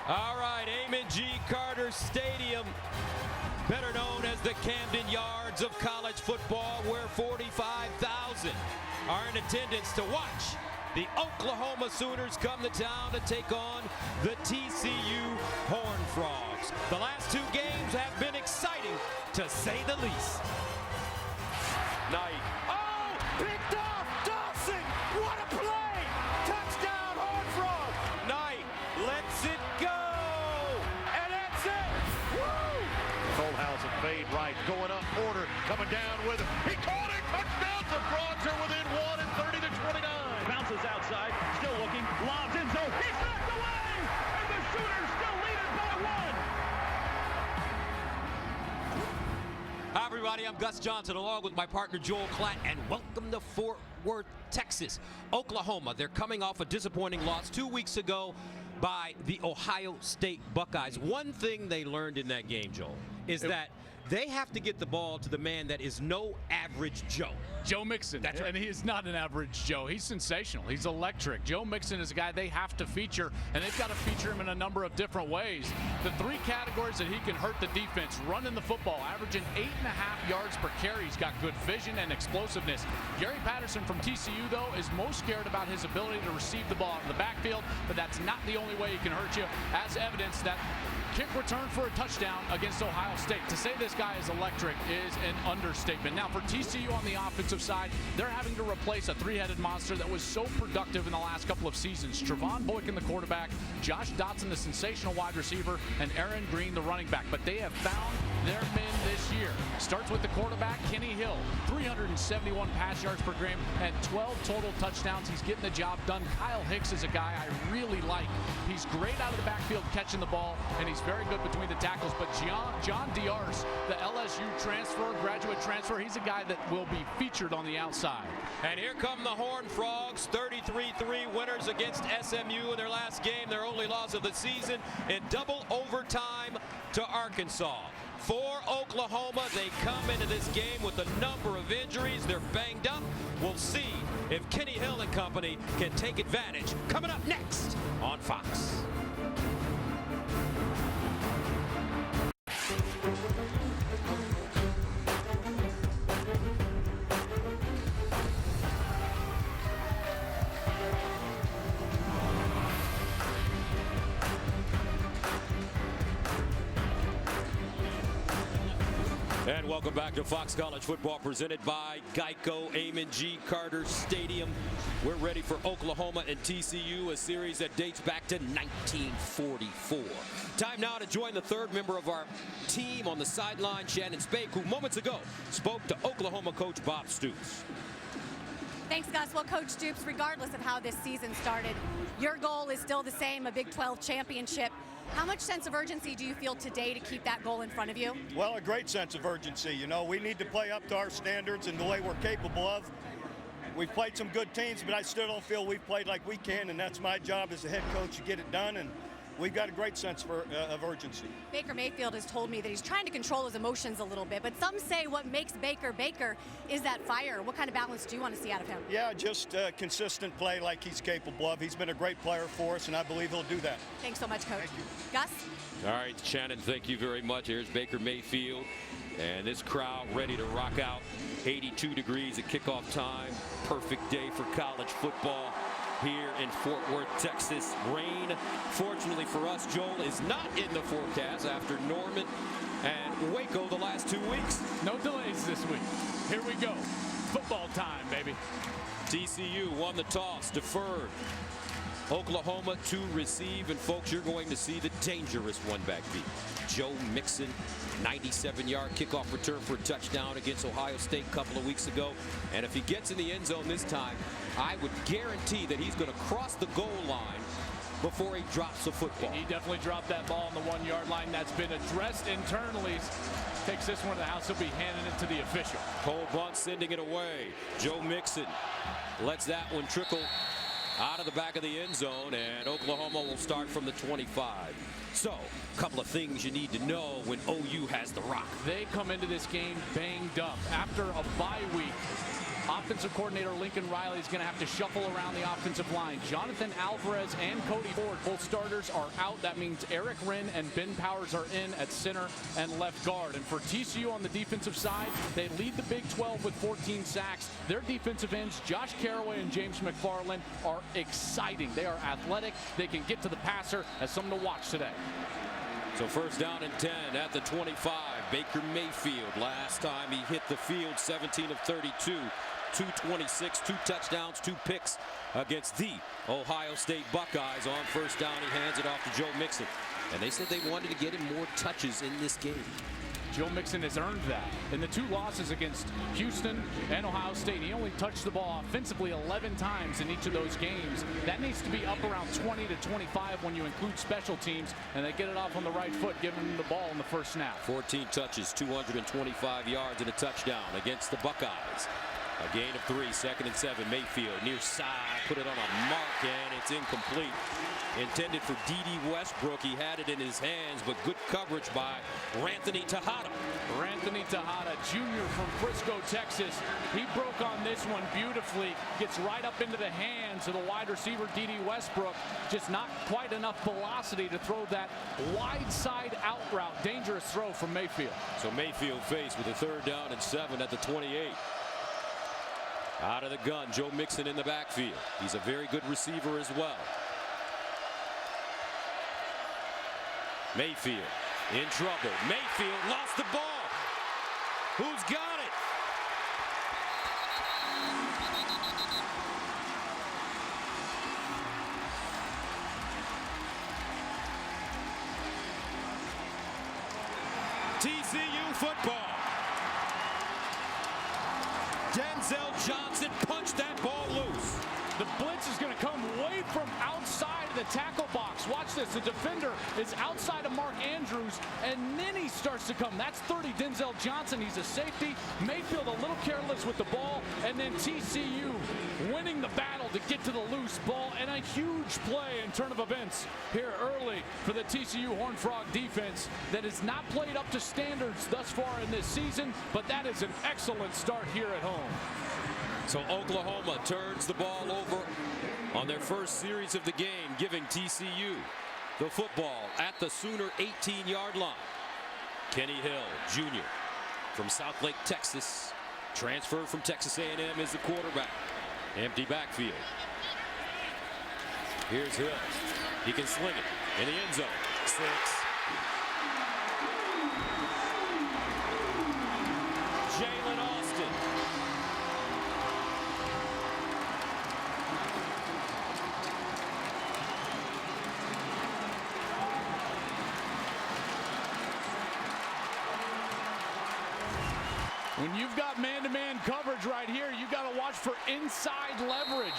All right, Amon G. Carter Stadium, better known as the Camden Yards of college football, where 45,000 are in attendance to watch the Oklahoma Sooners come to town to take on the TCU Horned Frogs. The last two games have been exciting, to say the least. Knight. Oh, picked off Dawson. What a play! Touchdown, Horned Frogs. Knight lets it go, and that's it. Woo! Kohlhausen fade right, going up, Porter coming down with it. He caught it. Touchdown. The Frogs are within 1 and 30-29. Bounces outside, still looking, lobs in zone. He's knocked away, and the Sooners still lead it by 1. Hi, everybody. I'm Gus Johnson, along with my partner Joel Klatt, and welcome to Fort Worth, Texas. Oklahoma, they're coming off a disappointing loss 2 weeks ago by the Ohio State Buckeyes. One thing they learned in that game, Joel, is that they have to get the ball to the man that is no average Joe. Joe Mixon. That's right. And he is not an average Joe. He's sensational. He's electric. Joe Mixon is a guy they have to feature, and they've got to feature him in a number of different ways. The three categories that he can hurt the defense: running the football, averaging 8.5 yards per carry. He's got good vision and explosiveness. Gary Patterson from TCU, though, is most scared about his ability to receive the ball in the backfield, but that's not the only way he can hurt you, as evidence that kick return for a touchdown against Ohio State. To say this guy is electric is an understatement. Now, for TCU on the offensive side, they're having to replace a three-headed monster that was so productive in the last couple of seasons. Trevon Boykin, the quarterback, Josh Dotson, the sensational wide receiver, and Aaron Green, the running back. But they have found their men this year. Starts with the quarterback, Kenny Hill, 371 pass yards per game and 12 total touchdowns. He's getting the job done. Kyle Hicks is a guy I really like. He's great out of the backfield catching the ball, and he's very good between the tackles. But John Diarse, the LSU graduate transfer, he's a guy that will be featured on the outside. And here come the Horned Frogs, 33-3 winners against SMU in their last game, their only loss of the season, in double overtime to Arkansas. For Oklahoma, they come into this game with a number of injuries. They're banged up. We'll see if Kenny Hill and company can take advantage. Coming up next on Fox. And welcome back to Fox College Football, presented by Geico, Amon G. Carter Stadium. We're ready for Oklahoma and TCU, a series that dates back to 1944. Time now to join the third member of our team on the sideline, Shannon Spake, who moments ago spoke to Oklahoma coach Bob Stoops. Thanks, Gus. Well, Coach Stoops, regardless of how this season started, your goal is still the same, a Big 12 championship. How much sense of urgency do you feel today to keep that goal in front of you? Well, a great sense of urgency. You know, we need to play up to our standards and the way we're capable of. We've played some good teams, but I still don't feel we've played like we can, and that's my job as the head coach to get it done, and we've got a great sense of urgency. Baker Mayfield has told me that he's trying to control his emotions a little bit, but some say what makes Baker Baker is that fire. What kind of balance do you want to see out of him? Yeah, just consistent play like he's capable of. He's been a great player for us, and I believe he'll do that. Thanks so much, Coach. Thank you. Gus? All right, Shannon, thank you very much. Here's Baker Mayfield, and this crowd ready to rock out. 82 degrees at kickoff time. Perfect day for college football here in Fort Worth, Texas. Rain, fortunately for us, Joel, is not in the forecast after Norman and Waco the last 2 weeks. No delays this week. Here we go. Football time, baby. TCU won the toss, deferred. Oklahoma to receive, and folks, you're going to see the dangerous one-back beat. Joe Mixon, 97-yard kickoff return for a touchdown against Ohio State a couple of weeks ago. And if he gets in the end zone this time, I would guarantee that he's going to cross the goal line before he drops the football. He definitely dropped that ball on the 1-yard line. That's been addressed internally. Takes this one to the house. He'll be handing it to the official. Cole Bunt sending it away. Joe Mixon lets that one trickle out of the back of the end zone, and Oklahoma will start from the 25. So, a couple of things you need to know when OU has the rock. They come into this game banged up. After a bye week, Offensive coordinator Lincoln Riley is going to have to shuffle around the offensive line. Jonathan Alvarez and Cody Ford, both starters, are out. That means Eric Wren and Ben Powers are in at center and left guard. And for TCU on the defensive side, they lead the Big 12 with 14 sacks. Their defensive ends, Josh Caraway and James McFarland, are exciting. They are athletic. They can get to the passer. As something to watch today. So first down and 10 at the 25. Baker Mayfield, last time he hit the field, 17 of 32, 226, 2 touchdowns, 2 picks against the Ohio State Buckeyes. On first down, he hands it off to Joe Mixon. And they said they wanted to get him more touches in this game. Joe Mixon has earned that. In the 2 losses against Houston and Ohio State, he only touched the ball offensively 11 times in each of those games. That needs to be up around 20 to 25 when you include special teams, and they get it off on the right foot, giving him the ball in the first snap. 14 touches, 225 yards, and a touchdown against the Buckeyes. A gain of 3, 2nd and 7. Mayfield near side, put it on a mark, and it's incomplete. Intended for D.D. Westbrook. He had it in his hands, but good coverage by Ranthony Tejada. Ranthony Tejada, Jr. from Frisco, Texas. He broke on this one beautifully. Gets right up into the hands of the wide receiver, D.D. Westbrook. Just not quite enough velocity to throw that wide side out route. Dangerous throw from Mayfield. So Mayfield faced with a 3rd down and 7 at the 28. Out of the gun, Joe Mixon in the backfield. He's a very good receiver as well. Mayfield in trouble. Mayfield lost the ball. Who's got it? TCU football. Denzel Johnson punched that ball loose. The blitz is going to come way from outside of the tackle box. Watch this. The defender is outside of Mark Andrews, and then he starts to come. That's 30, Denzel Johnson. He's a safety. Mayfield a little careless with the ball, and then TCU winning the battle to get to the loose ball, and a huge play in turn of events here early for the TCU Horned Frog defense that has not played up to standards thus far in this season, but that is an excellent start here at home. So Oklahoma turns the ball over on their first series of the game, giving TCU the football at the Sooner 18-yard line. Kenny Hill, Jr. from Southlake, Texas, transferred from Texas A&M as the quarterback. Empty backfield. Here's Hill. He can sling it in the end zone. 6. Jalen Austin. When you've got man-to-man coverage right here, you got to watch for inside leverage.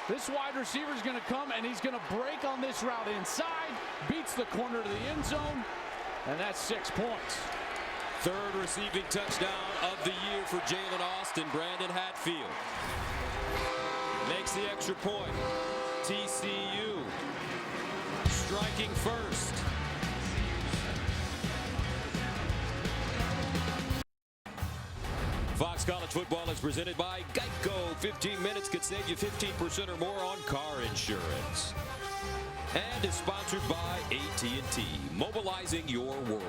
This wide receiver is going to come, and he's going to break on this route inside, beats the corner to the end zone, and that's 6 points. 3rd receiving touchdown of the year for Jalen Austin. Brandon Hatfield makes the extra point. TCU striking first. Fox College Football is presented by Geico. 15 minutes could save you 15% or more on car insurance. And is sponsored by AT&T, mobilizing your world.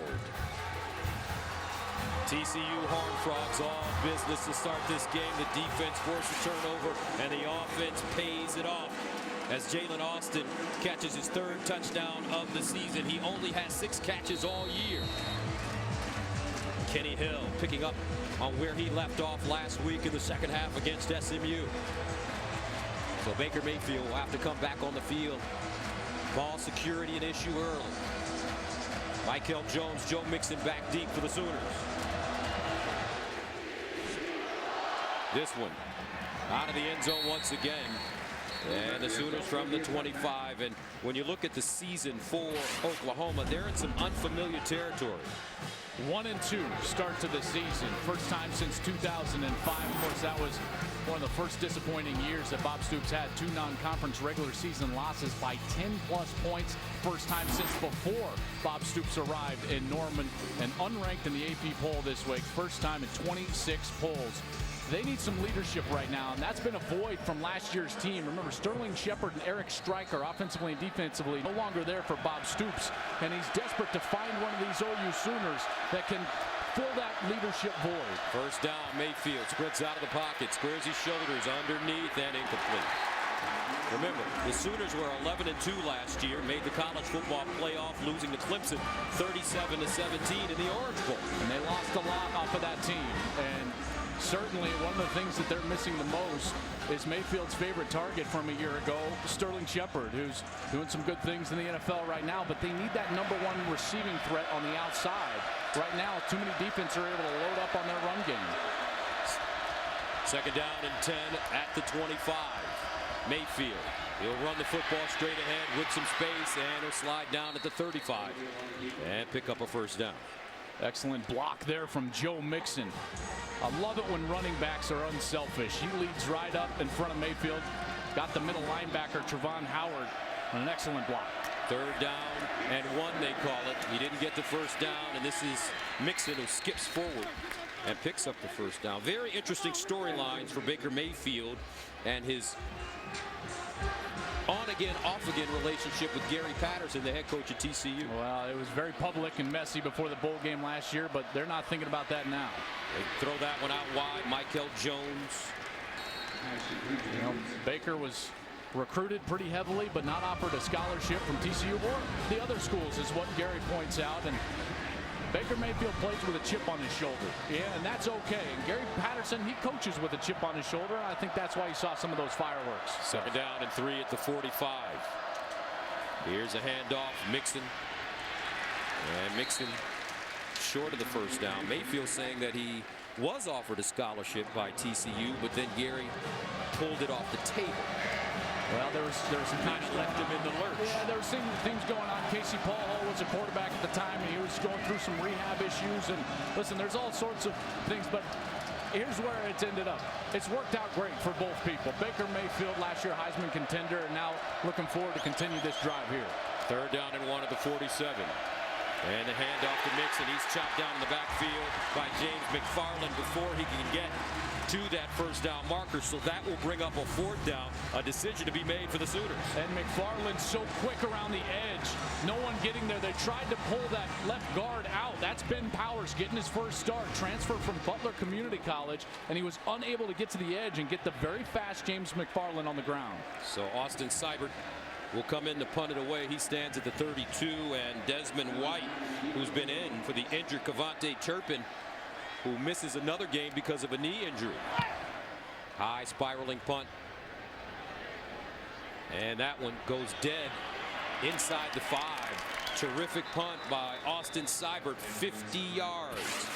TCU Horned Frogs all business to start this game. The defense forced a turnover, and the offense pays it off. As Jalen Austin catches his 3rd touchdown of the season. He only has 6 catches all year. Kenny Hill picking up on where he left off last week in the second half against SMU. So Baker Mayfield will have to come back on the field. Ball security an issue early. Michael Jones, Joe Mixon back deep for the Sooners. This one out of the end zone once again. And the Sooners from the 25. And when you look at the season for Oklahoma, they're in some unfamiliar territory. 1-2 start to the season. First time since 2005. Of course, that was one of the first disappointing years that Bob Stoops had. 2 non-conference regular season losses by 10+ points. First time since before Bob Stoops arrived in Norman and unranked in the AP poll this week. First time in 26 polls They need some leadership right now, and that's been a void from last year's team. Remember, Sterling Shepard and Eric Stryker, offensively and defensively, no longer there for Bob Stoops, and he's desperate to find one of these OU Sooners that can fill that leadership void. First down, Mayfield spreads out of the pocket, squares his shoulders underneath, and incomplete. Remember, the Sooners were 11-2 last year, made the college football playoff, losing to Clemson 37-17 in the Orange Bowl. And they lost a lot off of that team. And certainly one of the things that they're missing the most is Mayfield's favorite target from a year ago, Sterling Shepard, who's doing some good things in the NFL right now, but they need that #1 receiving threat on the outside. Right now, too many defenses are able to load up on their run game. Second down and 10 at the 25. Mayfield, he'll run the football straight ahead with some space, and he'll slide down at the 35 and pick up a first down. Excellent block there from Joe Mixon. I love it when running backs are unselfish. He leads right up in front of Mayfield. Got the middle linebacker, Trevon Howard, on an excellent block. Third down and 1, they call it. He didn't get the first down, and this is Mixon who skips forward and picks up the first down. Very interesting storylines for Baker Mayfield and his on-again, off-again relationship with Gary Patterson, the head coach at TCU. Well, it was very public and messy before the bowl game last year, but they're not thinking about that now. They throw that one out wide. Michael Jones. You know, Baker was recruited pretty heavily, but not offered a scholarship from TCU or the other schools, is what Gary points out. And Baker Mayfield plays with a chip on his shoulder. Yeah, and that's okay. And Gary Patterson, he coaches with a chip on his shoulder. I think that's why you saw some of those fireworks. Second down and 3 at the 45. Here's a handoff. Mixon. And Mixon short of the first down. Mayfield saying that he was offered a scholarship by TCU, but then Gary pulled it off the table. Well, there was some kind of left him in the lurch. Yeah, there was things going on. Casey Paul was a quarterback at the time, and he was going through some rehab issues. And listen, there's all sorts of things, but here's where it's ended up. It's worked out great for both people. Baker Mayfield, last year Heisman contender, and now looking forward to continue this drive here. Third down and 1 at the 47. And the handoff to Mixon. He's chopped down in the backfield by James McFarland before he can get to that first down marker. So that will bring up a 4th down, a decision to be made for the Sooners. And McFarland's so quick around the edge. No one getting there. They tried to pull that left guard out. That's Ben Powers getting his first start. Transferred from Butler Community College, and he was unable to get to the edge and get the very fast James McFarland on the ground. So Austin Seibert will come in to punt it away. He stands at the 32, and Desmond White, who's been in for the injured Cavante Turpin, who misses another game because of a knee injury. High spiraling punt. And that one goes dead inside the 5. Terrific punt by Austin Seibert, 50 yards.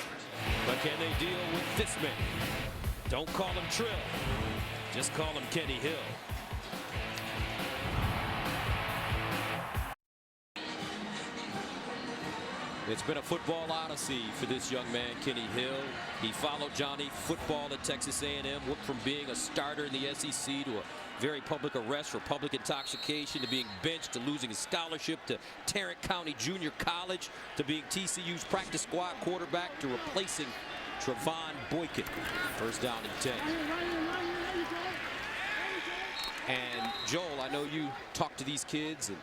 But can they deal with this man? Don't call him Trill. Just call him Kenny Hill. It's been a football odyssey for this young man, Kenny Hill. He followed Johnny football at Texas A&M, went from being a starter in the SEC to a very public arrest for public intoxication, to being benched, to losing his scholarship, to Tarrant County Junior College, to being TCU's practice squad quarterback, to replacing Trevon Boykin. First down and 10. And Joel, I know you talk to these kids and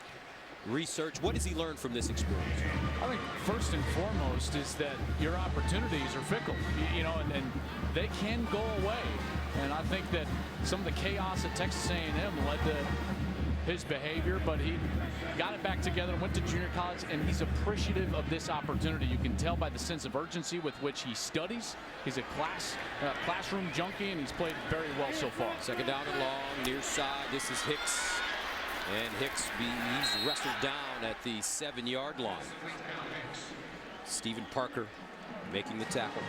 research. What does he learn from this experience? I think first and foremost is that your opportunities are fickle, you know, and they can go away. And I think that some of the chaos at Texas A&M led to his behavior, but he got it back together and went to junior college, and he's appreciative of this opportunity. You can tell by the sense of urgency with which he studies. He's a classroom junkie, and he's played very well so far. Second down and long, near side. This is Hicks. And Hicks, he's wrestled down at the 7-yard line. Stephen Parker making the tackle.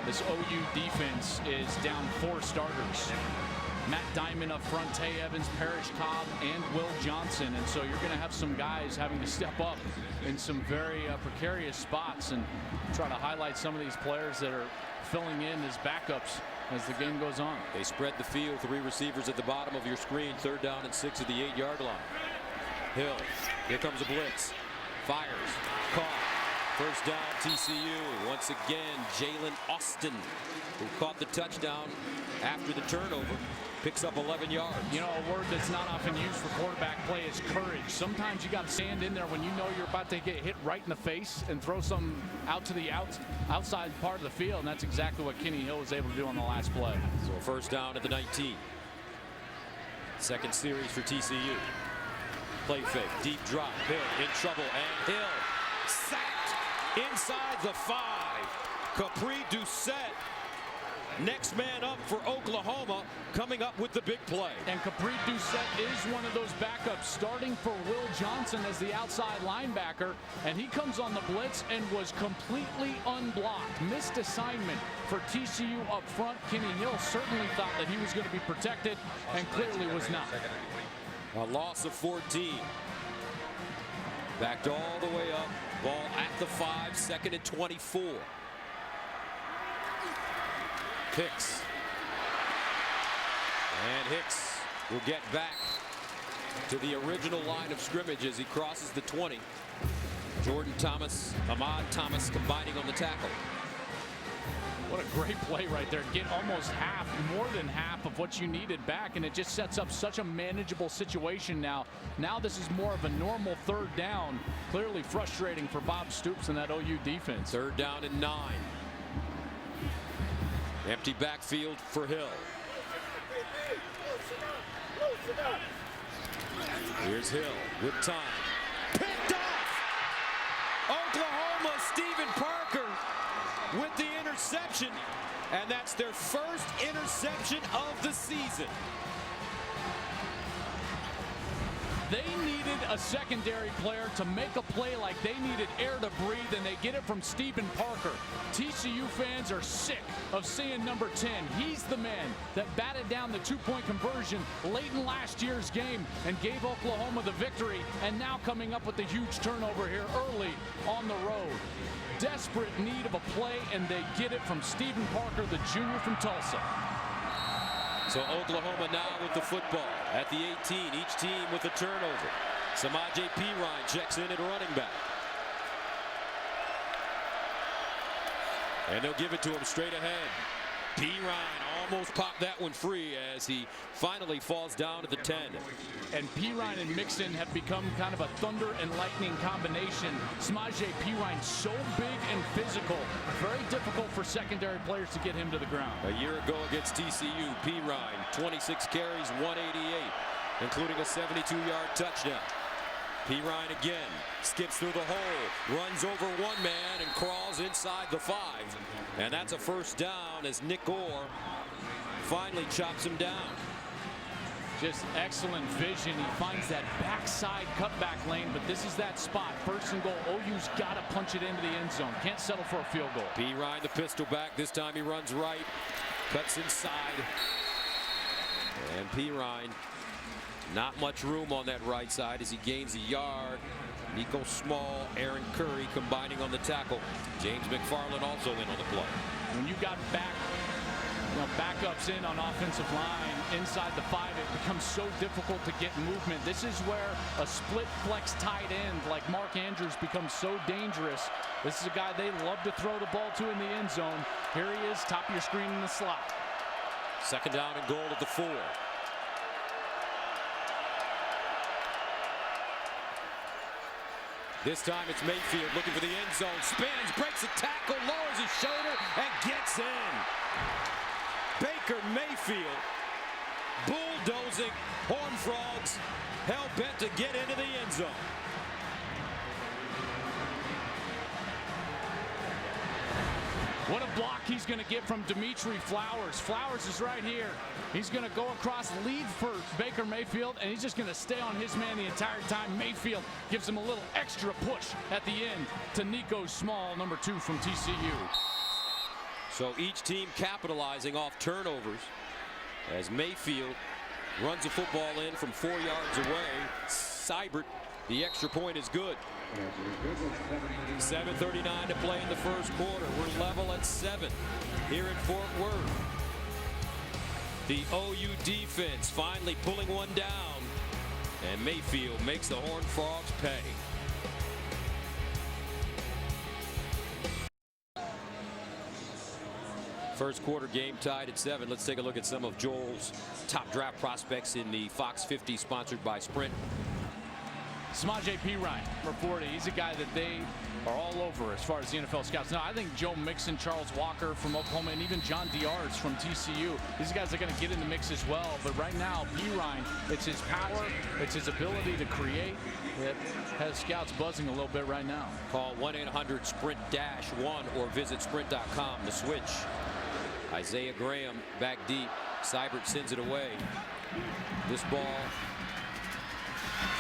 This OU defense is down 4 starters. Matt Diamond up front, Tay Evans, Parrish Cobb, and Will Johnson. And so you're going to have some guys having to step up in some very precarious spots and try to highlight some of these players that are filling in as backups as the game goes on. They spread the field, 3 receivers at the bottom of your screen. Third down and 6 at the 8-yard line. Hill, here comes a blitz. Fires, caught, First down, TCU. Once again, Jalen Austin, who caught the touchdown after the turnover, picks up 11 yards. You know, a word that's not often used for quarterback play is courage. Sometimes you got to stand in there when you know you're about to get hit right in the face and throw something out to the outside part of the field, and that's exactly what Kenny Hill was able to do on the last play. So first down at the 19. Second series for TCU. Play fake, deep drop, Hill in trouble, and Hill sacked inside the 5. Capri Doucette, next man up for Oklahoma, coming up with the big play. And Capri Doucette is one of those backups starting for Will Johnson as the outside linebacker, and he comes on the blitz and was completely unblocked. Missed assignment for TCU up front. Kenny Hill certainly thought that he was going to be protected and clearly was not. A loss of 14. Backed all the way up. Ball at the 5, 2nd and 24. Hicks. And Hicks will get back to the original line of scrimmage as he crosses the 20. Jordan Thomas, Ahmad Thomas combining on the tackle. What a great play right there. Get almost half, more than half of what you needed back, and it just sets up such a manageable situation now. Now this is more of a normal third down. Clearly frustrating for Bob Stoops and that OU defense. Third down and 9. Empty backfield for Hill. Here's Hill with time. Picked off! Oklahoma, Stephen Parker with the interception, and that's their first interception of the season. They needed a secondary player to make a play like they needed air to breathe, and they get it from Stephen Parker. TCU fans are sick of seeing number 10. He's the man that batted down the 2-point conversion late in last year's game and gave Oklahoma the victory, and now coming up with the huge turnover here early on the road. Desperate need of a play, and they get it from Stephen Parker, the junior from Tulsa. So Oklahoma now with the football at the 18, each team with a turnover. Samaje Perine checks in at running back. And they'll give it to him straight ahead. Perine almost popped that one free as he finally falls down at the 10. And Perine and Mixon have become kind of a thunder and lightning combination. Samaje Perine so big and physical. Very difficult for secondary players to get him to the ground. A year ago against TCU, Perine, 26 carries, 188, including a 72-yard touchdown. Perine again skips through the hole, runs over one man, and crawls inside the 5. And that's a first down as Nick Orr finally chops him down. Just excellent vision. He finds that backside cutback lane, but this is that spot. First and goal. OU's got to punch it into the end zone. Can't settle for a field goal. Perine the pistol back. This time he runs right, cuts inside. And Perine, not much room on that right side as he gains a yard. Nico Small, Aaron Curry combining on the tackle. James McFarland also in on the play. When you got backups in on offensive line inside the 5, it becomes so difficult to get movement. This is where a split flex tight end like Mark Andrews becomes so dangerous. This is a guy they love to throw the ball to in the end zone. Here he is, top of your screen in the slot. Second down and goal at the 4. This time it's Mayfield looking for the end zone. Spins, breaks a tackle, lowers his shoulder, and gets in. Baker Mayfield bulldozing Horned Frogs, hell-bent to get into the end zone. What a block he's going to get from Dimitri Flowers. Flowers is right here. He's going to go across, lead for Baker Mayfield, and he's just going to stay on his man the entire time. Mayfield gives him a little extra push at the end to Nico Small, number 2 from TCU. So each team capitalizing off turnovers as Mayfield runs the football in from 4 yards away. Seibert, the extra point is good. 7:39 to play in the first quarter. We're level at 7 here in Fort Worth. The OU defense finally pulling one down, and Mayfield makes the Horned Frogs pay. First quarter game tied at 7. Let's take a look at some of Joel's top draft prospects in the Fox 50 sponsored by Sprint. Samaje Perine, number 40. He's a guy that they are all over as far as the NFL scouts. Now, I think Joe Mixon, Charles Walker from Oklahoma, and even John Diar's from TCU. These guys are going to get in the mix as well. But right now, Perine, it's his power, it's his ability to create that has scouts buzzing a little bit right now. Call 1-800-SPRINT-1 or visit sprint.com to switch. Isaiah Graham back deep. Seibert sends it away. This ball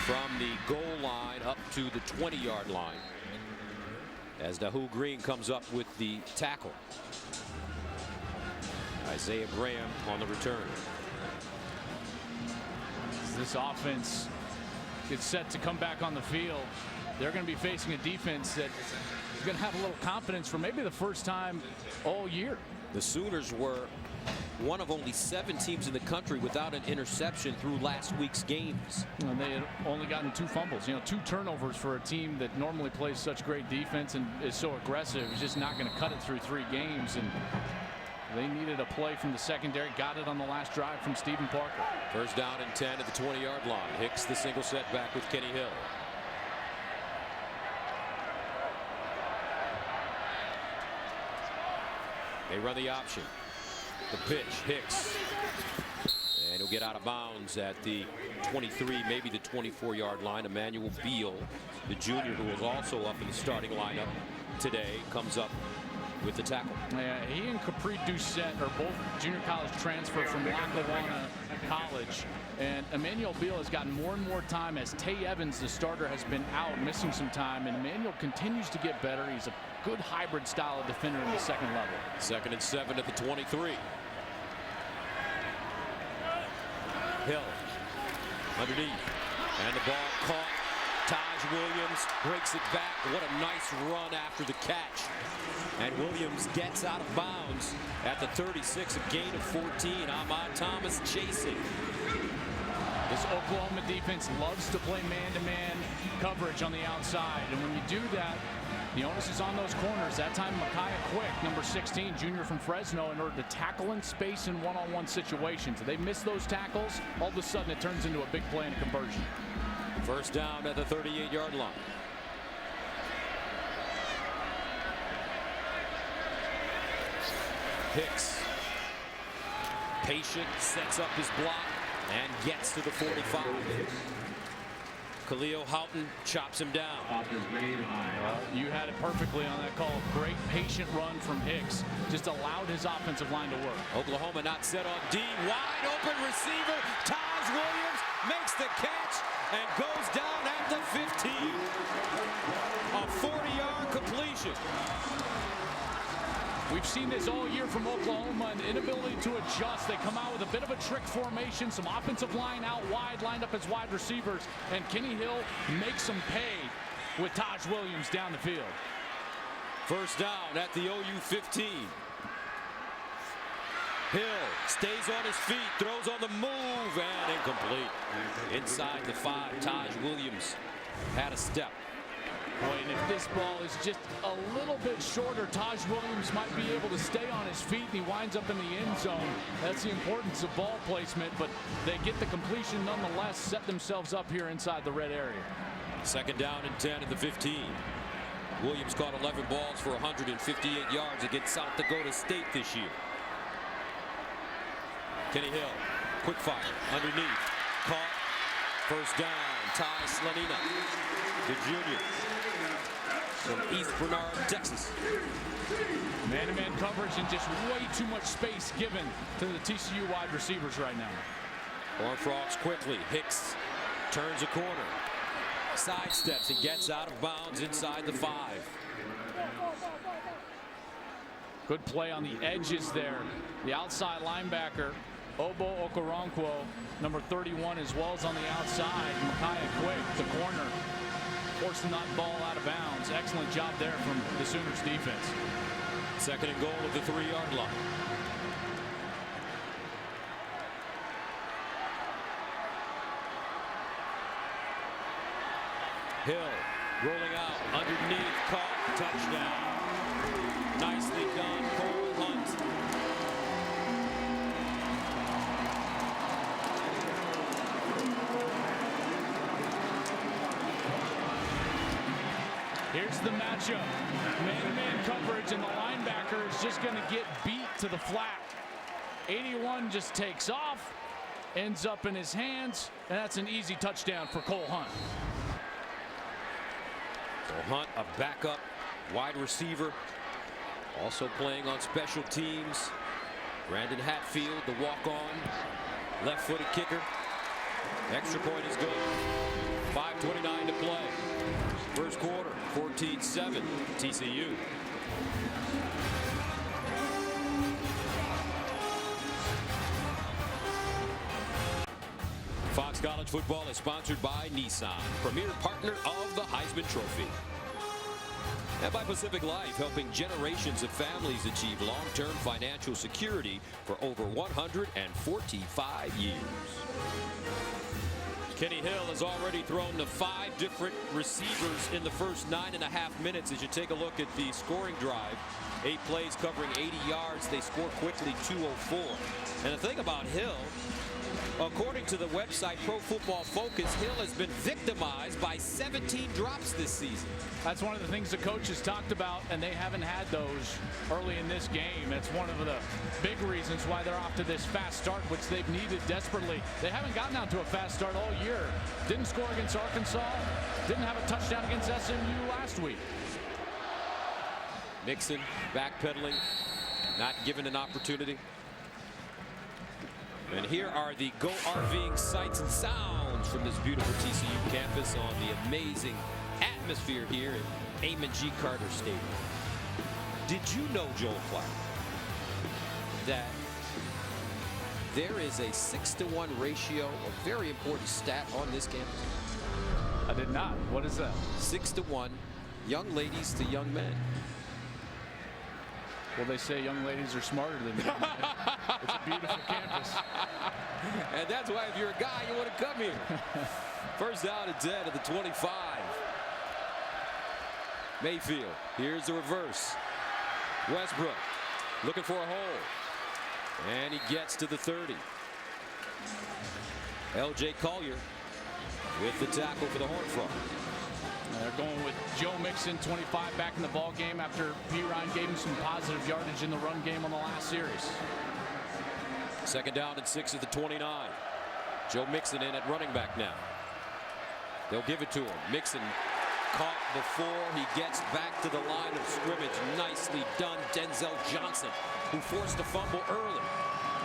from the goal line up to the 20-yard line as Dahu Green comes up with the tackle. Isaiah Graham on the return. This offense gets set to come back on the field. They're going to be facing a defense that is going to have a little confidence for maybe the first time all year. The Sooners were one of only 7 teams in the country without an interception through last week's games. And they had only gotten 2 fumbles. 2 turnovers for a team that normally plays such great defense and is so aggressive. Is just not going to cut it through 3 games. And they needed a play from the secondary. Got it on the last drive from Stephen Parker. First down and 10 at the 20-yard line. Hicks the single setback with Kenny Hill. They run the option. The pitch, Hicks. And he'll get out of bounds at the 23, maybe the 24-yard line. Emmanuel Beal, the junior who was also up in the starting lineup today, comes up with the tackle. Yeah, he and Capri Doucette are both junior college transfer from Lackawanna College. And Emmanuel Beal has gotten more and more time as Tay Evans, the starter, has been out missing some time. And Emmanuel continues to get better. He's a good hybrid style of defender in the second level. 2nd and 7 at the 23. Hill underneath. And the ball caught. Taj Williams breaks it back. What a nice run after the catch. And Williams gets out of bounds at the 36, a gain of 14. Ahmad Thomas chasing. This Oklahoma defense loves to play man-to-man coverage on the outside. And when you do that, the onus is on those corners. That time, Micaiah Quick, number 16, junior from Fresno, in order to tackle in space in one-on-one situations. If they miss those tackles, all of a sudden it turns into a big play and a conversion. First down at the 38-yard line. Hicks. Patient, sets up his block and gets to the 45. Khalil Houghton chops him down. You had it perfectly on that call. Great patient run from Hicks. Just allowed his offensive line to work. Oklahoma not set on D. Wide open receiver. Taj Williams makes the catch and goes down at the 15. A 40-yard completion. We've seen this all year from Oklahoma, an inability to adjust. They come out with a bit of a trick formation, some offensive line out wide, lined up as wide receivers, and Kenny Hill makes them pay with Taj Williams down the field. First down at the OU 15. Hill stays on his feet, throws on the move, and incomplete. Inside the 5, Taj Williams had a step. Boy, and if this ball is just a little bit shorter, Taj Williams might be able to stay on his feet, and he winds up in the end zone. That's the importance of ball placement, but they get the completion nonetheless, set themselves up here inside the red area. Second down and 10 at the 15. Williams caught 11 balls for 158 yards against South Dakota State this year. Kenny Hill, quick fire, underneath, caught, first down, Ty Slanina, the junior from East Bernard, Texas. Man-to-man coverage and just way too much space given to the TCU wide receivers right now. Horned Frogs quickly. Hicks turns a corner, sidesteps and gets out of bounds inside the 5. Good play on the edges there. The outside linebacker, Obo Okoronkwo, number 31, as well as on the outside, Micaiah Quick, the corner, forcing that ball out of bounds. Excellent job there from the Sooners defense. Second and goal at the 3-yard line. Hill rolling out underneath, caught, touchdown. Nicely done, Cole Hunt. Here's the matchup. Man-to-man coverage, and the linebacker is just going to get beat to the flat. 81 just takes off, ends up in his hands, and that's an easy touchdown for Cole Hunt. So Hunt, a backup wide receiver, also playing on special teams. Brandon Hatfield, the walk-on, left-footed kicker. Extra point is good. 5:29 to play. First quarter, 14-7, TCU. Fox College Football is sponsored by Nissan, premier partner of the Heisman Trophy. And by Pacific Life, helping generations of families achieve long-term financial security for over 145 years. Kenny Hill has already thrown to 5 different receivers in the first 9.5 minutes. As you take a look at the scoring drive, 8 plays covering 80 yards. They score quickly, 204. And the thing about Hill, according to the website Pro Football Focus, Hill has been victimized by 17 drops this season. That's one of the things the coaches talked about, and they haven't had those early in this game. It's one of the big reasons why they're off to this fast start, which they've needed desperately. They haven't gotten out to a fast start all year. Didn't score against Arkansas. Didn't have a touchdown against SMU last week. Nixon backpedaling, not given an opportunity. And here are the Go RVing sights and sounds from this beautiful TCU campus on the amazing atmosphere here at Amon G. Carter Stadium. Did you know, Joel Clark, that there is a 6-to-1 ratio, a very important stat on this campus? I did not. What is that? 6-to-1, young ladies to young men. Well, they say young ladies are smarter than men. It's a beautiful campus. And that's why if you're a guy, you want to come here. First down and 10 at the 25. Mayfield, here's the reverse. Westbrook looking for a hole. And he gets to the 30. L.J. Collier with the tackle for the Horned Frog. They're going with Joe Mixon, 25, back in the ball game after P. Ryan gave him some positive yardage in the run game on the last series. Second down and 6 at the 29. Joe Mixon in at running back now. They'll give it to him. Mixon caught before he gets back to the line of scrimmage. Nicely done, Denzel Johnson, who forced a fumble early.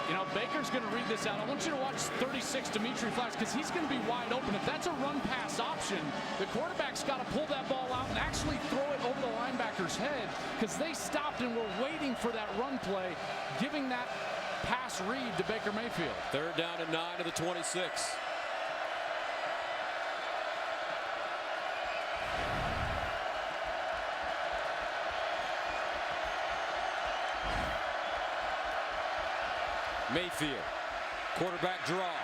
You know, Baker's going to read this out. I want you to watch 36, Dimitri Flax, because he's going to be wide open. If that's a run-pass option, the quarterback's got to pull that ball out and actually throw it over the linebacker's head, because they stopped and were waiting for that run play, giving that pass read to Baker Mayfield. Third down and 9 to the 26. Mayfield, quarterback draw,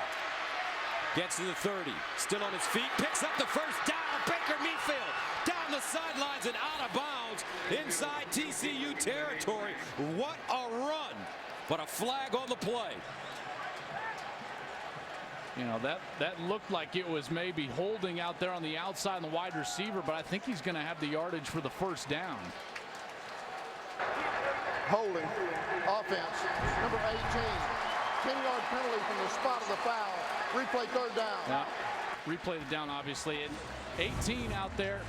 gets to the 30, still on his feet, picks up the first down. Baker Mayfield down the sidelines and out of bounds inside TCU territory. What a run, but a flag on the play. You know, that looked like it was maybe holding out there on the outside on the wide receiver, but I think he's going to have the yardage for the first down. Holding offense, number 18, 10-yard penalty from the spot of the foul. Replay third down. Yeah, replay the down, obviously. And 18 out there.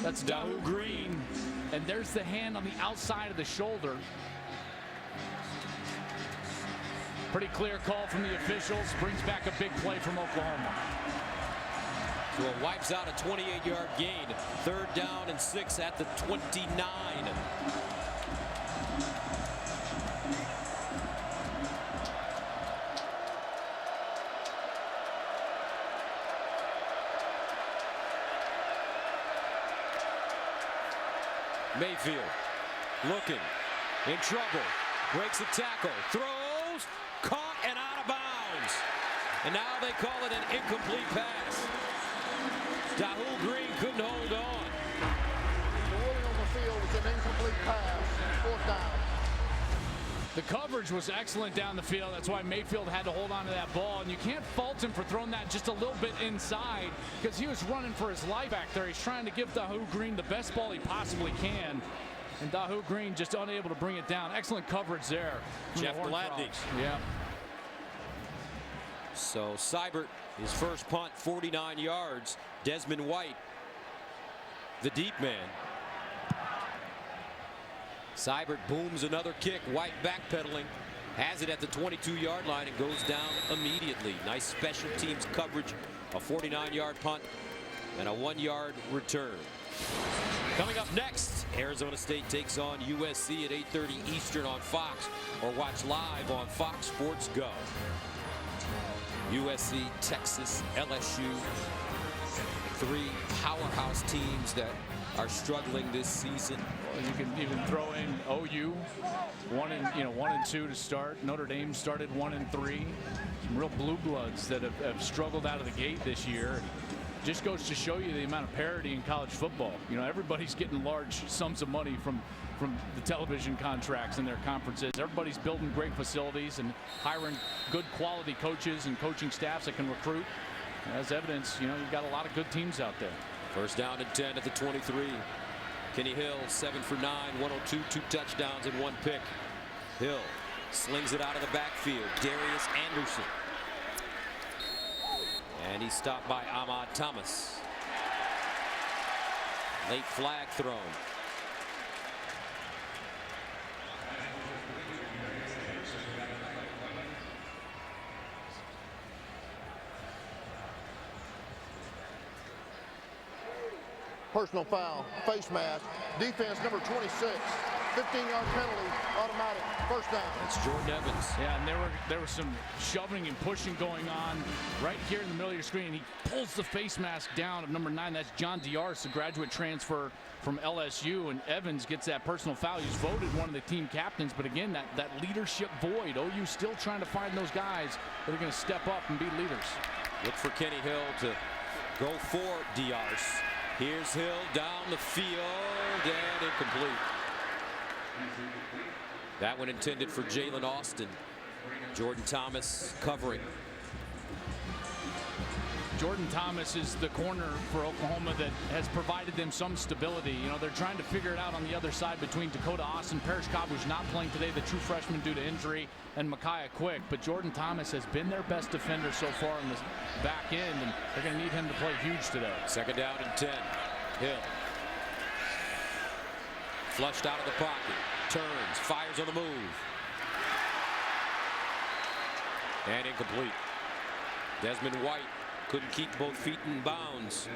That's Dahu Green. And there's the hand on the outside of the shoulder. Pretty clear call from the officials. Brings back a big play from Oklahoma. So it wipes out a 28-yard gain. Third down and 6 at the 29. Mayfield looking in trouble. Breaks a tackle. Throws. Caught and out of bounds. And now they call it an incomplete pass. Dahu Green couldn't hold on. The ruling on the field was an incomplete pass. Fourth down. The coverage was excellent down the field. That's why Mayfield had to hold on to that ball. And you can't fault him for throwing that just a little bit inside because he was running for his life back there. He's trying to give Dahu Green the best ball he possibly can. And Dahu Green just unable to bring it down. Excellent coverage there. Jeff Gladney. Yeah. So Seibert, his first punt, 49 yards. Desmond White, the deep man. Seibert booms another kick. White backpedaling, has it at the 22-yard line and goes down immediately. Nice special teams coverage, a 49-yard punt, and a 1-yard return. Coming up next, Arizona State takes on USC at 8:30 Eastern on Fox, or watch live on Fox Sports Go. USC, Texas, LSU, three powerhouse teams that are struggling this season. You can even throw in OU, 1-2 to start. Notre Dame started 1-3. Some real blue bloods that have struggled out of the gate this year. Just goes to show you the amount of parity in college football. You know, everybody's getting large sums of money from the television contracts in their conferences. Everybody's building great facilities and hiring good quality coaches and coaching staffs that can recruit. As evidence, you know, you've got a lot of good teams out there. First down and 10 at the 23. Kenny Hill, 7 for 9, 102, 2 touchdowns and 1 pick. Hill slings it out of the backfield. Darius Anderson. And he's stopped by Ahmad Thomas. Late flag thrown. Personal foul, face mask, defense number 26, 15-yard penalty, automatic, first down. That's Jordan Evans. Yeah, and there was some shoving and pushing going on right here in the middle of your screen. He pulls the face mask down of number 9. That's John Diarse, the graduate transfer from LSU, and Evans gets that personal foul. He's voted one of the team captains, but again, that leadership void. OU still trying to find those guys that are going to step up and be leaders. Look for Kenny Hill to go for Diarse. Here's Hill down the field and incomplete. That one intended for Jalen Austin. Jordan Thomas covering. Jordan Thomas is the corner for Oklahoma that has provided them some stability. You know, they're trying to figure it out on the other side between Dakota Austin, Parrish Cobb, who's not playing today, the true freshman due to injury, and Micaiah Quick. But Jordan Thomas has been their best defender so far in the back end, and they're going to need him to play huge today. Second down and 10. Hill. Flushed out of the pocket. Turns. Fires on the move. And incomplete. Desmond White couldn't keep both feet in bounds.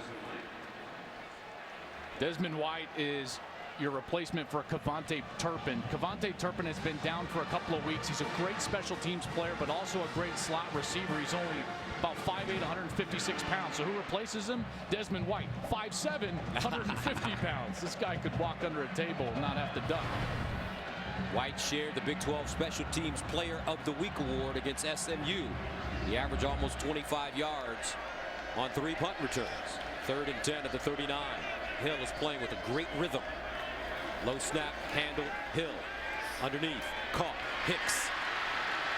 Desmond White is your replacement for Kevontae Turpin. Kevontae Turpin has been down for a couple of weeks. He's a great special teams player, but also a great slot receiver. He's only about 5'8", 156 pounds. So who replaces him? Desmond White, 5'7", 150 pounds. This guy could walk under a table and not have to duck. White shared the Big 12 Special Teams Player of the Week award against SMU. He averaged almost 25 yards on 3 punt returns. 3rd and 10 at the 39. Hill is playing with a great rhythm. Low snap, handle, Hill. Underneath, caught, Hicks.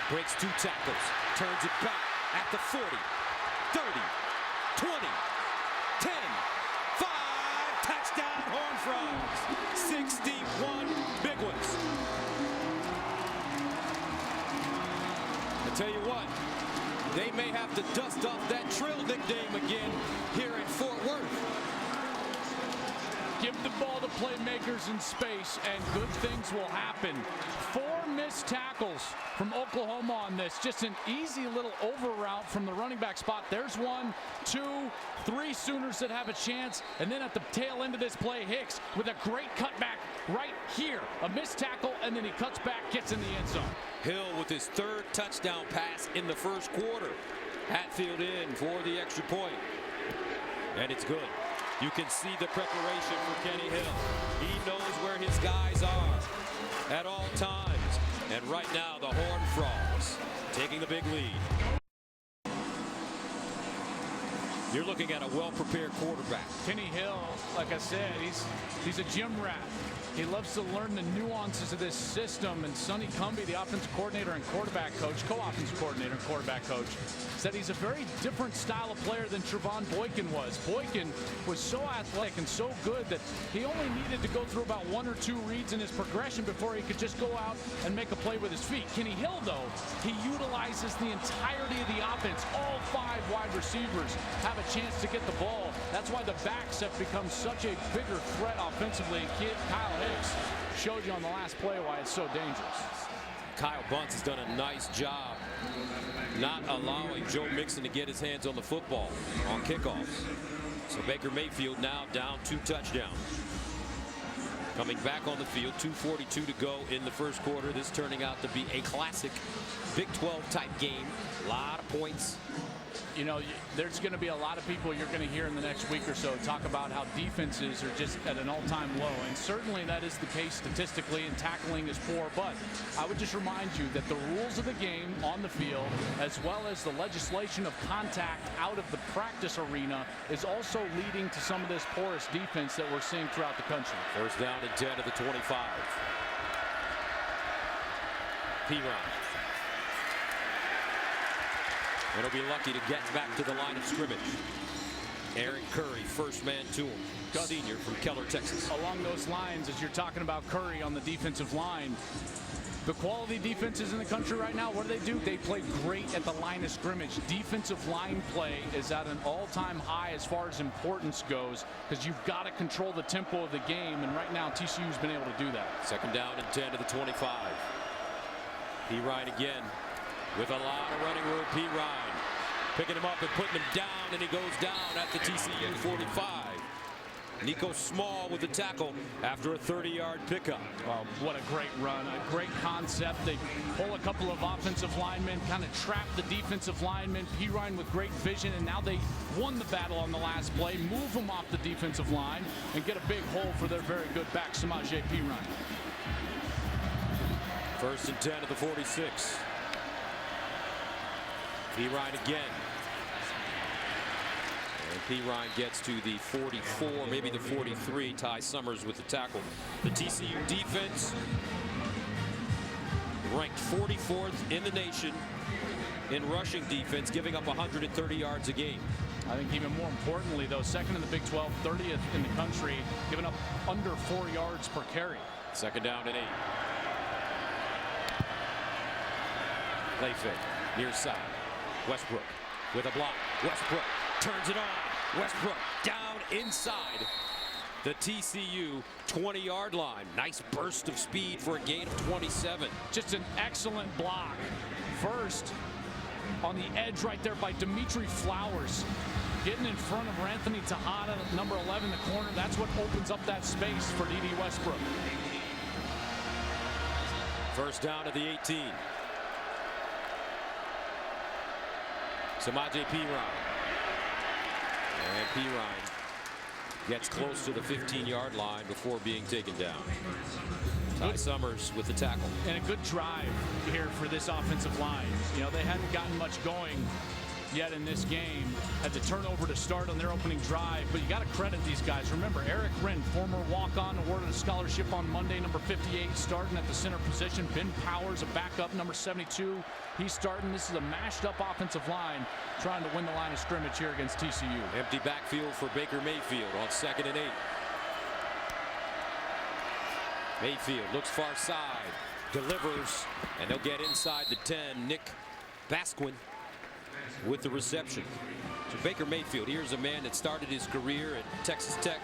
Breaks 2 tackles, turns it back at the 40, 30, 20, 10, 5, touchdown Horned Frogs. 61 big ones. I tell you what, they may have to dust off that Trill nickname again here in Fort Worth. Give the ball to playmakers in space, and good things will happen. 4 missed tackles from Oklahoma on this. Just an easy little over route from the running back spot. There's 1, 2, 3 Sooners that have a chance. And then at the tail end of this play, Hicks with a great cutback right here. A missed tackle, and then he cuts back, gets in the end zone. Hill with his 3rd touchdown pass in the first quarter. Hatfield in for the extra point. And it's good. You can see the preparation for Kenny Hill. He knows where his guys are at all times. And right now, the Horned Frogs taking the big lead. You're looking at a well-prepared quarterback. Kenny Hill, like I said, he's a gym rat. He loves to learn the nuances of this system. And Sonny Cumbie, the offensive coordinator and quarterback coach, co-offensive coordinator and quarterback coach, said he's a very different style of player than Trevon Boykin was. Boykin was so athletic and so good that he only needed to go through about 1 or 2 reads in his progression before he could just go out and make a play with his feet. Kenny Hill, though, he utilizes the entirety of the offense. All 5 wide receivers have a chance to get the ball. That's why the backs have become such a bigger threat offensively. Kyle Hicks showed you on the last play why it's so dangerous. Kyle Bunce has done a nice job not allowing Joe Mixon to get his hands on the football on kickoffs. So Baker Mayfield now down 2 touchdowns. Coming back on the field, 2:42 to go in the first quarter. This turning out to be a classic Big 12 type game. A lot of points. You know, there's going to be a lot of people you're going to hear in the next week or so talk about how defenses are just at an all-time low. And certainly that is the case statistically, and tackling is poor. But I would just remind you that the rules of the game on the field, as well as the legislation of contact out of the practice arena, is also leading to some of this porous defense that we're seeing throughout the country. First down and 10 to the 25. P-Ryan. And he'll be lucky to get back to the line of scrimmage. Aaron Curry, first man to him. Senior from Keller, Texas. Along those lines, as you're talking about Curry on the defensive line, the quality defenses in the country right now, what do? They play great at the line of scrimmage. Defensive line play is at an all-time high as far as importance goes, because you've got to control the tempo of the game, and right now TCU's been able to do that. Second down and 10 to the 25. P. Ryan again with a lot of running room. P. Ryan picking him up and putting him down, and he goes down at the TCU 45. Nico Small with the tackle after a 30-yard pickup. Well, what a great run, a great concept. They pull a couple of offensive linemen, kind of trap the defensive linemen. P. Ryan with great vision, and now they won the battle on the last play, move them off the defensive line, and get a big hole for their very good back, Samaje P. Ryan. First and 10 at the 46. P. Ryan again. And P. Ryan gets to the 44, maybe the 43. Ty Summers with the tackle. The TCU defense ranked 44th in the nation in rushing defense, giving up 130 yards a game. I think even more importantly, though, second in the Big 12, 30th in the country, giving up under 4 yards per carry. Second down and 8. Play fake, near side. Westbrook with a block. Westbrook turns it on. Westbrook down inside the TCU 20-yard line. Nice burst of speed for a gain of 27. Just an excellent block. First, on the edge right there by Dimitri Flowers. Getting in front of Anthony Tejada, number 11 in the corner. That's what opens up that space for D.D. Westbrook. First down to the 18. Samaje P. Ryan. And P. Ryan gets close to the 15-yard line before being taken down. Ty Summers with the tackle. And a good drive here for this offensive line. You know, they hadn't gotten much going yet in this game. Had the turnover to start on their opening drive, but you got to credit these guys. Remember, Eric Wren, former walk-on, awarded a scholarship on Monday, number 58, starting at the center position. Ben Powers, a backup, number 72. He's starting. This is a mashed-up offensive line trying to win the line of scrimmage here against TCU. Empty backfield for Baker Mayfield on 2nd and 8. Mayfield looks far side, delivers, and they'll get inside the 10. Nick Basquin with the reception. So Baker Mayfield, here's a man that started his career at Texas Tech,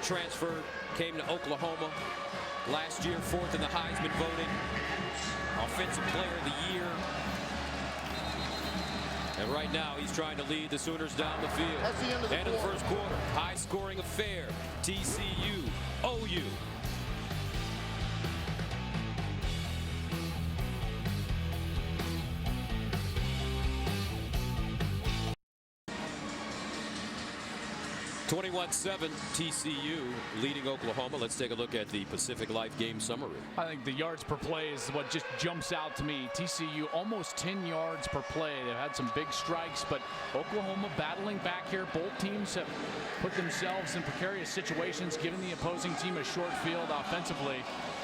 transferred, came to Oklahoma last year, 4th in the Heisman voting, Offensive Player of the Year. And right now he's trying to lead the Sooners down the field. That's the end of the first quarter. High-scoring affair. TCU, OU. 21-7 TCU leading Oklahoma. Let's take a look at the Pacific Life game summary. I think the yards per play is what just jumps out to me. TCU almost 10 yards per play. They've had some big strikes, but Oklahoma battling back here. Both teams have put themselves in precarious situations, giving the opposing team a short field offensively.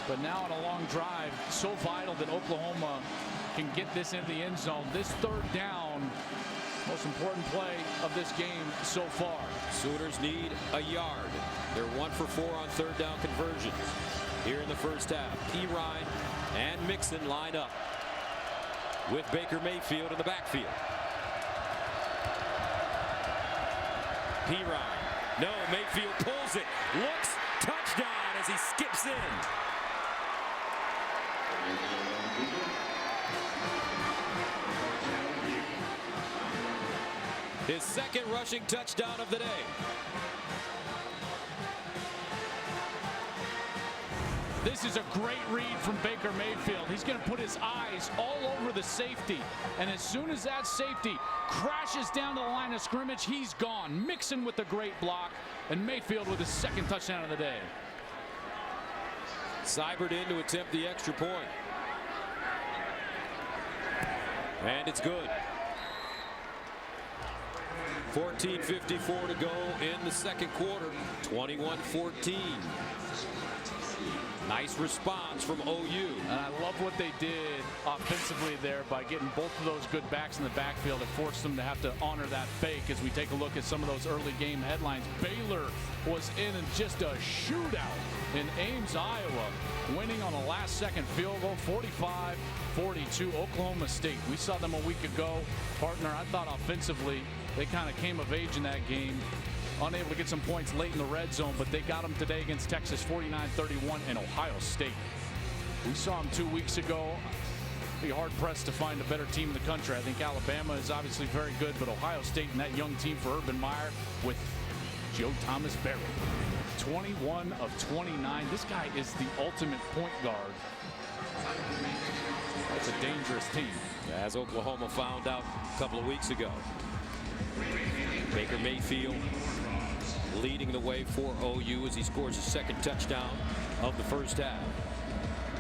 But now on a long drive, so vital that Oklahoma can get this into the end zone. This third down, most important play of this game so far. Sooners need a yard. They're 1 for 4 on third down conversions here in the first half. Perine and Mixon line up with Baker Mayfield in the backfield. Perine, no, Mayfield pulls it, looks, touchdown as he skips in. His second rushing touchdown of the day. This is a great read from Baker Mayfield. He's going to put his eyes all over the safety. And as soon as that safety crashes down to the line of scrimmage, he's gone. Mixon with a great block, and Mayfield with his second touchdown of the day. Seibert in to attempt the extra point. And it's good. 14:54 to go in the second quarter. 21-14. Nice response from OU. And I love what they did offensively there by getting both of those good backs in the backfield. It forced them to have to honor that fake as we take a look at some of those early game headlines. Baylor was in just a shootout in Ames, Iowa, winning on a last-second field goal, 45-42. Oklahoma State. We saw them a week ago. Partner, I thought offensively they kind of came of age in that game. Unable to get some points late in the red zone, but they got them today against Texas, 49-31, and Ohio State. We saw them 2 weeks ago. Be hard-pressed to find a better team in the country. I think Alabama is obviously very good, but Ohio State and that young team for Urban Meyer with Joe Thomas Barrett. 21 of 29. This guy is the ultimate point guard. It's a dangerous team. As Oklahoma found out a couple of weeks ago. Baker Mayfield leading the way for OU as he scores his second touchdown of the first half.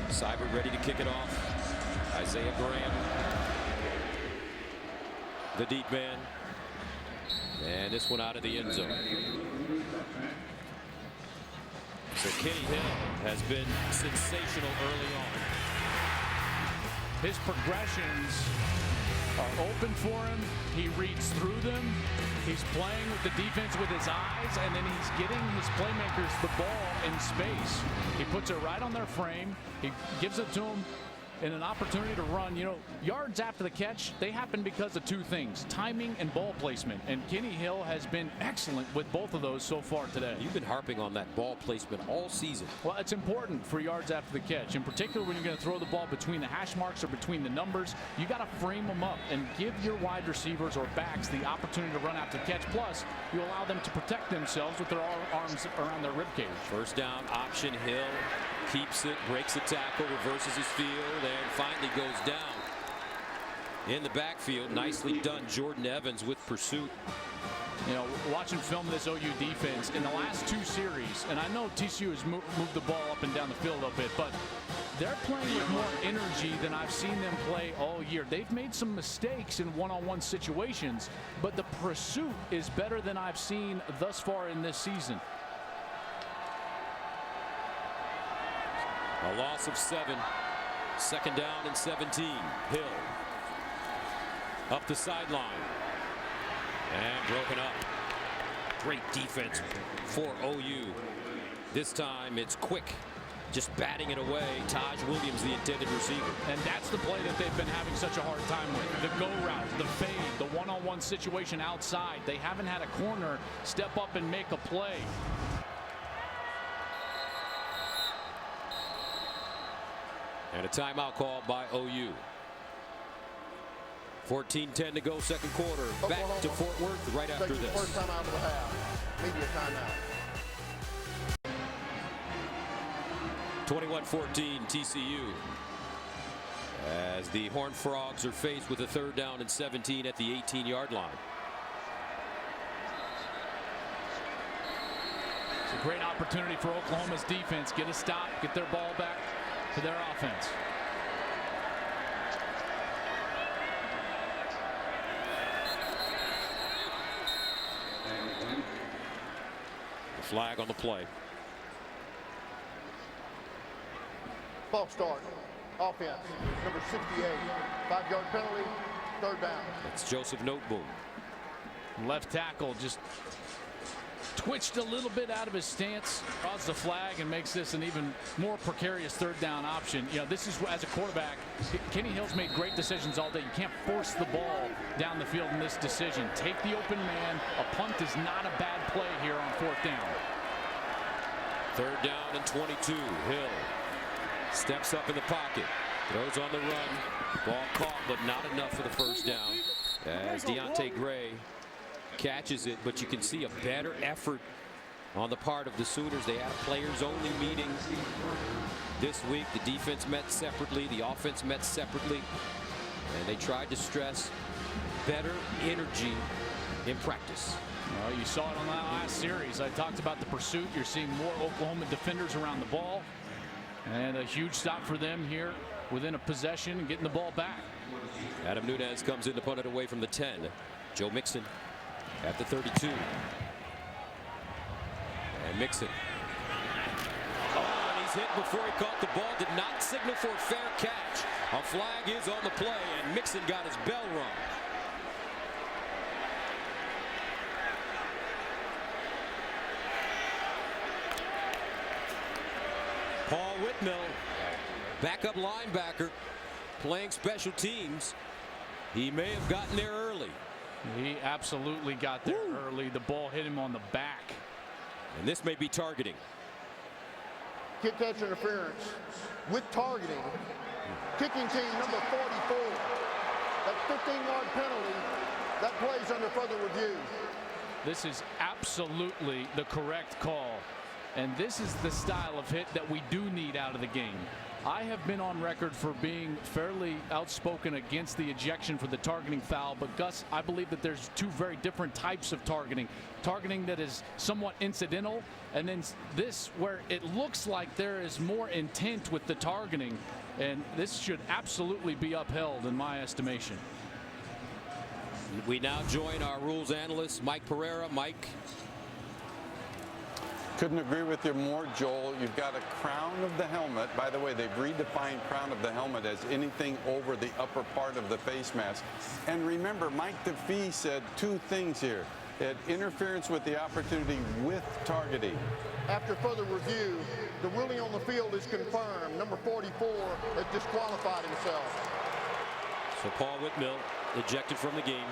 Seibert ready to kick it off. Isaiah Graham, the deep man, and this one out of the end zone. So Kenny Hill has been sensational early on. His progressions are open for him. He reads through them. He's playing with the defense with his eyes, and then he's getting his playmakers the ball in space. He puts it right on their frame. He gives it to them in an opportunity to run. You know, yards after the catch, they happen because of two things: timing and ball placement. And Kenny Hill has been excellent with both of those so far today. You've been harping on that ball placement all season. Well, it's important for yards after the catch, in particular when you're going to throw the ball between the hash marks or between the numbers. You got to frame them up and give your wide receivers or backs the opportunity to run after the catch. Plus, you allow them to protect themselves with their arms around their ribcage. First down option. Hill keeps it, breaks the tackle, reverses his field, and finally goes down in the backfield. Nicely done, Jordan Evans with pursuit. You know, watching film of this OU defense in the last two series, and I know TCU has moved the ball up and down the field a little bit, but they're playing with more energy than I've seen them play all year. They've made some mistakes in one-on-one situations, but the pursuit is better than I've seen thus far in this season. A loss of 7. Second down and 17. Hill up the sideline and broken up. Great defense for OU. This time it's quick, just batting it away. Taj Williams, the intended receiver. And that's the play that they've been having such a hard time with. The go route, the fade, the one-on-one situation outside. They haven't had a corner step up and make a play. And a timeout called by OU. 14:10 to go, second quarter. Oklahoma Back to Fort Worth right after this. First time out of the half. Media timeout. 21-14 TCU. As the Horned Frogs are faced with a third down and 17 at the 18-yard line. It's a great opportunity for Oklahoma's defense. Get a stop, get their ball back to their offense. The flag on the play. False start. Offense. Number 68. 5-yard penalty. Third down. It's Joseph Noteboom. Left tackle just twitched a little bit out of his stance, draws the flag, and makes this an even more precarious third down option. You know, this is, as a quarterback, Kenny Hill's made great decisions all day. You can't force the ball down the field in this decision. Take the open man. A punt is not a bad play here on fourth down. Third down and 22. Hill steps up in the pocket, throws on the run. Ball caught, but not enough for the first down. As Deontay Gray catches it, but you can see a better effort on the part of the Sooners. They had a players-only meeting this week. The defense met separately, the offense met separately, and they tried to stress better energy in practice. Well, you saw it on that last series. I talked about the pursuit. You're seeing more Oklahoma defenders around the ball, and a huge stop for them here within a possession and getting the ball back. Adam Nunez comes in to punt it away from the 10. Joe Mixon at the 32. And Mixon. Oh, and he's hit before he caught the ball. Did not signal for a fair catch. A flag is on the play, and Mixon got his bell rung. Paul Whitmell, backup linebacker, playing special teams. He may have gotten there early. He absolutely got there early. The ball hit him on the back. And this may be targeting. Kick catch interference with targeting. Kicking team number 44. That 15-yard penalty, that plays under further review. This is absolutely the correct call. And this is the style of hit that we do need out of the game. I have been on record for being fairly outspoken against the ejection for the targeting foul, but Gus, I believe that there's two very different types of targeting. Targeting that is somewhat incidental, and then this where it looks like there is more intent with the targeting, and this should absolutely be upheld in my estimation. We now join our rules analyst, Mike Pereira. Mike. Couldn't agree with you more, Joel. You've got a crown of the helmet. By the way, they've redefined crown of the helmet as anything over the upper part of the face mask. And remember, Mike DeFee said two things here. It had interference with the opportunity with targeting. After further review, the ruling on the field is confirmed. Number 44 has disqualified himself. So Paul Whitmell ejected from the game.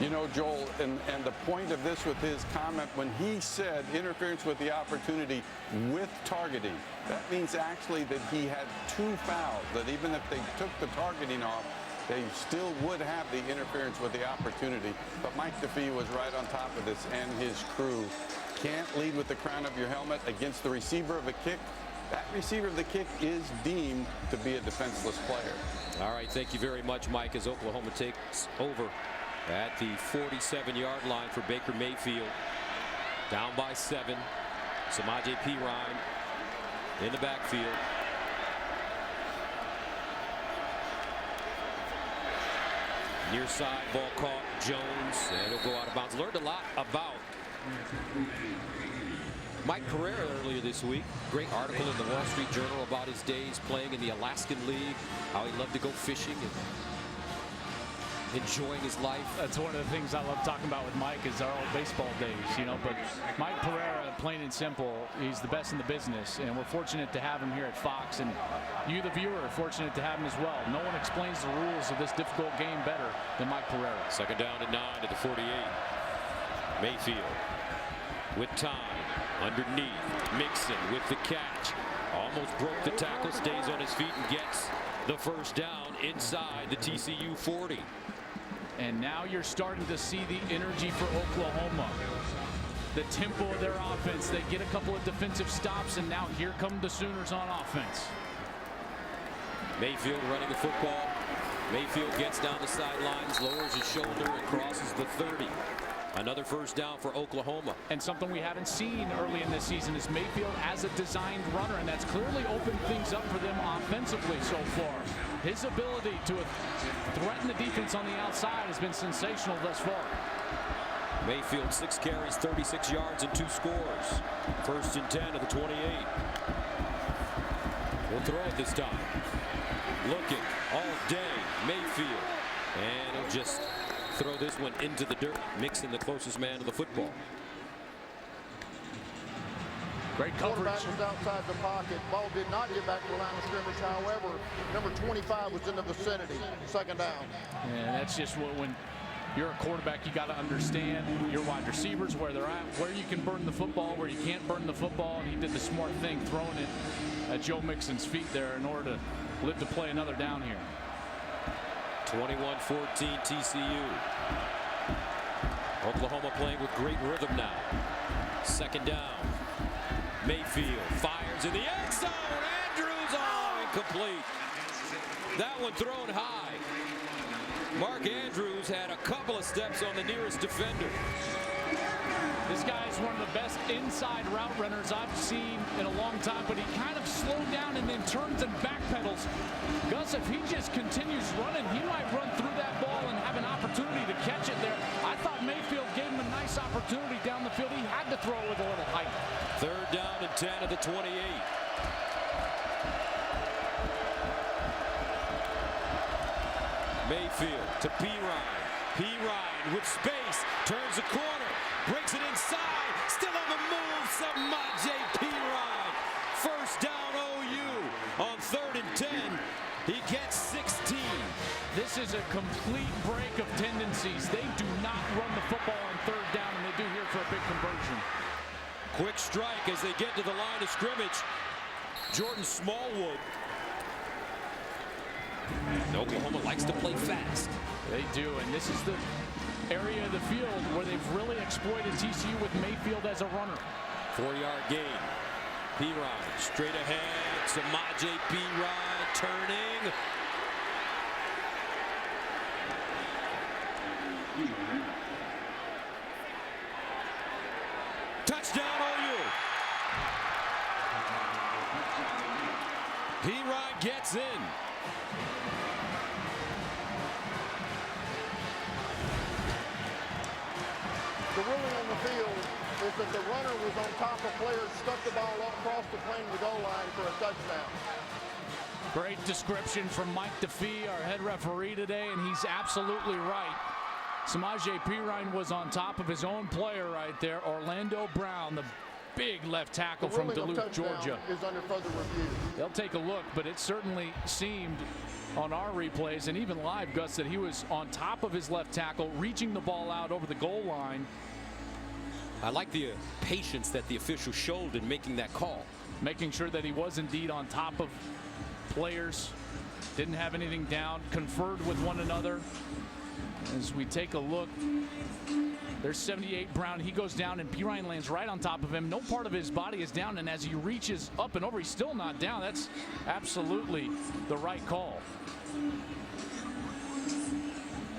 You know, Joel, and the point of this with his comment, when he said interference with the opportunity with targeting, that means actually that he had two fouls, that even if they took the targeting off, they still would have the interference with the opportunity. But Mike DeFee was right on top of this, and his crew. Can't lead with the crown of your helmet against the receiver of a kick. That receiver of the kick is deemed to be a defenseless player. All right, thank you very much, Mike, as Oklahoma takes over at the 47-yard line for Baker Mayfield. Down by 7. Samaje Perine in the backfield. Near side, ball caught. Jones, and it'll go out of bounds. Learned a lot about Mike Pereira earlier this week. Great article in the Wall Street Journal about his days playing in the Alaskan League, how he loved to go fishing and enjoying his life. That's one of the things I love talking about with Mike is our old baseball days, you know. But Mike Pereira, plain and simple, he's the best in the business, and we're fortunate to have him here at Fox, and you, the viewer, are fortunate to have him as well. No one explains the rules of this difficult game better than Mike Pereira. Second down and 9 at the 48. Mayfield with time underneath. Mixon with the catch. Almost broke the tackle, stays on his feet and gets the first down inside the TCU 40. And now you're starting to see the energy for Oklahoma. The tempo of their offense. They get a couple of defensive stops, and now here come the Sooners on offense. Mayfield running the football. Mayfield gets down the sidelines, lowers his shoulder, and crosses the 30. Another first down for Oklahoma. And something we haven't seen early in this season is Mayfield as a designed runner, and that's clearly opened things up for them offensively so far. His ability to threaten the defense on the outside has been sensational thus far. Mayfield 6 carries, 36 yards, and 2 scores. First and 10 of the 28. We'll throw it this time. Looking all day, Mayfield. And he'll just throw this one into the dirt. Mixon, the closest man to the football. Great coverage. Quarterback was outside the pocket. Ball did not get back to the line of scrimmage. However, number 25 was in the vicinity. Second down. And that's just when you're a quarterback, you got to understand your wide receivers, where they're at, where you can burn the football, where you can't burn the football. And he did the smart thing, throwing it at Joe Mixon's feet there in order to live to play another down here. 21-14 TCU. Oklahoma playing with great rhythm now. Second down. Mayfield fires in the end zone. Andrews, incomplete. That one thrown high. Mark Andrews had a couple of steps on the nearest defender. This guy is one of the best inside route runners I've seen in a long time, but he kind of slowed down and then turns and backpedals. Gus, if he just continues running, he might run through that ball and have an opportunity to catch it there. I thought Mayfield gave him a nice opportunity down the field. He had to throw it with a little height. Third down and 10 of the 28. Mayfield to Pirine. Pirine with space, turns the corner, breaks it inside, still on the move, Samaje Pirine. First down OU on 3rd and 10. He gets 16. This is a complete break of tendencies. They do not run the football on 3rd down, and they do here for a big conversion. Quick strike as they get to the line of scrimmage. Jordan Smallwood. Oklahoma likes to play fast. They do, and this is the area of the field where they've really exploited TCU with Mayfield as a runner. 4-yard gain. Pirine straight ahead. Samaje Pirine turning. Touchdown OU. Pirine gets in. The ruling on the field is that the runner was on top of players, stuck the ball up across the plane of the goal line for a touchdown. Great description from Mike DeFee, our head referee today, and he's absolutely right. Samaje Pirine was on top of his own player right there. Orlando Brown, the big left tackle from Duluth, Georgia. Is under further review. They'll take a look, but it certainly seemed on our replays and even live, Gus, that he was on top of his left tackle, reaching the ball out over the goal line. I like the patience that the official showed in making that call. Making sure that he was indeed on top of players, didn't have anything down, conferred with one another. As we take a look, there's 78 Brown. He goes down and Pirine lands right on top of him. No part of his body is down, and as he reaches up and over, he's still not down. That's absolutely the right call.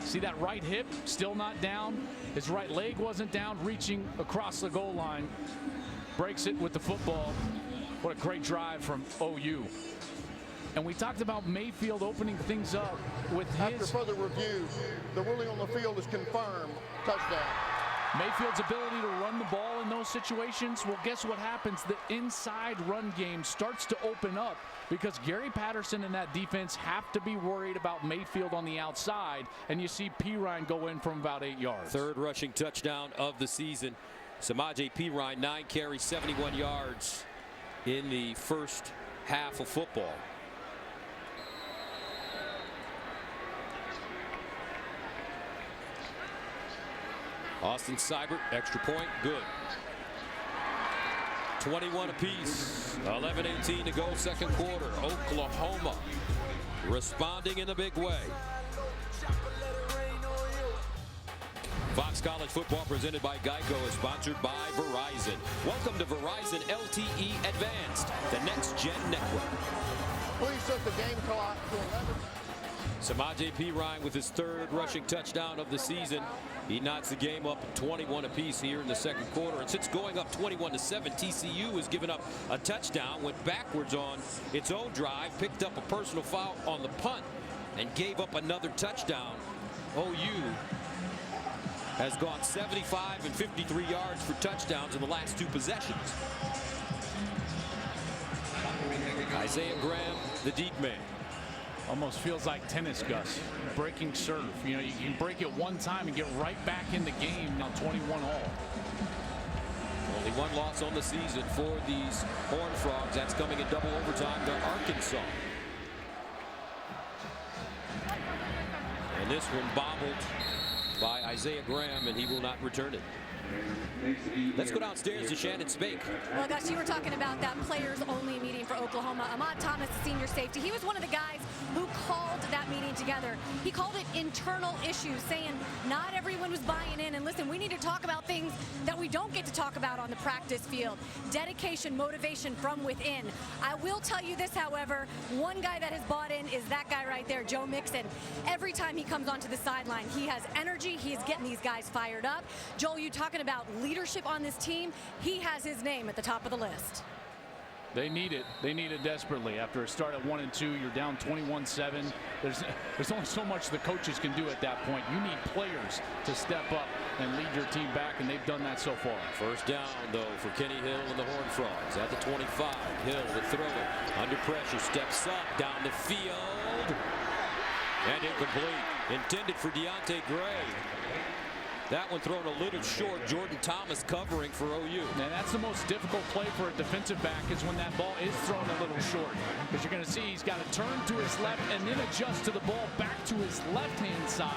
See that right hip still not down. His right leg wasn't down, reaching across the goal line. Breaks it with the football. What a great drive from OU. And we talked about Mayfield opening things up with his... After further review, the ruling on the field is confirmed. Touchdown. Mayfield's ability to run the ball in those situations, well, guess what happens? The inside run game starts to open up because Gary Patterson and that defense have to be worried about Mayfield on the outside, and you see Pirine go in from about 8 yards. Third rushing touchdown of the season. Samaje Pirine, 9 carries, 71 yards in the first half of football. Austin Seibert, extra point, good. 21 apiece, 11:18 to go, second quarter. Oklahoma responding in a big way. Fox College Football presented by Geico is sponsored by Verizon. Welcome to Verizon LTE Advanced, the next gen network. Please set the game clock to 11. Samaje Perine with his 3rd rushing touchdown of the season. He knocks the game up 21 apiece here in the second quarter. And since going up 21-7, TCU has given up a touchdown, went backwards on its own drive, picked up a personal foul on the punt, and gave up another touchdown. OU has gone 75 and 53 yards for touchdowns in the last 2 possessions. Isaiah Graham, the deep man. Almost feels like tennis, Gus. Breaking serve. You know, you can break it one time and get right back in the game. Now 21 all. Only 1 loss on the season for these Horned Frogs. That's coming in double overtime to Arkansas. And this one bobbled by Isaiah Graham, and he will not return it. Let's go downstairs to Shannon Spake. Well, Gus, you were talking about that players-only meeting for Oklahoma. Ahmad Thomas, the senior safety, he was one of the guys who called that meeting together. He called it internal issues, saying not everyone was buying in. And listen, we need to talk about things that we don't get to talk about on the practice field. Dedication, motivation from within. I will tell you this, however, one guy that has bought in is that guy right there, Joe Mixon. Every time he comes onto the sideline, he has energy. He is getting these guys fired up. Joel, you talking about leadership on this team, he has his name at the top of the list. They need it. They need it desperately. After a start at 1-2, you're down 21-7. There's only so much the coaches can do at that point. You need players to step up and lead your team back, and they've done that so far. First down, though, for Kenny Hill and the Horned Frogs at the 25. Hill, the thrower, under pressure, steps up, down the field, and incomplete. Intended for Deontay Gray. That one thrown a little short. Jordan Thomas covering for OU. And that's the most difficult play for a defensive back, is when that ball is thrown a little short. Because you're going to see he's got to turn to his left and then adjust to the ball back to his left-hand side.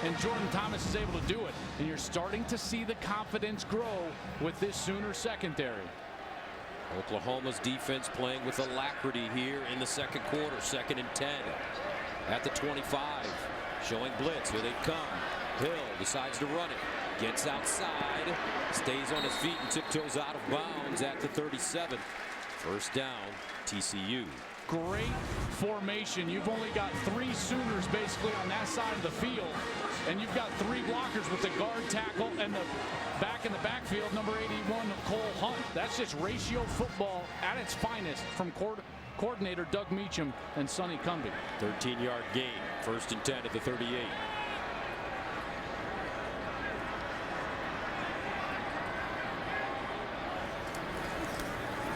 And Jordan Thomas is able to do it. And you're starting to see the confidence grow with this Sooner secondary. Oklahoma's defense playing with alacrity here in the second quarter. 2nd and 10 at the 25. Showing blitz. Here they come. Hill decides to run it, gets outside, stays on his feet and tiptoes out of bounds at the 37. First down, TCU. Great formation. You've only got 3 Sooners basically on that side of the field, and you've got 3 blockers with the guard, tackle, and the back in the backfield, number 81, Cole Hunt. That's just ratio football at its finest from coordinator Doug Meacham and Sonny Cumbie. 13-yard gain, 1st and 10 at the 38.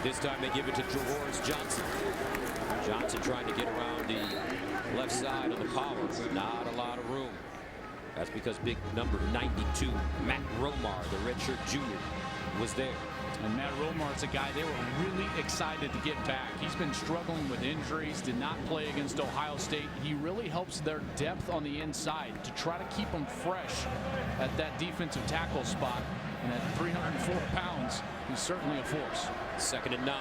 This time they give it to Jaworris Johnson. Johnson trying to get around the left side of the power. Not a lot of room. That's because big number 92, Matt Romar, the redshirt junior, was there. And Matt Romar's a guy they were really excited to get back. He's been struggling with injuries, did not play against Ohio State. He really helps their depth on the inside to try to keep them fresh at that defensive tackle spot. And at 304 pounds, he's certainly a force. 2nd and 9.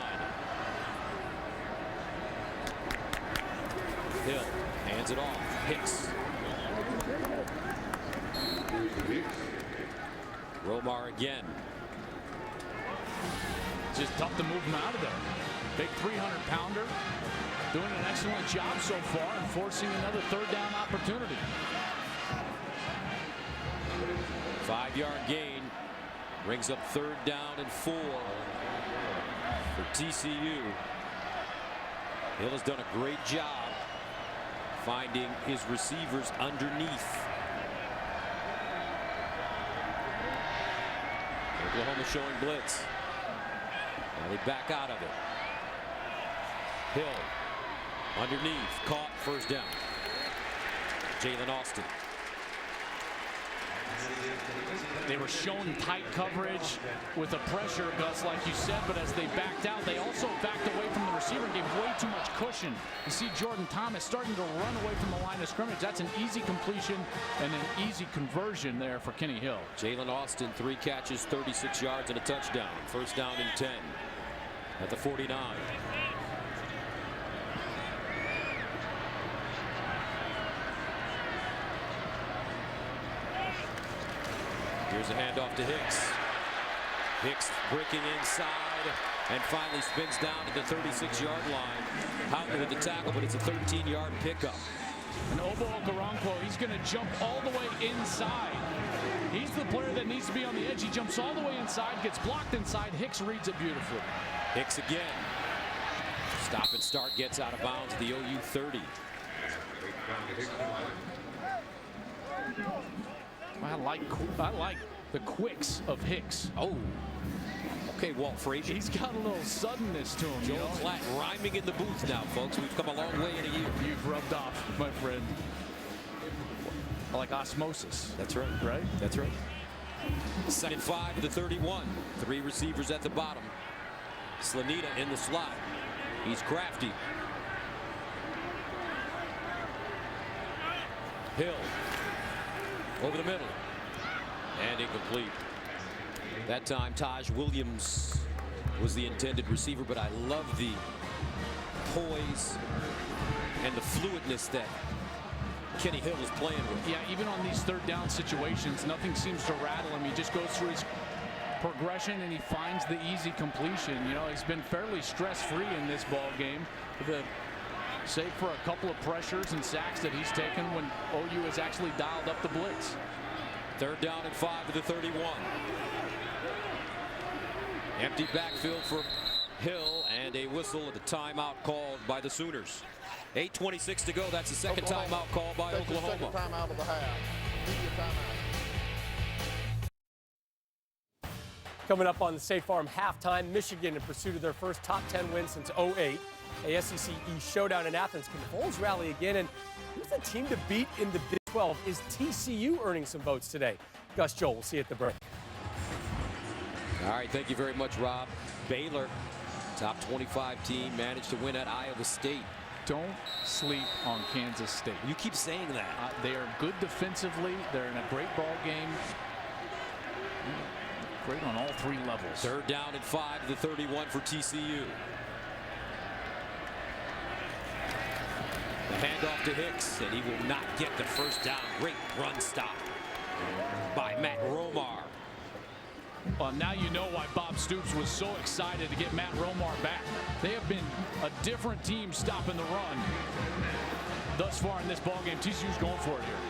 Hill hands it off. Hicks. Romar again. Just tough to move him out of there. Big 300-pounder. Doing an excellent job so far and forcing another 3rd down opportunity. 5-yard gain. Brings up 3rd down and 4 for TCU. Hill has done a great job finding his receivers underneath. Oklahoma showing blitz. Now they back out of it. Hill underneath, caught, 1st down. Jalen Austin. They were shown tight coverage with a pressure, Gus, like you said, but as they backed out, they also backed away from the receiver and gave way too much cushion. You see Jordan Thomas starting to run away from the line of scrimmage. That's an easy completion and an easy conversion there for Kenny Hill. Jalen Austin, 3 catches, 36 yards and a touchdown. 1st down and 10 at the 49. Here's a handoff to Hicks. Hicks breaking inside and finally spins down to the 36-yard line. Houghton with the tackle, but it's a 13-yard pickup. And Obo Okoronkwo, he's going to jump all the way inside. He's the player that needs to be on the edge. He jumps all the way inside, gets blocked inside. Hicks reads it beautifully. Hicks again. Stop and start, gets out of bounds at the OU 30. I like the quicks of Hicks. Oh. Okay, Walt Frazier. He's got a little suddenness to him. Joel Klatt rhyming in the booth now, folks. We've come a long way in a year. You've rubbed off, my friend. Like osmosis. That's right. Right? That's right. 2nd and 5 to the 31. 3 receivers at the bottom. Slanita in the slot. He's crafty. Hill over the middle. And incomplete. That time, Taj Williams was the intended receiver, but I love the poise and the fluidness that Kenny Hill is playing with. Yeah, even on these 3rd down situations, nothing seems to rattle him. He just goes through his progression and he finds the easy completion. You know, he's been fairly stress-free in this ball game, save for a couple of pressures and sacks that he's taken when OU has actually dialed up the blitz. 3rd down and 5 to the 31. Empty backfield for Hill, and a whistle at the timeout called by the Sooners. 8:26 to go. That's the second timeout called by Oklahoma. Second timeout of the half. Media timeout. Coming up on the State Farm halftime, Michigan in pursuit of their first top 10 win since 08. A SEC East showdown in Athens. Can Vols rally again? And who's the team to beat in the Big 12? Is TCU earning some votes today? Gus Joel, we'll see you at the break. All right, thank you very much, Rob. Baylor, top 25 team, managed to win at Iowa State. Don't sleep on Kansas State. You keep saying that. They are good defensively. They're in a great ball game. Great on all 3 levels. 3rd down and 5 to the 31 for TCU. The handoff to Hicks, and he will not get the first down. Great run stop by Matt Romar. Well, now you know why Bob Stoops was so excited to get Matt Romar back. They have been a different team stopping the run thus far in this ballgame. TCU's going for it here.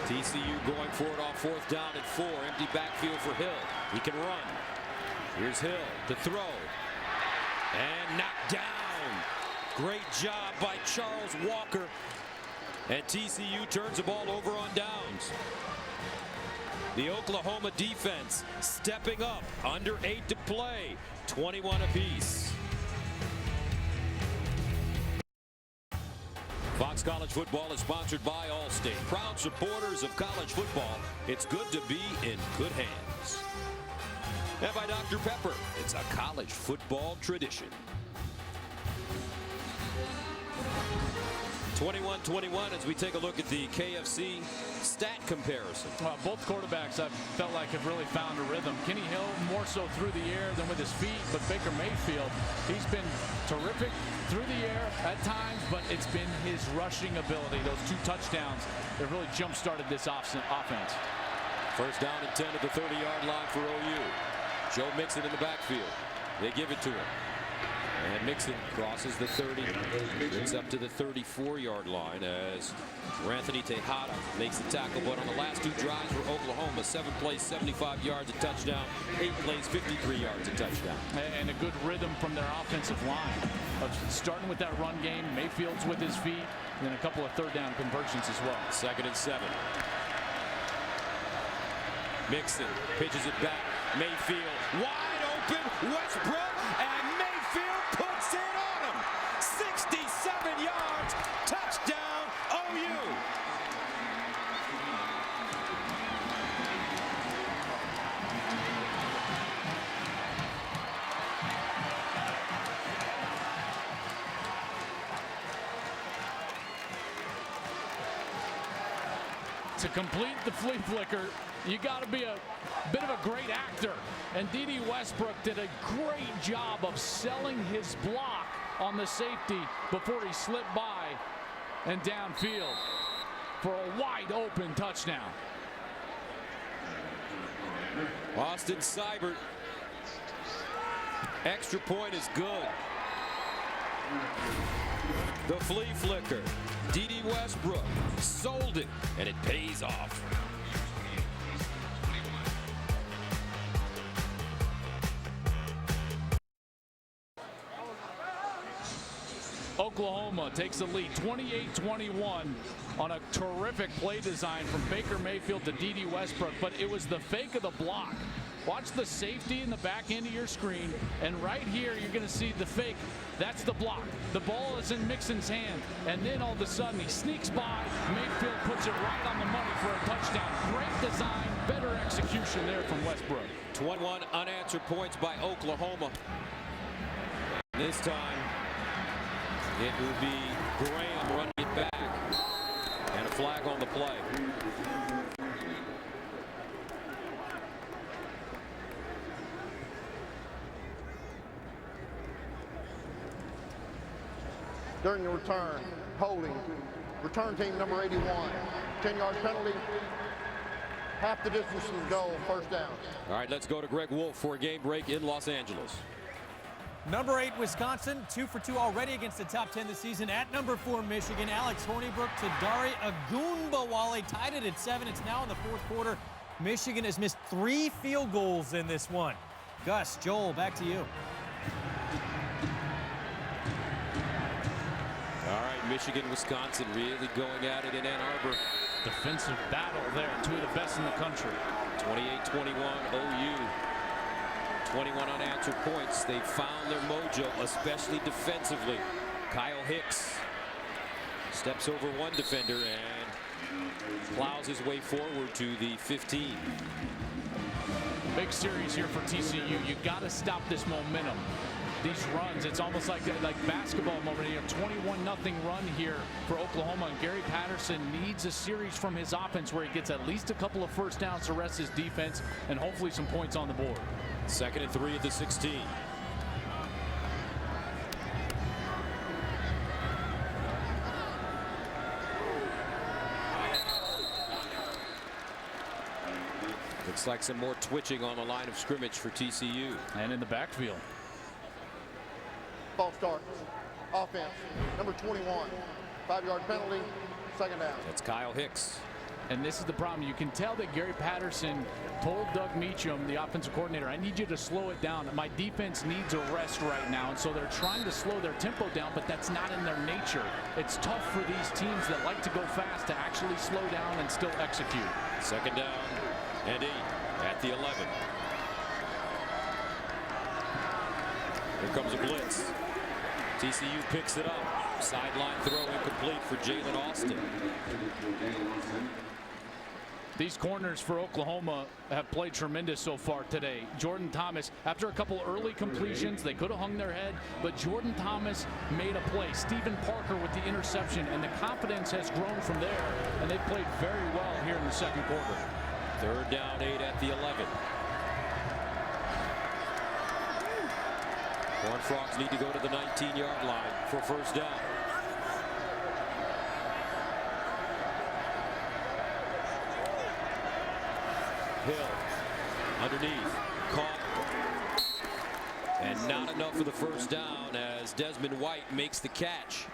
TCU going for it on 4th down and 4. Empty backfield for Hill. He can run. Here's Hill to throw. And knocked down. Great job by Charles Walker. And TCU turns the ball over on downs. The Oklahoma defense stepping up. Under 8 to play. 21 apiece. Fox College Football is sponsored by Allstate. Proud supporters of college football. It's good to be in good hands. And by Dr. Pepper. It's a college football tradition. 21-21 as we take a look at the KFC stat comparison. Well, both quarterbacks I felt like have really found a rhythm. Kenny Hill more so through the air than with his feet, but Baker Mayfield, he's been terrific through the air at times, but it's been his rushing ability. Those 2 touchdowns that really jump-started this offense. 1st down and 10 at the 30-yard line for OU. Joe Mixon in the backfield. They give it to him. And Mixon crosses the 30, gets up to the 34-yard line as Anthony Tejada makes the tackle. But on the last 2 drives for Oklahoma, 7 plays, 75 yards, a touchdown, 8 plays, 53 yards, a touchdown. And a good rhythm from their offensive line of starting with that run game. Mayfield's with his feet, and then a couple of 3rd down conversions as well. 2nd and 7. Mixon pitches it back. Mayfield wide open. Westbrook, and Mayfield puts it on him. 67 yards. Touchdown, OU. To complete the flea flicker, you got to be a bit of a great actor. And Dede Westbrook did a great job of selling his block on the safety before he slipped by and downfield for a wide open touchdown. Austin Seibert. Extra point is good. The flea flicker. D.D. Westbrook sold it, and it pays off. Oklahoma takes the lead 28-21 on a terrific play design from Baker Mayfield to D.D. Westbrook, but it was the fake of the block. Watch the safety in the back end of your screen, and right here you're going to see the fake. That's the block. The ball is in Mixon's hand, and then all of a sudden he sneaks by. Mayfield puts it right on the money for a touchdown. Great design, better execution there from Westbrook. 21 unanswered points by Oklahoma. This time it will be Graham running it back, and a flag on the play. During the return, holding, return team number 81, 10-yard penalty, half the distance to the goal, first down. All right, let's go to Greg Wolf for a game break in Los Angeles. Number 8, Wisconsin, 2 for 2 already against the top 10 this season. At number 4, Michigan, Alex Hornibrook to Dare Ogunbowale tied it at 7. It's now in the fourth quarter. Michigan has missed 3 field goals in this one. Gus, Joel, back to you. All right, Michigan, Wisconsin really going at it in Ann Arbor. Defensive battle there, 2 of the best in the country. 28-21 OU. 21 unanswered points. They found their mojo, especially defensively. Kyle Hicks steps over one defender and plows his way forward to the 15. Big series here for TCU. You got to stop this momentum. These runs, it's almost like basketball moment. You have 21-0 run here for Oklahoma, and Gary Patterson needs a series from his offense where he gets at least a couple of first downs to rest his defense and hopefully some points on the board. 2nd and 3 at the 16. Looks like some more twitching on the line of scrimmage for TCU. And in the backfield. Ball start. Offense. Number 21. 5-yard penalty. Second down. That's Kyle Hicks. And this is the problem. You can tell that Gary Patterson told Doug Meacham, the offensive coordinator, I need you to slow it down. My defense needs a rest right now. And so they're trying to slow their tempo down, but that's not in their nature. It's tough for these teams that like to go fast to actually slow down and still execute. 2nd down and 8 at the 11. Here comes a blitz. TCU picks it up. Sideline throw incomplete for Jalen Austin. These corners for Oklahoma have played tremendous so far today. Jordan Thomas, after a couple early completions, they could have hung their head, but Jordan Thomas made a play. Stephen Parker with the interception, and the confidence has grown from there, and they played very well here in the second quarter. 3rd down, 8 at the 11. Horned Frogs need to go to the 19-yard line for first down. Hill underneath, caught, and not enough for the first down as Desmond White makes the catch,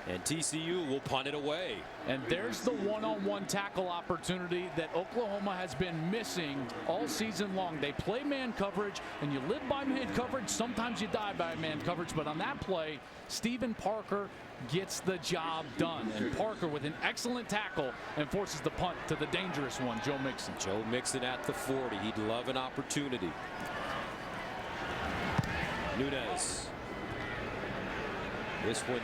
and TCU will punt it away. And there's the one-on-one tackle opportunity that Oklahoma has been missing all season long. They play man coverage, and you live by man coverage. Sometimes you die by man coverage, but on that play, Stephen Parker gets the job done. And Parker with an excellent tackle and forces the punt to the dangerous one, Joe Mixon. Joe Mixon at the 40. He'd love an opportunity. Nunez. This one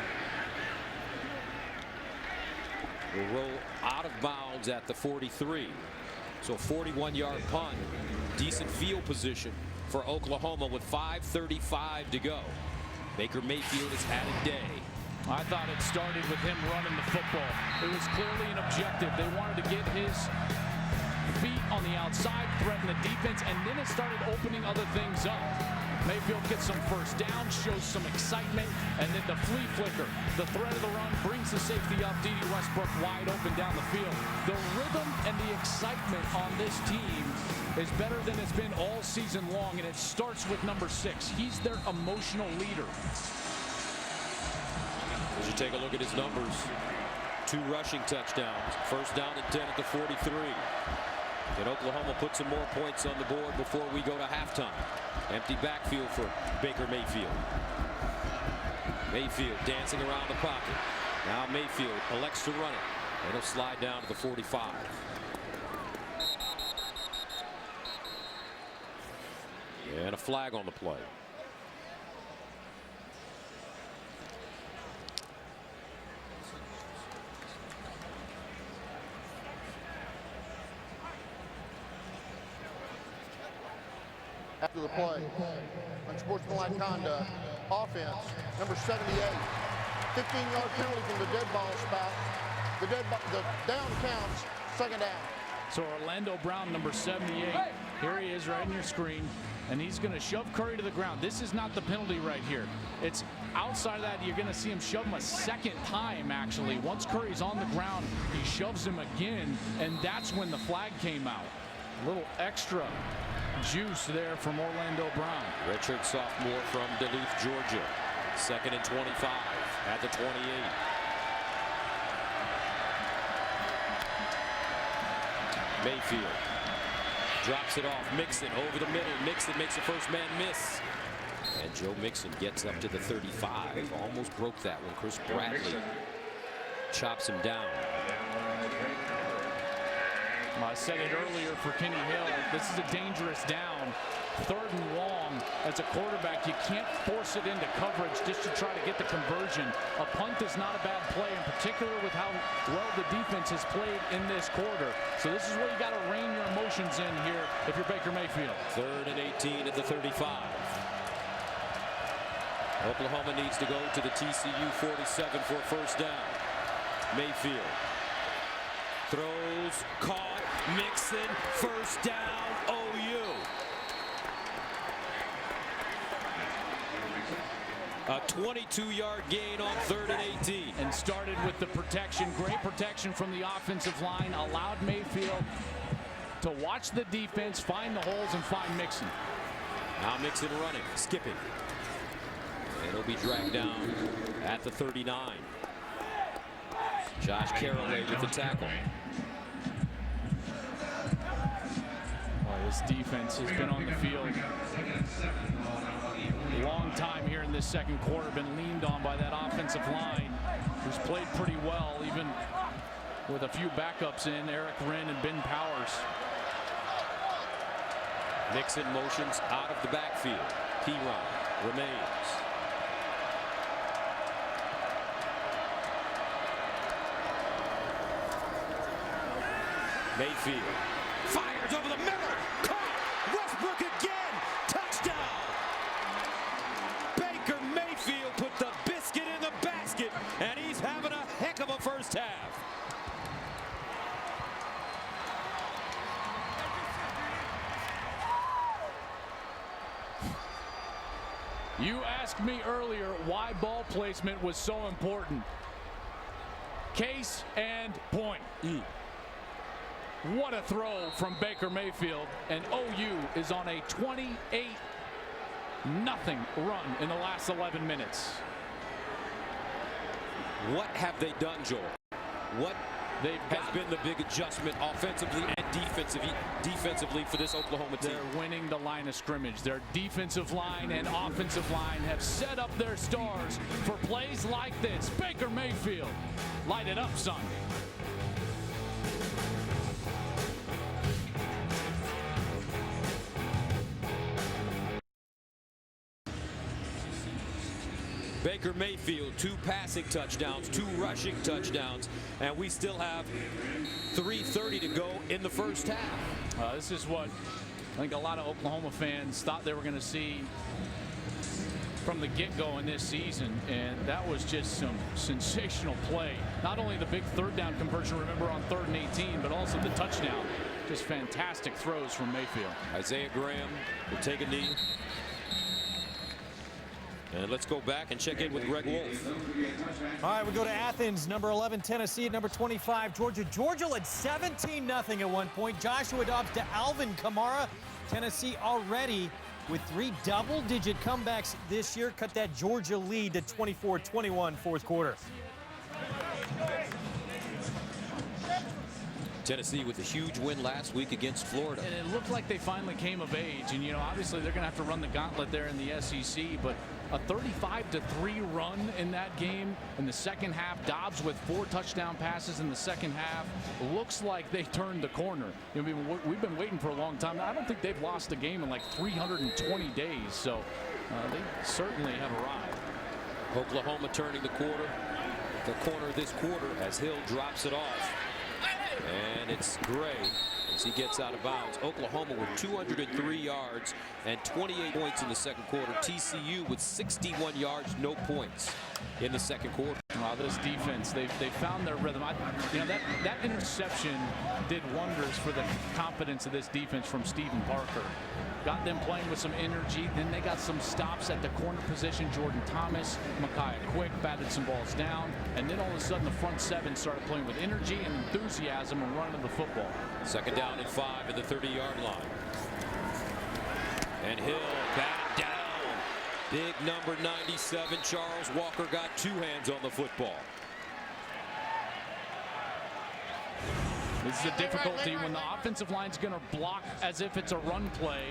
will roll out of bounds at the 43. So 41-yard punt. Decent field position for Oklahoma with 5:35 to go. Baker Mayfield has had a day. I thought it started with him running the football. It was clearly an objective. They wanted to get his feet on the outside, threaten the defense, and then it started opening other things up. Mayfield gets some first down, shows some excitement, and then the flea flicker. The threat of the run brings the safety up. D.D. Westbrook wide open down the field. The rhythm and the excitement on this team is better than it's been all season long, and it starts with number 6. He's their emotional leader. As you take a look at his numbers, 2 rushing touchdowns, first down and 10 at the 43. Can Oklahoma put some more points on the board before we go to halftime? Empty backfield for Baker Mayfield. Mayfield dancing around the pocket. Now Mayfield elects to run it. It'll slide down to the 45. And a flag on the play. After the play, unsportsmanlike conduct, offense, number 78, 15-yard penalty from the dead ball spot. The down counts, second down. So Orlando Brown, number 78, here he is right in your screen, and he's going to shove Curry to the ground. This is not the penalty right here. It's outside of that, you're going to see him shove him a second time, actually. Once Curry's on the ground, he shoves him again, and that's when the flag came out. A little extra juice there from Orlando Brown. Richard, sophomore from Duluth, Georgia. 2nd and 25 at the 28. Mayfield drops it off. Mixon over the middle. Mixon makes a first man miss. And Joe Mixon gets up to the 35. Almost broke that one. Chris Bradley chops him down. I said it earlier for Kenny Hill. This is a dangerous down. 3rd and long. As a quarterback, you can't force it into coverage just to try to get the conversion. A punt is not a bad play, in particular with how well the defense has played in this quarter. So this is where you got to rein your emotions in here if you're Baker Mayfield. 3rd and 18 at the 35. Oklahoma needs to go to the TCU 47 for a first down. Mayfield throws, caught. Mixon, first down, OU. A 22-yard gain on 3rd and 18. And started with the protection. Great protection from the offensive line. Allowed Mayfield to watch the defense, find the holes, and find Mixon. Now Mixon running, skipping. And he'll be dragged down at the 39. Josh Caraway with the tackle. This defense has been on the field a long time here in this second quarter, been leaned on by that offensive line, who's played pretty well, even with a few backups in, Eric Wren and Ben Powers. Nixon motions out of the backfield. P-Run remains. Mayfield fires over the middle. Caught. Westbrook again. Touchdown. Baker Mayfield put the biscuit in the basket, and he's having a heck of a first half. You asked me earlier why ball placement was so important. Case and point. What a throw from Baker Mayfield, and OU is on a 28-0 run in the last 11 minutes. What have they done, Joel? What has been the big adjustment offensively and defensively for this Oklahoma team? They're winning the line of scrimmage. Their defensive line and offensive line have set up their stars for plays like this. Baker Mayfield, light it up, son. Baker Mayfield, 2 passing touchdowns, 2 rushing touchdowns, and we still have 3:30 to go in the first half. This is what I think a lot of Oklahoma fans thought they were going to see from the get-go in this season, and that was just some sensational play. Not only the big 3rd down conversion, remember, on 3rd and 18, but also the touchdown. Just fantastic throws from Mayfield. Isaiah Graham will take a knee. And let's go back and check in with Greg Wolf. All right, we go to Athens, number 11, Tennessee at number 25, Georgia. Georgia led 17-0 at one point. Joshua Dobbs to Alvin Kamara. Tennessee already with 3 double-digit comebacks this year. Cut that Georgia lead to 24-21 fourth quarter. Tennessee with a huge win last week against Florida. And it looked like they finally came of age. And, you know, obviously they're going to have to run the gauntlet there in the SEC. But a 35-3 run in that game in the second half. Dobbs with 4 touchdown passes in the second half. Looks like they turned the corner. You know, we've been waiting for a long time. I don't think they've lost a game in like 320 days. So they certainly have arrived. Oklahoma turning the corner this quarter as Hill drops it off. And it's Gray as he gets out of bounds. Oklahoma with 203 yards and 28 points in the second quarter. TCU with 61 yards, no points in the second quarter. Wow, this defense, they found their rhythm. You know, that interception did wonders for the confidence of this defense from Stephen Parker. Got them playing with some energy. Then they got some stops at the corner position. Jordan Thomas, Micaiah Quick batted some balls down. And then all of a sudden the front 7 started playing with energy and enthusiasm and running the football. Second down and 5 at the 30-yard line. And Hill batted down. Big number 97, Charles Walker, got 2 hands on the football. This is the difficulty when the offensive line's going to block as if it's a run play,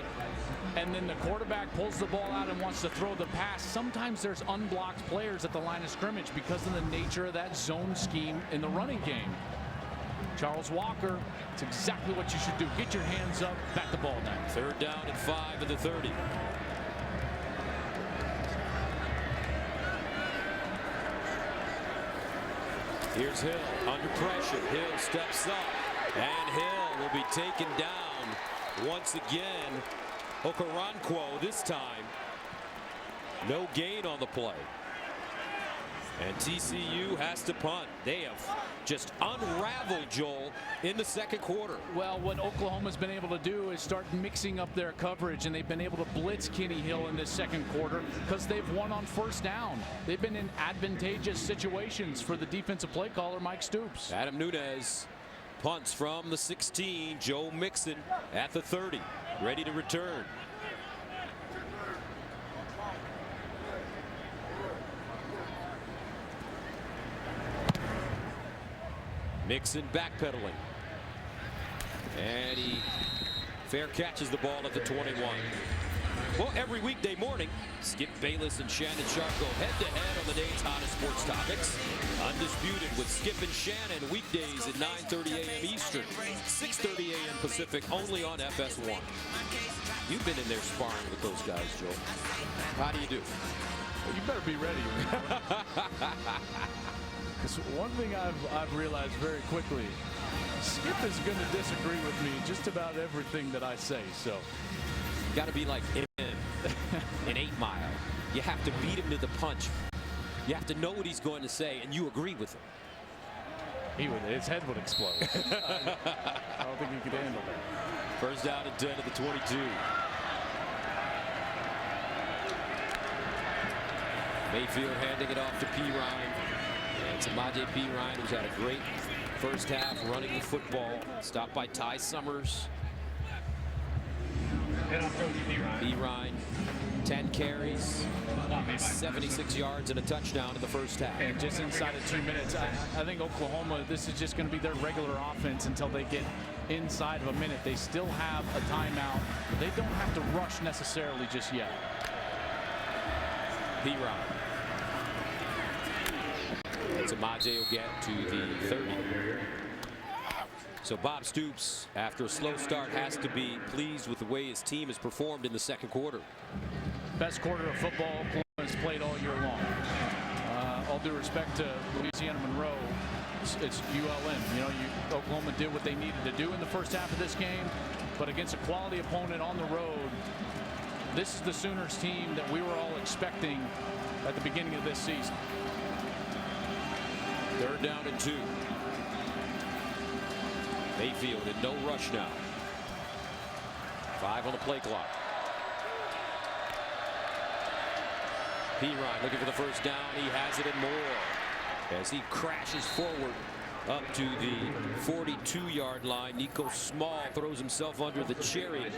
and then the quarterback pulls the ball out and wants to throw the pass. Sometimes there's unblocked players at the line of scrimmage because of the nature of that zone scheme in the running game. Charles Walker, it's exactly what you should do. Get your hands up, bat the ball down. Third down and 5 at the 30. Here's Hill under pressure. Hill steps up, and Hill will be taken down once again. Okoronkwo this time. No gain on the play. And TCU has to punt. They have just unraveled, Joel, in the second quarter. Well, what Oklahoma's been able to do is start mixing up their coverage, and they've been able to blitz Kenny Hill in this second quarter because they've won on first down. They've been in advantageous situations for the defensive play caller, Mike Stoops. Adam Nunez punts from the 16. Joe Mixon at the 30, ready to return. Mixon backpedaling. And he fair catches the ball at the 21. Well, every weekday morning, Skip Bayless and Shannon Sharp go head-to-head on the day's hottest sports topics. Undisputed with Skip and Shannon weekdays at 9:30 a.m. Eastern, 6:30 a.m. Pacific, only on FS1. You've been in there sparring with those guys, Joe. How do you do? Well, you better be ready. Because one thing I've realized very quickly, Skip is going to disagree with me just about everything that I say. So, got to be like an 8 Mile. You have to beat him to the punch. You have to know what he's going to say, and you agree with him. His head would explode. I don't think he could handle that. First down and 10 at the 22. Mayfield handing it off to Pirine. And Samaje Pirine, who's had a great first half running the football. Stopped by Ty Summers. Pirine, 10 carries, 76 yards and a touchdown in the first half. And just inside of 2 minutes, I think Oklahoma, this is just going to be their regular offense until they get inside of a minute. They still have a timeout. They don't have to rush necessarily just yet. Pirine. And Samaje will get to the 30. So Bob Stoops, after a slow start, has to be pleased with the way his team has performed in the second quarter. Best quarter of football Oklahoma has played all year long. All due respect to Louisiana Monroe, it's ULM. You know, Oklahoma did what they needed to do in the first half of this game, but against a quality opponent on the road, this is the Sooners team that we were all expecting at the beginning of this season. Third down and 2. Mayfield in no rush now. 5 on the play clock. Pirine looking for the first down. He has it and more as he crashes forward up to the 42-yard line. Nico Small throws himself under the chariot.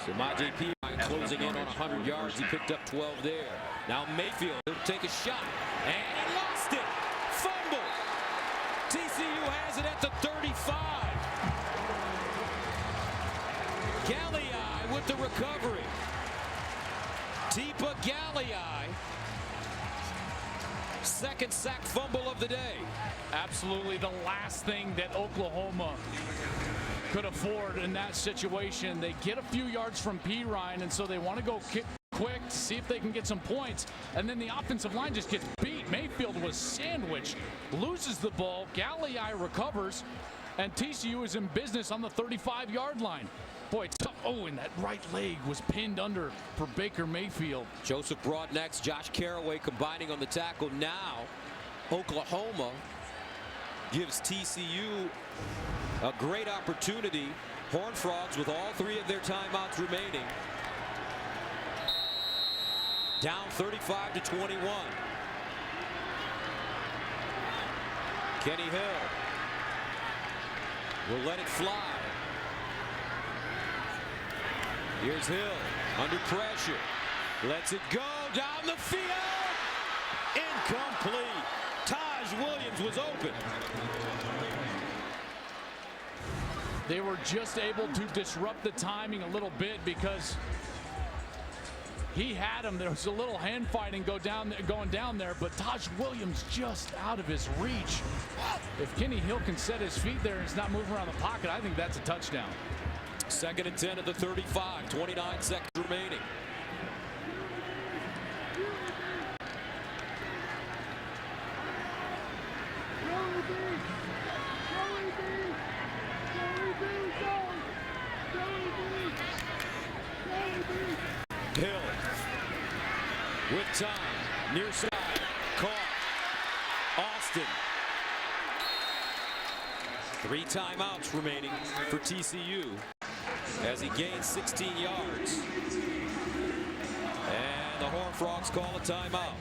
So J.P. closing in on 100 yards. He picked up 12 there. Now Mayfield, he'll take a shot. And he lost it. Fumble. TCU has it at the 35. Galliai with the recovery. Tipa Galliai. Second sack fumble of the day. Absolutely the last thing that Oklahoma could afford in that situation. They get a few yards from Pirine, and so they want to go kick quick to see if they can get some points. And then the offensive line just gets beat. Mayfield was sandwiched, loses the ball. Galliai recovers, and TCU is in business on the 35-yard line. Boy, oh, and that right leg was pinned under for Baker Mayfield. Joseph Broadnex, Josh Caraway combining on the tackle. Now Oklahoma gives TCU a great opportunity. Horned Frogs with all 3 of their timeouts remaining. Down 35-21. Kenny Hill will let it fly. Here's Hill under pressure. Lets it go down the field. Incomplete. Taj Williams was open. They were just able to disrupt the timing a little bit because he had him. There was a little hand fighting going down there, but Taj Williams just out of his reach. If Kenny Hill can set his feet there and he's not moving around the pocket, I think that's a touchdown. 2nd and 10 at the 35. 29 seconds remaining. Hill with time, near side, caught. Austin. 3 timeouts remaining for TCU as he gains 16 yards. And the Horned Frogs call a timeout.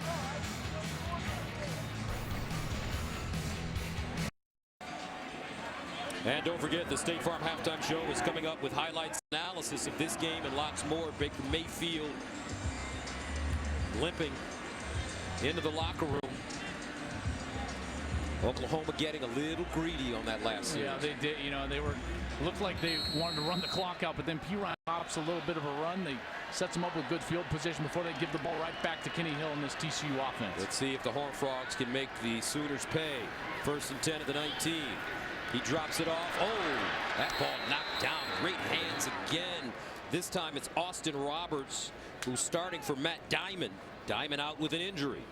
And don't forget, the State Farm Halftime Show is coming up with highlights analysis of this game and lots more. Baker Mayfield limping into the locker room. Oklahoma getting a little greedy on that last series. Yeah, they did. You know, they looked like they wanted to run the clock out, but then Pirine pops a little bit of a run. They sets them up with good field position before they give the ball right back to Kenny Hill in this TCU offense. Let's see if the Horned Frogs can make the Sooners pay. 1st and 10 at the 19. He drops it off. Oh, that ball knocked down. Great hands again. This time it's Austin Roberts who's starting for Matt Diamond. Diamond out with an injury.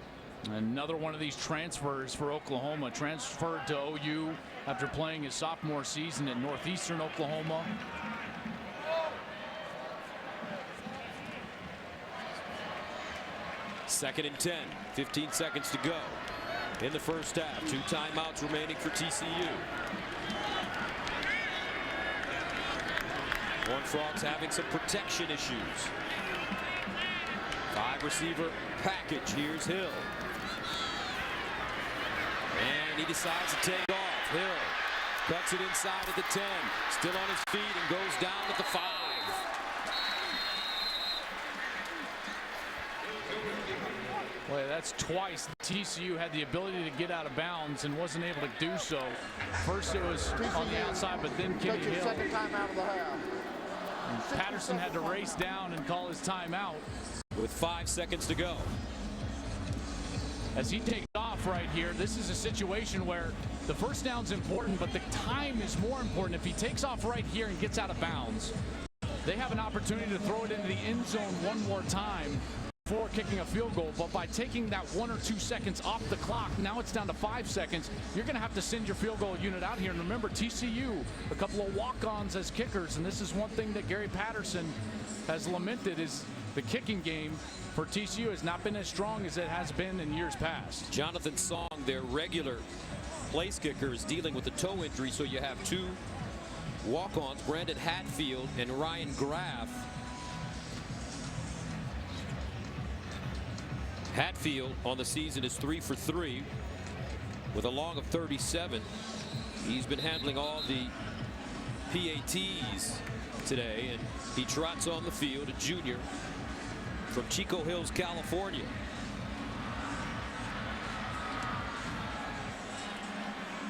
Another one of these transfers for Oklahoma. Transferred to OU after playing his sophomore season at Northeastern Oklahoma. Second and 10. 15 seconds to go in the first half. 2 timeouts remaining for TCU. Horned Frogs having some protection issues. 5-receiver package. Here's Hill. And he decides to take off. Hill cuts it inside at the 10. Still on his feet and goes down at the 5. Boy, that's twice TCU had the ability to get out of bounds and wasn't able to do so. First it was on the outside, but then Kenny Hill. Second time out of the half. Patterson had to race down and call his timeout. With 5 seconds to go. As he takes off right here, this is a situation where the first down's important, but the time is more important. If he takes off right here and gets out of bounds, they have an opportunity to throw it into the end zone one more time before kicking a field goal. But by taking that 1 or 2 seconds off the clock, now it's down to 5 seconds. You're going to have to send your field goal unit out here. And remember, TCU, a couple of walk-ons as kickers. And this is one thing that Gary Patterson has lamented is the kicking game for TCU has not been as strong as it has been in years past. Jonathan Song, their regular place kicker, is dealing with a toe injury, so you have 2 walk-ons, Brandon Hatfield and Ryan Graff. Hatfield on the season is 3 for 3 with a long of 37. He's been handling all the PATs today, and he trots on the field, a junior from Chico Hills, California.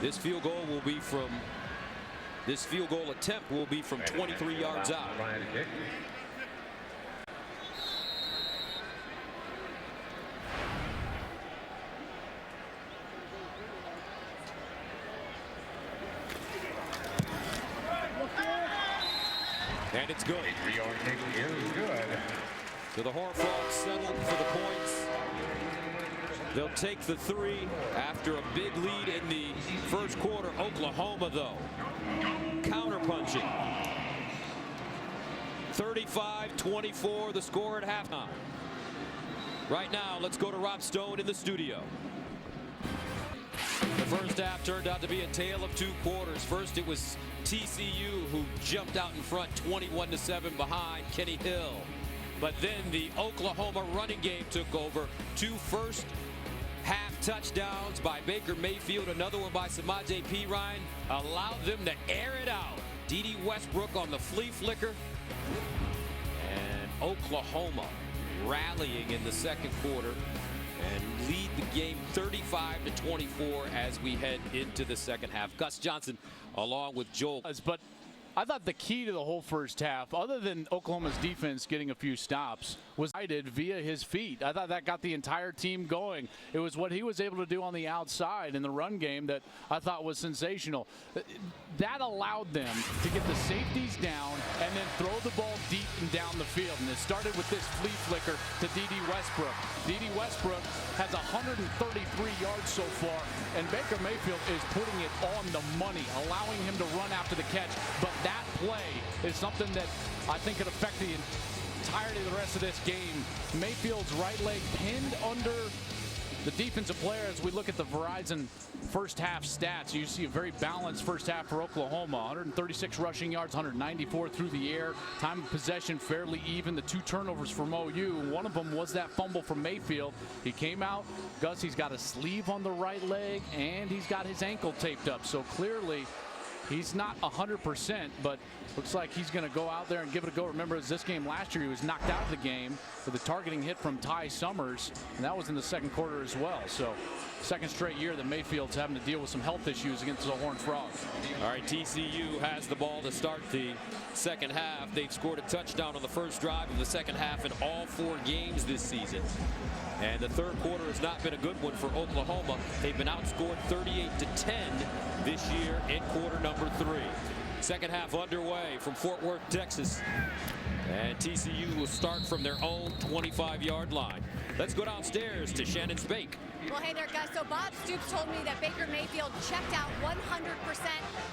This field goal attempt will be from 23 yards out. And it's good. So the Horned Frogs settled for the points. They'll take the 3 after a big lead in the first quarter. Oklahoma, though, counterpunching. 35-24, the score at halftime. Right now, let's go to Rob Stone in the studio. The first half turned out to be a tale of 2 quarters. First, it was TCU who jumped out in front 21-7 behind Kenny Hill. But then the Oklahoma running game took over. 2 first half touchdowns by Baker Mayfield, another one by Samaje Perine, allowed them to air it out. D.D. Westbrook on the flea flicker. And Oklahoma rallying in the second quarter and lead the game 35-24 as we head into the second half. Gus Johnson along with Joel. But I thought the key to the whole first half, other than Oklahoma's defense getting a few stops, was guided via his feet. I thought that got the entire team going. It was what he was able to do on the outside in the run game that I thought was sensational. That allowed them to get the safeties down and then throw the ball deep and down the field. And it started with this flea flicker to D.D. Westbrook. D.D. Westbrook has 133 yards so far, and Baker Mayfield is putting it on the money, allowing him to run after the catch. But that play is something that I think could affect the entirety of the rest of this game. Mayfield's right leg pinned under the defensive player. As we look at the Verizon first half stats, you see a very balanced first half for Oklahoma. 136 rushing yards, 194 through the air. Time of possession fairly even. The 2 turnovers from OU. One of them was that fumble from Mayfield. He came out. Gus, he's got a sleeve on the right leg, and he's got his ankle taped up. So clearly he's not 100%, but looks like he's going to go out there and give it a go. Remember, this game last year, he was knocked out of the game with a targeting hit from Ty Summers, and that was in the second quarter as well. So second straight year that Mayfield's having to deal with some health issues against the Horned Frogs. All right, TCU has the ball to start the second half. They've scored a touchdown on the first drive of the second half in all 4 games this season. And the third quarter has not been a good one for Oklahoma. They've been outscored 38-10 this year in quarter number 3. Second half underway from Fort Worth, Texas. And TCU will start from their own 25-yard line. Let's go downstairs to Shannon Spake. Well, hey there, Gus. So Bob Stoops told me that Baker Mayfield checked out 100%.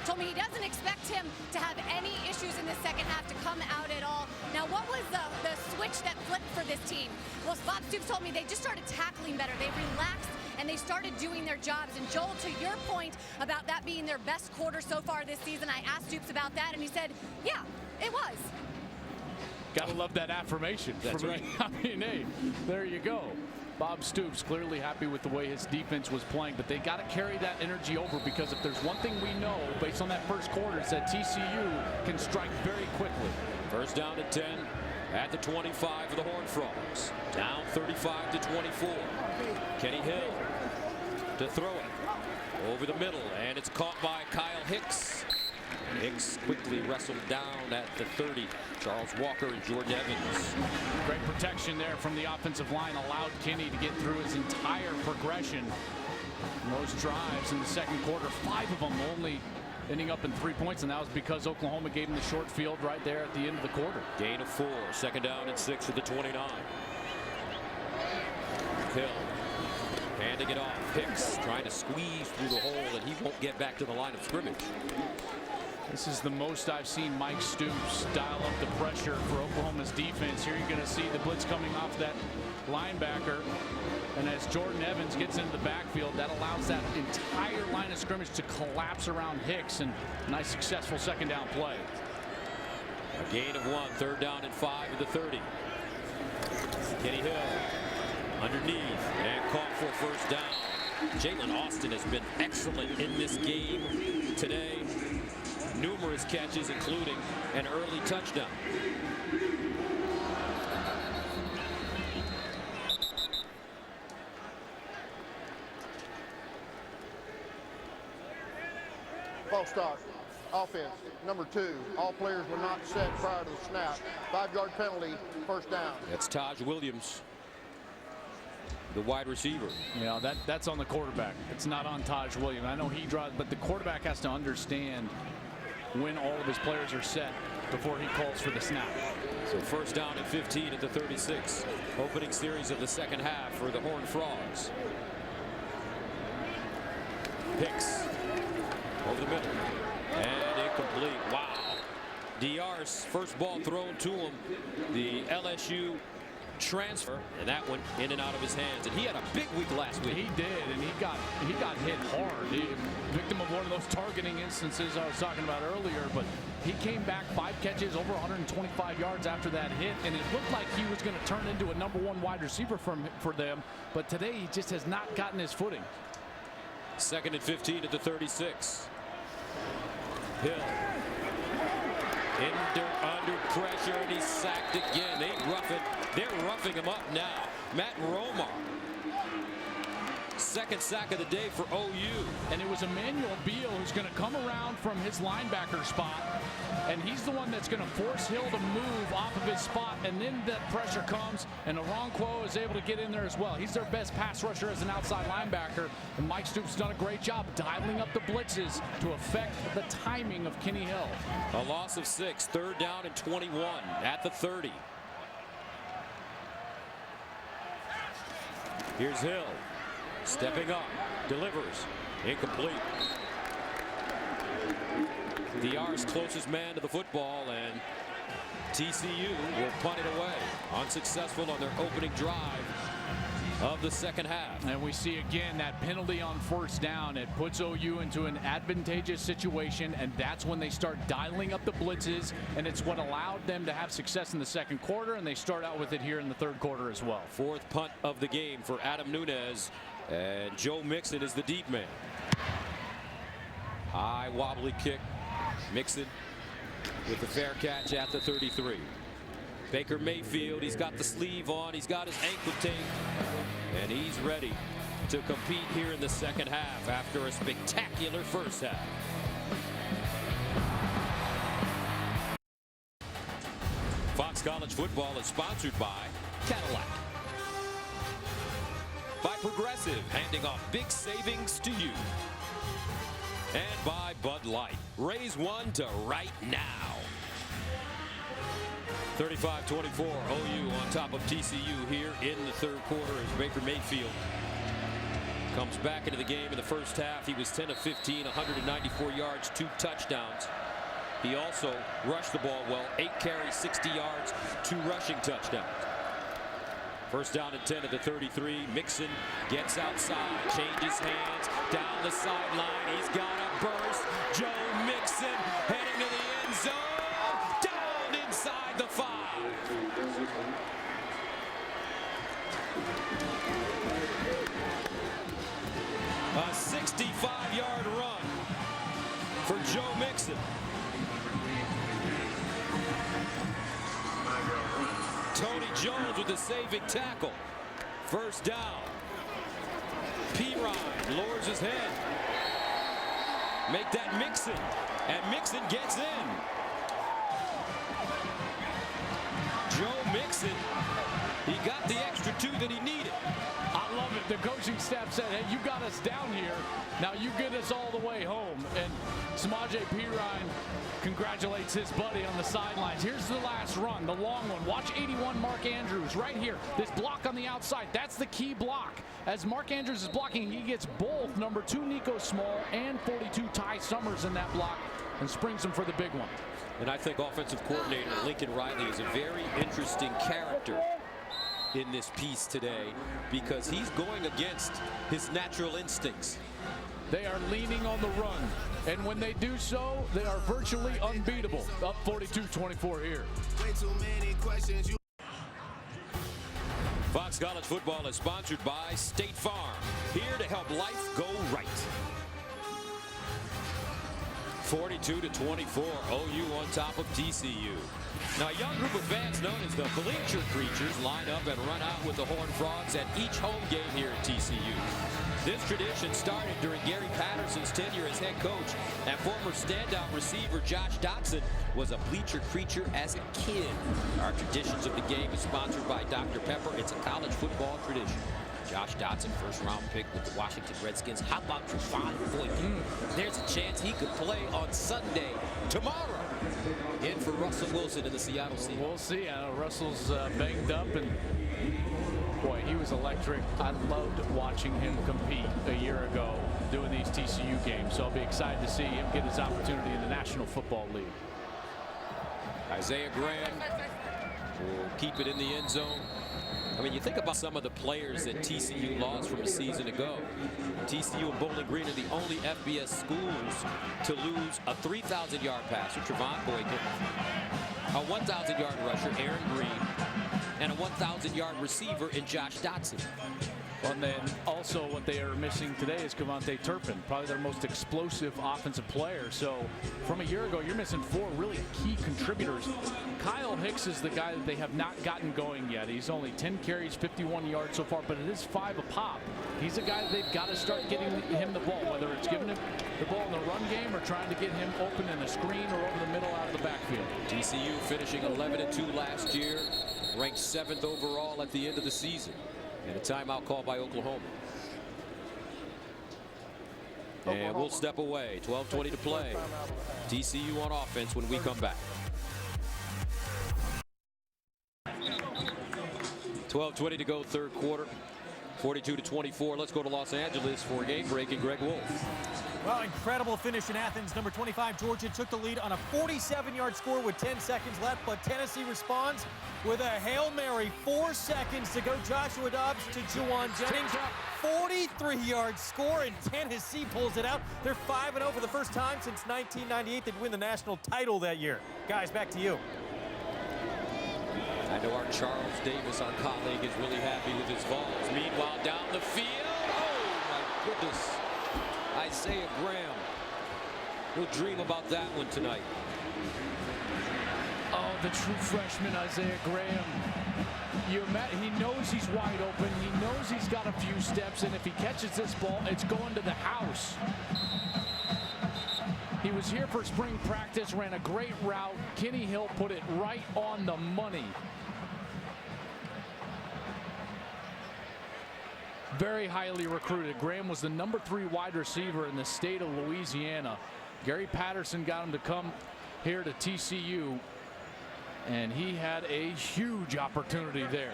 Told me he doesn't expect him to have any issues in the second half to come out at all. Now, what was the switch that flipped for this team? Well, Bob Stoops told me they just started tackling better. They relaxed and they started doing their jobs. And Joel, to your point about that being their best quarter so far this season, I asked Stoops about that, and he said, yeah, it was. Gotta love that affirmation. That's right. I mean, hey, there you go. Bob Stoops clearly happy with the way his defense was playing, but they got to carry that energy over, because if there's one thing we know based on that first quarter, is that TCU can strike very quickly. First down at 10 at the 25 of the Horned Frogs. Down 35-24. Kenny Hill to throw it over the middle, and it's caught by Kyle Hicks. Hicks quickly wrestled down at the 30. Charles Walker and Jordan Evans. Great protection there from the offensive line, allowed Kenny to get through his entire progression. Those drives in the second quarter, 5 of them only ending up in 3 points, and that was because Oklahoma gave him the short field right there at the end of the quarter. Gain of 4, second down and 6 at the 29. Hill handing it off. Hicks trying to squeeze through the hole, and he won't get back to the line of scrimmage. This is the most I've seen Mike Stoops dial up the pressure for Oklahoma's defense. Here you're going to see the blitz coming off that linebacker. And as Jordan Evans gets into the backfield, that allows that entire line of scrimmage to collapse around Hicks. And nice successful second down play. A gain of 1, third down and 5 at the 30. Kenny Hill underneath and caught for first down. Jalen Austin has been excellent in this game today. numerous catches, including an early touchdown. False start. Offense, number 2. All players were not set prior to the snap. 5-yard penalty, first down. That's Taj Williams, the wide receiver. Yeah, that's on the quarterback. It's not on Taj Williams. I know he drives, but the quarterback has to understand when all of his players are set before he calls for the snap. So first down and 15 at the 36. Opening series of the second half for the Horned Frogs. Hicks over the middle. And incomplete. Wow. Diar's first ball thrown to him. The LSU transfer, and that one in and out of his hands. And he had a big week last week. He did, and he got hit hard. Victim of one of those targeting instances I was talking about earlier, but he came back 5 catches, over 125 yards after that hit, and it looked like he was going to turn into a #1 wide receiver for them, but today he just has not gotten his footing. Second and 15 at the 36. Hill under pressure, and he's sacked again. They're roughing him up now. Matt Romar, second sack of the day for OU. And it was Emmanuel Beal who's going to come around from his linebacker spot, and he's the one that's going to force Hill to move off of his spot, and then that pressure comes, and Okonkwo is able to get in there as well. He's their best pass rusher as an outside linebacker, and Mike Stoops done a great job dialing up the blitzes to affect the timing of Kenny Hill. A loss of 6, third down and 21 at the 30. Here's Hill. Stepping up, delivers, incomplete. Diar's closest man to the football, and TCU will punt it away. Unsuccessful on their opening drive of the second half. And we see again that penalty on first down. It puts OU into an advantageous situation, and that's when they start dialing up the blitzes, and it's what allowed them to have success in the second quarter, and they start out with it here in the third quarter as well. Fourth punt of the game for Adam Nunez. And Joe Mixon is the deep man. High wobbly kick. Mixon with the fair catch at the 33. Baker Mayfield, he's got the sleeve on, he's got his ankle tape, and he's ready to compete here in the second half after a spectacular first half. Fox College Football is sponsored by Cadillac. By Progressive, handing off big savings to you. And by Bud Light. Raise one to right now. 35-24, OU on top of TCU here in the third quarter as Baker Mayfield comes back into the game in the first half. He was 10 of 15, 194 yards, 2 touchdowns. He also rushed the ball well, 8 carries, 60 yards, 2 rushing touchdowns. First down and 10 at the 33. Mixon gets outside, changes hands, down the sideline. He's got a burst. Joe Mixon heading to the end zone. Down inside the 5. A 65-yard run for Joe Mixon. Tony Jones with the saving tackle. First down. Pirine lowers his head. Make that Mixon. And Mixon gets in. Joe Mixon, he got the extra 2 that he needed. I love it. The coaching staff said, hey, you got us down here. Now you get us all the way home. And Samaje Perine congratulates his buddy on the sidelines. Here's the last run, the long one. Watch 81 Mark Andrews right here. This block on the outside, that's the key block. As Mark Andrews is blocking, he gets both number 2 Nico Small and 42 Ty Summers in that block and springs him for the big one. And I think offensive coordinator Lincoln Riley is a very interesting character in this piece today because he's going against his natural instincts. They are leaning on the run, and when they do so, they are virtually unbeatable. Up 42-24 here. Fox College Football is sponsored by State Farm, here to help life go right. 42-24, OU on top of TCU. Now, a young group of fans known as the Bleacher Creatures line up and run out with the Horned Frogs at each home game here at TCU. This tradition started during Gary Patterson's tenure as head coach, and former standout receiver Josh Dotson was a Bleacher Creature as a kid. Our Traditions of the Game is sponsored by Dr. Pepper. It's a college football tradition. Josh Dotson, first-round pick with the Washington Redskins. How about Trevon Boykin? There's a chance he could play on Sunday, tomorrow. In for Russell Wilson in the Seattle Seahawks. We'll see. I know Russell's banged up, and boy, he was electric. I loved watching him compete a year ago doing these TCU games. So I'll be excited to see him get his opportunity in the National Football League. Isaiah Graham will keep it in the end zone. I mean, you think about some of the players that TCU lost from a season ago. TCU and Bowling Green are the only FBS schools to lose a 3,000-yard passer, Trevon Boykin, a 1,000-yard rusher, Aaron Green, and a 1,000-yard receiver in Josh Dotson. And then also what they are missing today is Kevontae Turpin, probably their most explosive offensive player. So from a year ago, you're missing 4 really key contributors. Kyle Hicks is the guy that they have not gotten going yet. He's only 10 carries, 51 yards so far, but it is 5 a pop. He's a guy that they've got to start getting him the ball, whether it's giving him the ball in the run game or trying to get him open in the screen or over the middle out of the backfield. TCU finishing 11-2 last year, ranked 7th overall at the end of the season. And a timeout call by Oklahoma. And we'll step away. 12:20 to play. TCU on offense when we come back. 12:20 to go, third quarter. 42-24. Let's go to Los Angeles for game breaking Greg Wolf. Well, incredible finish in Athens. Number 25, Georgia took the lead on a 47-yard score with 10 seconds left, but Tennessee responds with a Hail Mary. 4 seconds to go. Joshua Dobbs to Juwan Jennings. 43-yard score, and Tennessee pulls it out. They're 5-0 for the first time since 1998. They'd win the national title that year. Guys, back to you. I know our Charles Davis, our colleague, is really happy with his balls. Meanwhile, down the field, oh my goodness. Isaiah Graham. We'll dream about that one tonight. Oh, the true freshman, Isaiah Graham. He knows he's wide open. He knows he's got a few steps, and if he catches this ball, it's going to the house. He was here for spring practice, ran a great route. Kenny Hill put it right on the money. Very highly recruited. Graham was the number 3 wide receiver in the state of Louisiana. Gary Patterson got him to come here to TCU, and he had a huge opportunity there.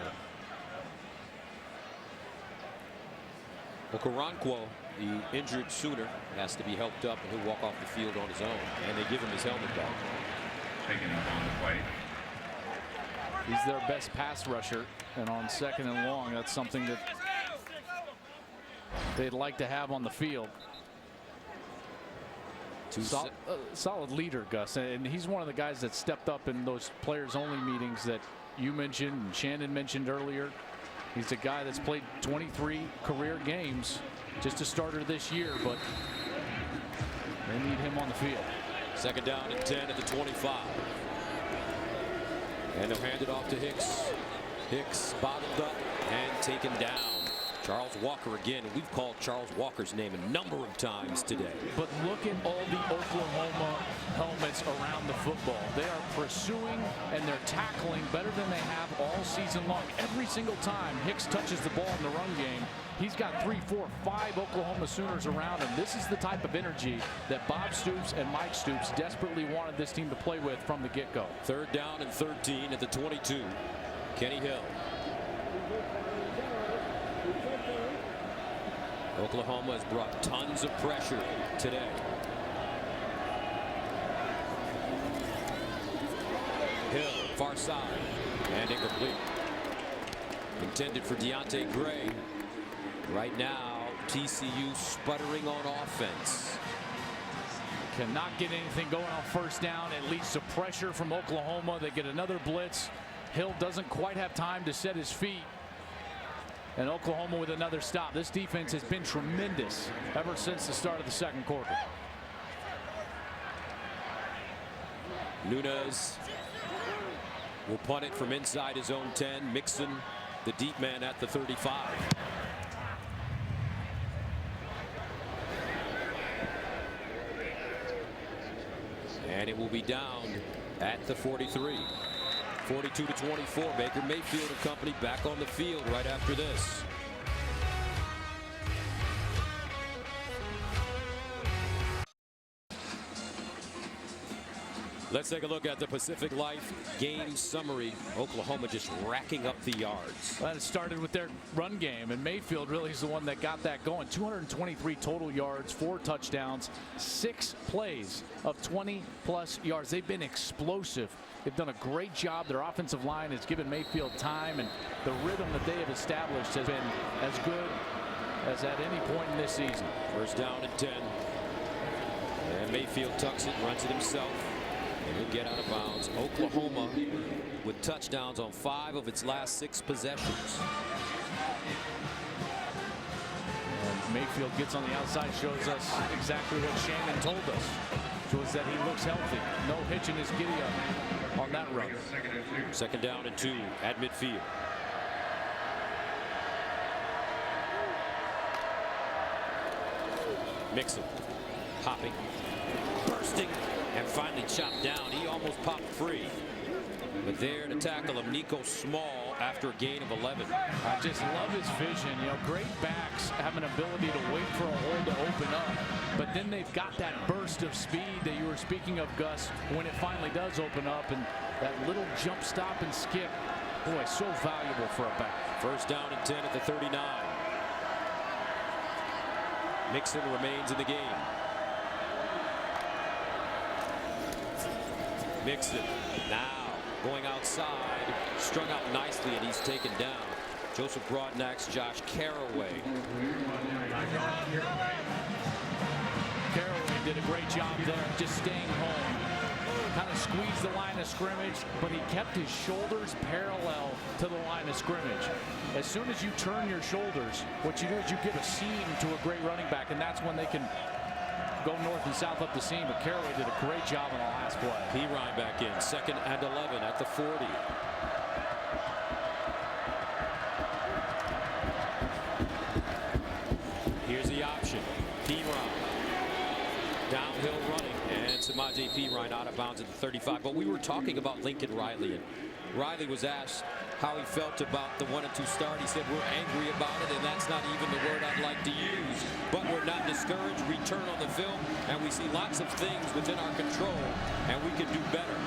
Okoronkwo, the injured Sooner, has to be helped up, and he'll walk off the field on his own, and they give him his helmet back. Taking him on the play. He's their best pass rusher, and on 2nd and long, that's something that they'd like to have on the field. Solid leader, Gus, and he's one of the guys that stepped up in those players-only meetings that you mentioned and Shannon mentioned earlier. He's a guy that's played 23 career games, just a starter this year, but they need him on the field. 2nd down and 10 at the 25. And they'll hand it off to Hicks. Hicks bottled up and taken down. Charles Walker again, and we've called Charles Walker's name a number of times today. But look at all the Oklahoma helmets around the football. They are pursuing and they're tackling better than they have all season long. Every single time Hicks touches the ball in the run game, he's got 3, 4, 5 Oklahoma Sooners around him. This is the type of energy that Bob Stoops and Mike Stoops desperately wanted this team to play with from the get-go. 3rd down and 13 at the 22. Kenny Hill. Oklahoma has brought tons of pressure today. Hill, far side, and incomplete. Intended for Deontay Gray. Right now, TCU sputtering on offense. Cannot get anything going on 1st down. At least some pressure from Oklahoma. They get another blitz. Hill doesn't quite have time to set his feet. And Oklahoma with another stop. This defense has been tremendous ever since the start of the 2nd quarter. Nunez will punt it from inside his own 10. Mixon, the deep man at the 35. And it will be down at the 43. 42-24. Baker Mayfield and company back on the field right after this. Let's take a look at the Pacific Life game summary. Oklahoma just racking up the yards. Well, it started with their run game, and Mayfield really is the one that got that going. 223 total yards, 4 touchdowns, 6 plays of 20-plus yards. They've been explosive. They've done a great job. Their offensive line has given Mayfield time, and the rhythm that they have established has been as good as at any point in this season. First down and 10. And Mayfield tucks it, runs it himself. And he'll get out of bounds. Oklahoma with touchdowns on 5 of its last 6 possessions. And Mayfield gets on the outside, shows us exactly what Shannon told us, which was that he looks healthy. No hitch in his giddy up on that run. Second down and 2 at midfield. Mixon hopping, bursting, and finally chopped down. He almost popped free. But there to tackle him, Nico Small, after a gain of 11. I just love his vision. You know, great backs have an ability to wait for a hole to open up, but then they've got that burst of speed that you were speaking of, Gus, when it finally does open up, and that little jump, stop, and skip. Boy, so valuable for a back. First down and 10 at the 39. Mixon remains in the game. Mixon now going outside, strung out nicely, and he's taken down. Joseph Broadnax, Josh Caraway. Caraway did a great job there, just staying home. Kind of squeezed the line of scrimmage, but he kept his shoulders parallel to the line of scrimmage. As soon as you turn your shoulders, what you do is you give a seam to a great running back, and that's when they can go north and south up the seam. But Caraway did a great job on the last play. Pirine back in, 2nd and 11 at the 40. Here's the option. Pirine downhill running, and Samaje Pirine out of bounds at the 35. But we were talking about Lincoln Riley, and Riley was asked how he felt about the 1-2 start. He said, we're angry about it, and that's not even the word I'd like to use. But we're not discouraged. We turn on the film, and we see lots of things within our control, and we can do better.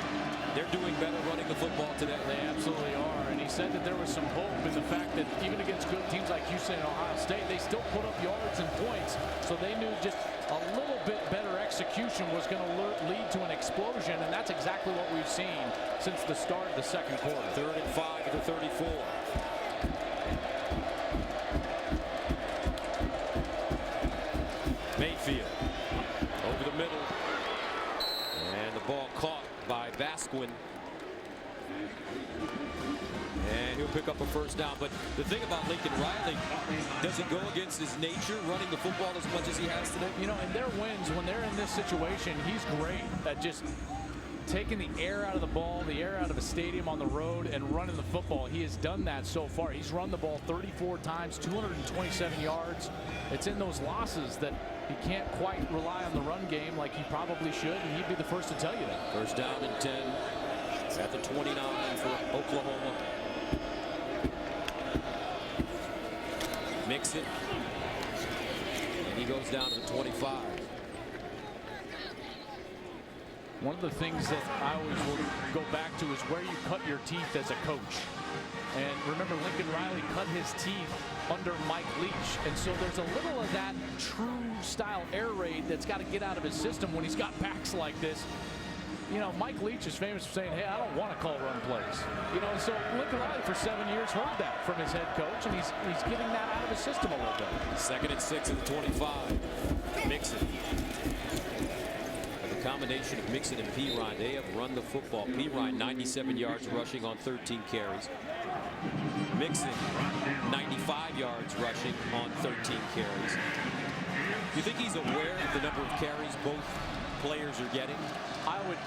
They're doing better running the football today. They absolutely are. And he said that there was some hope in the fact that even against good teams like Houston and Ohio State, they still put up yards and points. So they knew just a little bit better execution was going to lead to an explosion, and that's exactly what we've seen since the start of the second quarter. 3rd and 5 at the 34. Mayfield over the middle, and the ball caught by Basquin, and he'll pick up a first down. But the thing about Lincoln Riley, does it go against his nature running the football as much as he has today? You know, in their wins, when they're in this situation, he's great at just taking the air out of the ball, the air out of a stadium on the road, and running the football. He has done that so far. He's run the ball 34 times, 227 yards. It's in those losses that he can't quite rely on the run game like he probably should, and he'd be the first to tell you that. First down and 10 at the 29 for Oklahoma. Mixon, and he goes down to the 25. One of the things that I always will go back to is where you cut your teeth as a coach. And remember, Lincoln Riley cut his teeth under Mike Leach. And so there's a little of that true style air raid that's got to get out of his system when he's got backs like this. You know, Mike Leach is famous for saying, hey, I don't want to call run plays. You know, so Lincoln Riley for 7 years heard that from his head coach, and he's getting that out of his system a little bit. 2nd and 6 at the 25. Mixon. The combination of Mixon and Pirine, they have run the football. Pirine 97 yards rushing on 13 carries. Mixon 95 yards rushing on 13 carries. Do you think he's aware of the number of carries both players are getting? I would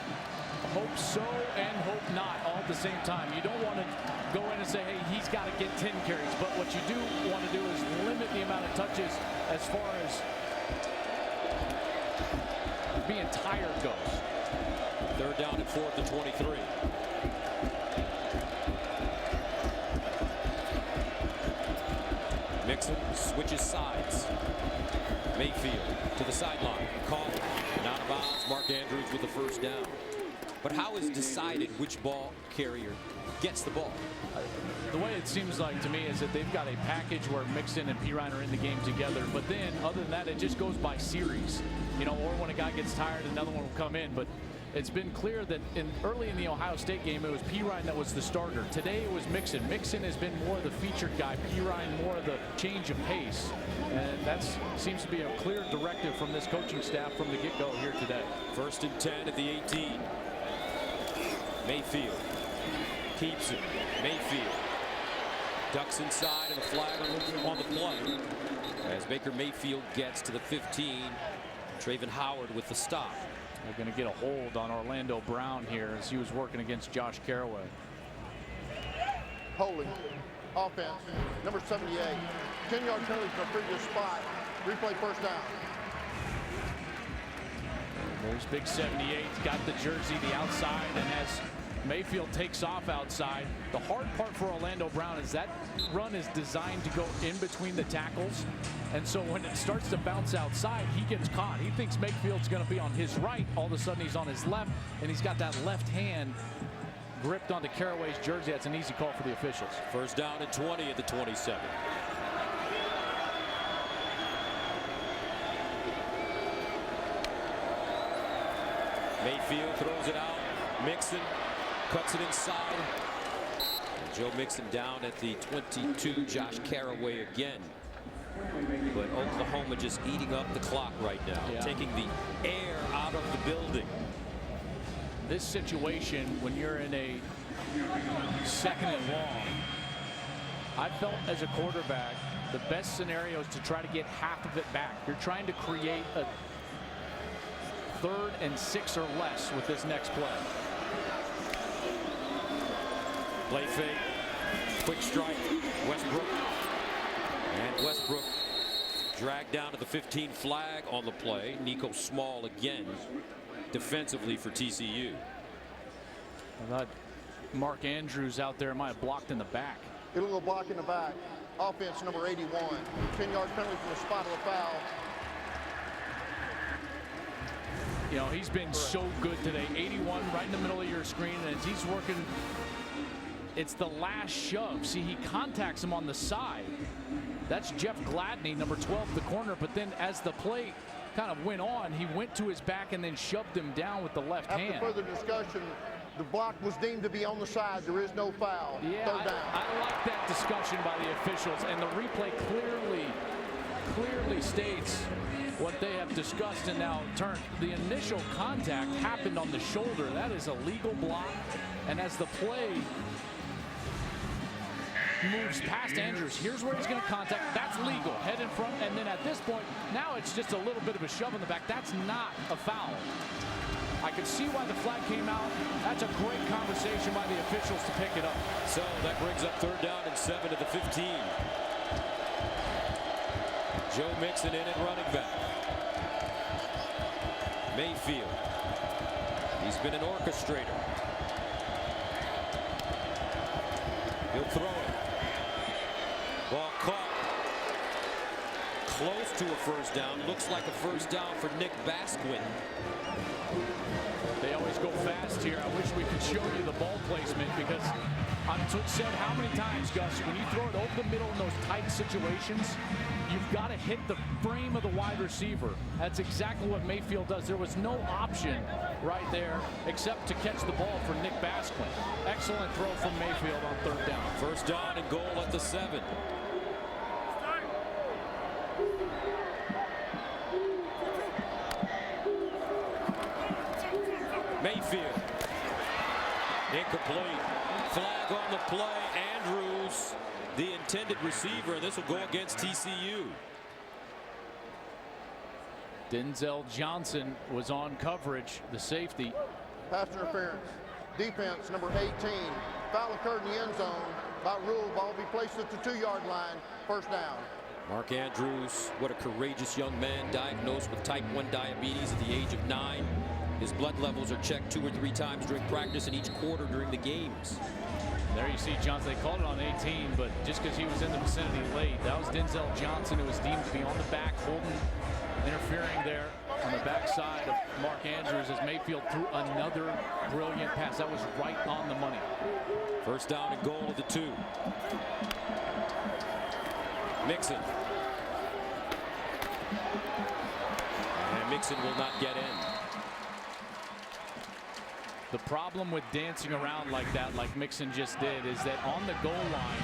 hope so and hope not all at the same time. You don't want to go in and say, hey, he's got to get 10 carries. But what you do want to do is limit the amount of touches as far as being tired goes. Third down and 4th and 23. Mixon switches sides. Mayfield to the sideline. Caught. And out of bounds. Mark Andrews with the first down. But how is decided which ball carrier gets the ball? The way it seems like to me is that they've got a package where Mixon and Pirine are in the game together. But then, other than that, it just goes by series. You know, or when a guy gets tired, another one will come in. But it's been clear that early in the Ohio State game, it was Pirine that was the starter. Today, it was Mixon. Mixon has been more the featured guy. Pirine more the change of pace. And that seems to be a clear directive from this coaching staff from the get-go here today. 1st and 10 at the 18. Mayfield keeps it. Mayfield ducks inside and a flag on the play. As Baker Mayfield gets to the 15. Traven Howard with the stop. They're going to get a hold on Orlando Brown here as he was working against Josh Caraway. Holding. Offense. Number 78. 10-yard penalty from a previous spot. Replay first down. There's big 78. Got the jersey, the outside, and as Mayfield takes off outside, the hard part for Orlando Brown is that run is designed to go in between the tackles. And so when it starts to bounce outside, he gets caught. He thinks Mayfield's going to be on his right. All of a sudden, he's on his left, and he's got that left hand gripped onto Caraway's jersey. That's an easy call for the officials. 1st down and 20 at the 27. Mayfield throws it out. Mixon cuts it inside. And Joe Mixon down at the 22. Josh Caraway again. But Oklahoma just eating up the clock right now, taking the air out of the building. This situation, when you're in a 2nd and long, I felt as a quarterback, the best scenario is to try to get half of it back. You're trying to create a 3rd and 6 or less with this next play. Play fake, quick strike, Westbrook. And Westbrook dragged down to the 15. Flag on the play. Nico Small again defensively for TCU. I thought Mark Andrews out there might have blocked in the back. Illegal block in the back. Offense number 81. 10-yard penalty from the spot of the foul. You know, he's been so good today. 81 right in the middle of your screen, and as he's working, it's the last shove. See, he contacts him on the side. That's Jeff Gladney, number 12, the corner. But then as the play kind of went on, he went to his back and then shoved him down with the left hand. After further discussion, the block was deemed to be on the side. There is no foul. Yeah, Third down. I like that discussion by the officials, and the replay clearly states what they have discussed and now turned. The initial contact happened on the shoulder. That is a legal block, and as the play moves past Andrews, here's where he's going to contact. That's legal, head in front, and then at this point, now it's just a little bit of a shove in the back. That's not a foul. I could see why the flag came out. That's a great conversation by the officials to pick it up. So that brings up 3rd down and 7 to the 15. Joe Mixon in at running back. Mayfield. He's been an orchestrator. He'll throw it. Ball caught. Close to a 1st down. Looks like a 1st down for Nick Basquin. They always go fast here. I wish we could show you the ball placement because I've said how many times, Gus, when you throw it over the middle in those tight situations, you've got to hit the frame of the wide receiver. That's exactly what Mayfield does. There was no option right there except to catch the ball for Nick Basquin. Excellent throw from Mayfield on 3rd down. 1st down and goal at the 7. Mayfield. Incomplete. Flag on the play. Andrews, the intended receiver. This will go against TCU. Denzel Johnson was on coverage, the safety. Pass interference. Defense, number 18. Foul occurred in the end zone. By rule, ball will be placed at the 2-yard line. First down. Mark Andrews, what a courageous young man, diagnosed with type 1 diabetes at the age of 9. His blood levels are checked 2 or 3 times during practice and each quarter during the games. There you see Johnson. They called it on 18, but just because he was in the vicinity late. That was Denzel Johnson, who was deemed to be on the back, holding, interfering there on the backside of Mark Andrews as Mayfield threw another brilliant pass. That was right on the money. First down and goal at the 2. Mixon. And Mixon will not get in. The problem with dancing around like that, like Mixon just did, is that on the goal line,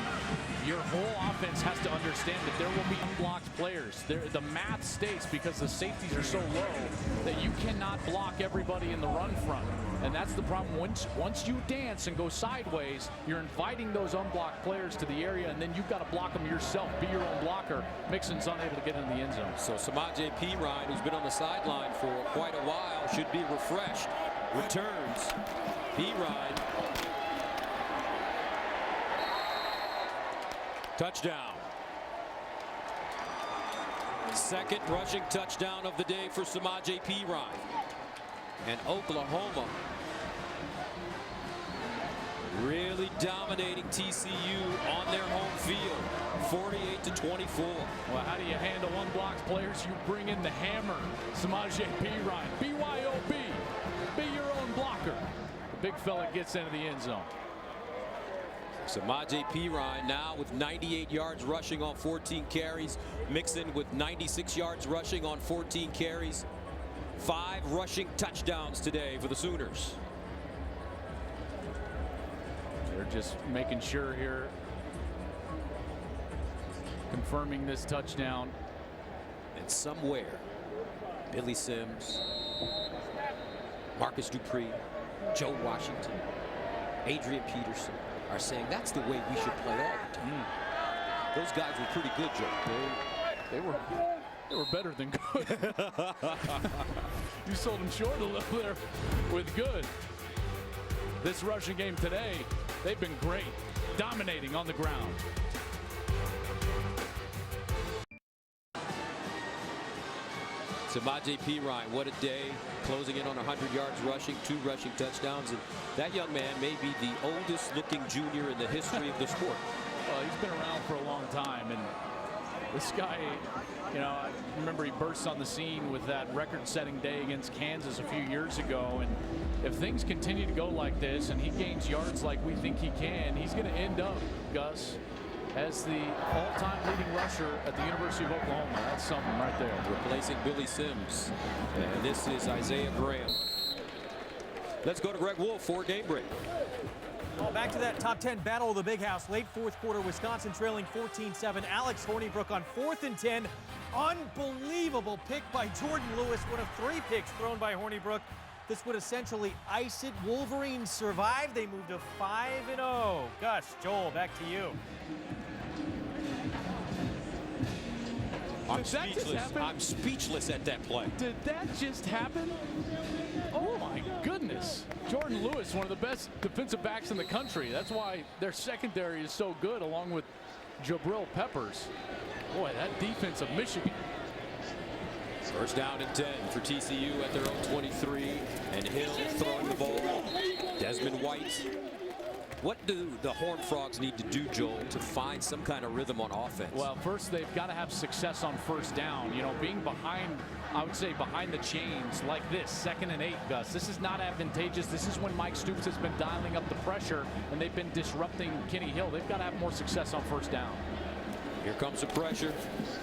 your whole offense has to understand that there will be unblocked players. The math states, because the safeties are so low, that you cannot block everybody in the run front. And that's the problem. Once you dance and go sideways, you're inviting those unblocked players to the area, and then you've got to block them yourself. Be your own blocker. Mixon's unable to get in the end zone. So Samaje Perine, who's been on the sideline for quite a while, should be refreshed. Returns. Perine. Touchdown. Second rushing touchdown of the day for Samaje Perine. And Oklahoma really dominating TCU on their home field, 48-24. Well, how do you handle unblocked players? You bring in the hammer, Samaje Perine. BYOB. Be your own blocker. The big fella gets into the end zone. Samaje Perine now with 98 yards rushing on 14 carries. Mixon with 96 yards rushing on 14 carries. 5 rushing touchdowns today for the Sooners. They're just making sure here, confirming this touchdown. And somewhere, Billy Sims, Marcus Dupree, Joe Washington, Adrian Peterson are saying that's the way we should play all the time. Those guys were pretty good, Joe. They were better than good. You sold them short a little there with good. This rushing game today, they've been great, dominating on the ground. Samaje Perine, what a day, closing in on 100 yards rushing, 2 rushing touchdowns, and that young man may be the oldest looking junior in the history of the sport. Well, he's been around for a long time, and this guy, you know, I remember he burst on the scene with that record-setting day against Kansas a few years ago, and if things continue to go like this and he gains yards like we think he can, he's going to end up, Gus, as the all-time leading rusher at the University of Oklahoma. That's something right there. Replacing Billy Sims. And this is Isaiah Graham. Let's go to Greg Wolf for game break. Well, back to that top 10 battle of the Big House. Late fourth quarter, Wisconsin trailing 14-7. Alex Hornibrook on 4th and 10. Unbelievable pick by Jordan Lewis. One of 3 picks thrown by Hornibrook. This would essentially ice it. Wolverines survive. They move to 5-0. Gus, Joel, back to you. I'm speechless. I'm speechless at that play. Did that just happen? Oh my goodness. Jordan Lewis, one of the best defensive backs in the country. That's why their secondary is so good, along with Jabril Peppers. Boy, that defense of Michigan. First down and 10 for TCU at their own 23. And Hill throwing the ball. Desmond White. What do the Horned Frogs need to do, Joel, to find some kind of rhythm on offense? Well, first they've got to have success on first down. You know, being behind, I would say behind the chains like this, 2nd and 8, Gus. This is not advantageous. This is when Mike Stoops has been dialing up the pressure and they've been disrupting Kenny Hill. They've got to have more success on first down. Here comes the pressure.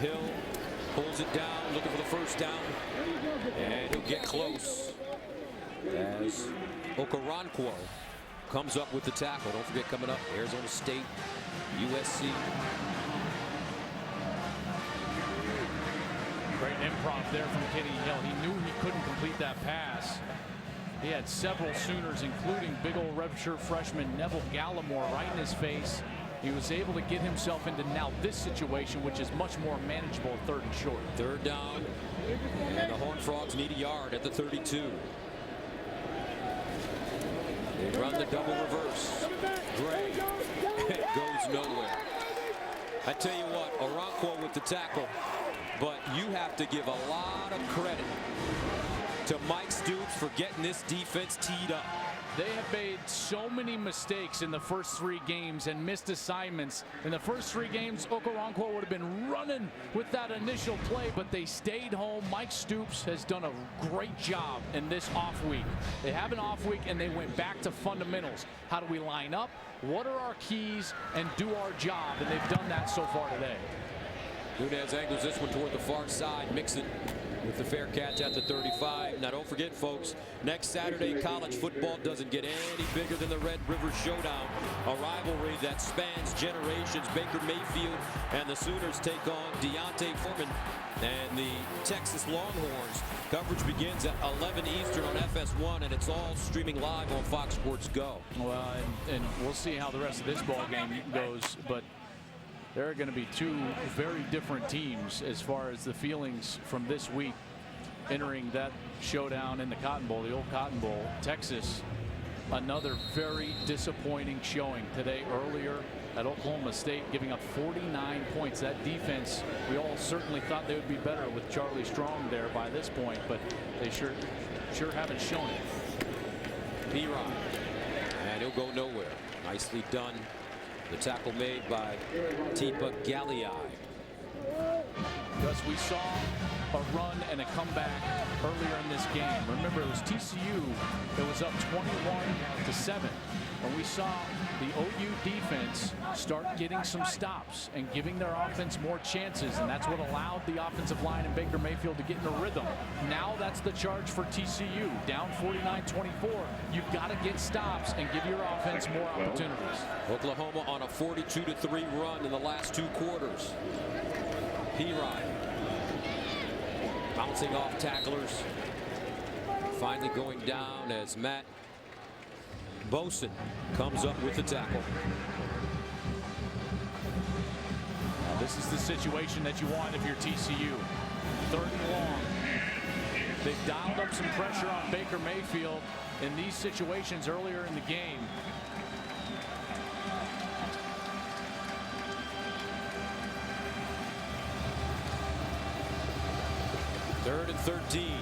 Hill pulls it down, looking for the first down. And he'll get close as Okoronkwo comes up with the tackle. Don't forget, coming up, Arizona State, USC. Great improv there from Kenny Hill. He knew he couldn't complete that pass. He had several Sooners, including big old redshirt freshman Neville Gallimore, right in his face. He was able to get himself into now this situation, which is much more manageable, 3rd and short. 3rd down, and the Horned Frogs need a yard at the 32. They run the double reverse. Gray. It goes nowhere. I tell you what, Okonkwo with the tackle, but you have to give a lot of credit to Mike Stoops for getting this defense teed up. They have made so many mistakes in the first 3 games and missed assignments. In the first 3 games, Okonkwo would have been running with that initial play, but they stayed home. Mike Stoops has done a great job in this off week. They have an off week, and they went back to fundamentals. How do we line up? What are our keys? And do our job, and they've done that so far today. Nunez angles this one toward the far side. Mixon with the fair catch at the 35. Now don't forget, folks, next Saturday college football doesn't get any bigger than the Red River Showdown, a rivalry that spans generations. Baker Mayfield and the Sooners take on Deontay Foreman and the Texas Longhorns. Coverage begins at 11 Eastern on FS1, and it's all streaming live on Fox Sports Go. Well, and we'll see how the rest of this ball game goes, but there are going to be 2 very different teams as far as the feelings from this week entering that showdown in the Cotton Bowl, the old Cotton Bowl. Texas, another very disappointing showing today earlier at Oklahoma State, giving up 49 points. That defense, we all certainly thought they would be better with Charlie Strong there by this point, but they sure haven't shown it. P-Rod, and he'll go nowhere. Nicely done. The tackle made by Tipa Galeai. Because we saw a run and a comeback earlier in this game. Remember, it was TCU that was up 21-7. And we saw the OU defense start getting some stops and giving their offense more chances. And that's what allowed the offensive line and Baker Mayfield to get in a rhythm. Now that's the charge for TCU. Down 49-24. You've got to get stops and give your offense more opportunities. Oklahoma on a 42-3 run in the last 2 quarters. P-Rod bouncing off tacklers. Finally going down as Matt Boson comes up with the tackle. Now this is the situation that you want if you're TCU. 3rd and long. They've dialed up some pressure on Baker Mayfield in these situations earlier in the game. Third and 13.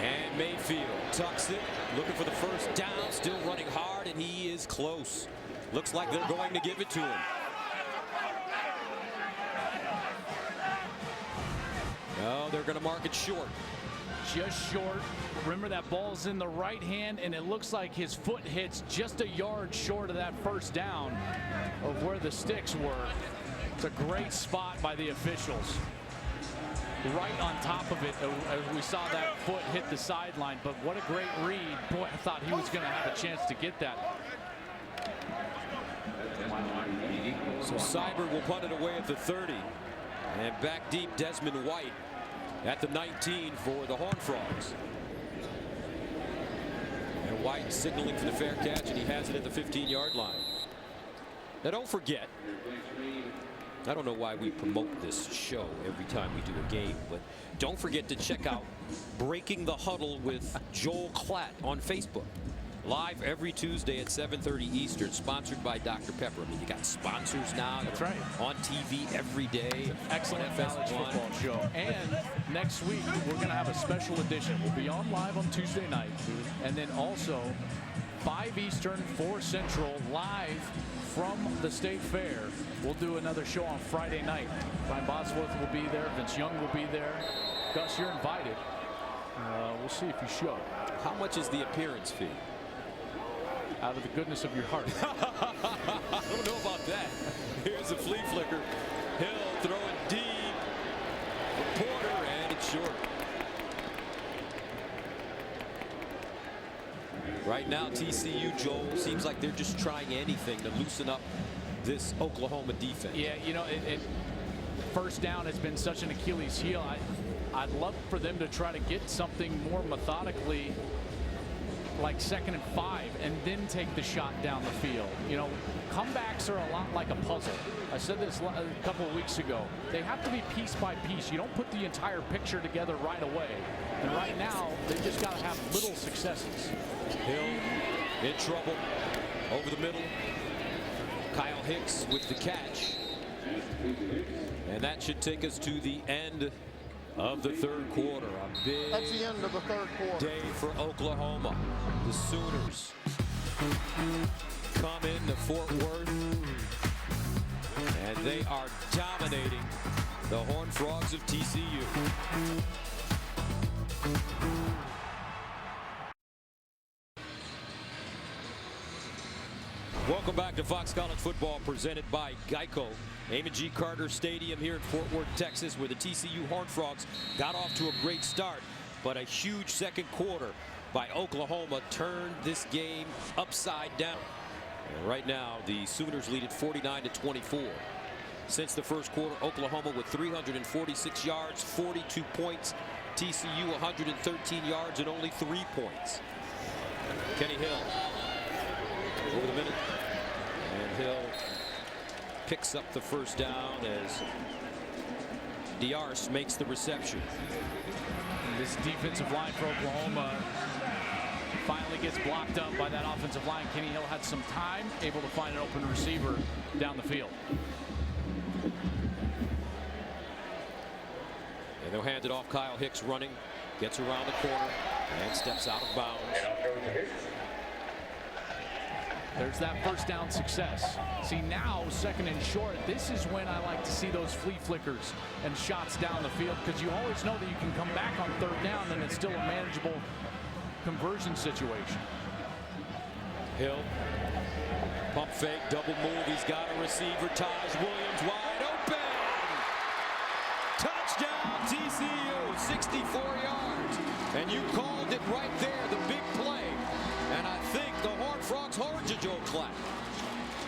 And Mayfield tucks it, looking for the first down, still running hard, and he is close. Looks like they're going to give it to him. No, they're going to mark it short. Just short. Remember, that ball's in the right hand, and it looks like his foot hits just a yard short of that first down of where the sticks were. It's a great spot by the officials. Right on top of it, as we saw that foot hit the sideline. But what a great read. Boy, I thought he was going to have a chance to get that. So Seibert will punt it away at the 30. And back deep, Desmond White at the 19 for the Horned Frogs. And White signaling for the fair catch, and he has it at the 15-yard line. Now don't forget, I don't know why we promote this show every time we do a game, but don't forget to check out Breaking the Huddle with Joel Klatt on Facebook. Live every Tuesday at 7:30 Eastern, sponsored by Dr. Pepper. I mean, you got sponsors now. That's right. On TV every day. Excellent college football show. And next week, we're going to have a special edition. We'll be on live on Tuesday night. And then also 5 Eastern, 4 Central, live from the State Fair. We'll do another show on Friday night. Brian Bosworth will be there. Vince Young will be there. Gus, you're invited. We'll see if you show. How much is the appearance fee? Out of the goodness of your heart. I don't know about that. Here's a flea flicker. Hill throwing deep. For Porter, and it's short. Right now, TCU, Joel, seems like they're just trying anything to loosen up this Oklahoma defense. Yeah, you know, first down has been such an Achilles heel. I'd love for them to try to get something more methodically, like 2nd and 5, and then take the shot down the field. You know, comebacks are a lot like a puzzle. I said this a couple of weeks ago. They have to be piece by piece. You don't put the entire picture together right away. And right now, they just got to have little successes. Hill in trouble over the middle. Kyle Hicks with the catch. And that should take us to the end of the third quarter. A big That's the end of the third quarter. day for Oklahoma. The Sooners come into Fort Worth, and they are dominating the Horned Frogs of TCU. Welcome back to Fox College Football, presented by Geico. Amon G. Carter Stadium here in Fort Worth, Texas, where the TCU Horned Frogs got off to a great start, but a huge second quarter by Oklahoma turned this game upside down. And right now, the Sooners lead at 49-24. Since the first quarter, Oklahoma with 346 yards, 42 points. TCU 113 yards and only 3 points. Kenny Hill over the middle, and Hill picks up the first down as Diarse makes the reception. And this defensive line for Oklahoma finally gets blocked up by that offensive line. Kenny Hill had some time, able to find an open receiver down the field. And they'll hand it off. Kyle Hicks running, gets around the corner, and steps out of bounds. There's that first down success. See, now 2nd and short, this is when I like to see those flea flickers and shots down the field, because you always know that you can come back on 3rd down and it's still a manageable conversion situation. Hill, pump fake, double move. He's got a receiver. Taj Williams wide open. Touchdown TCU, 64 yards. And you called it right there, the big play. And I think the Horned Frogs heard you, Joe Clapp.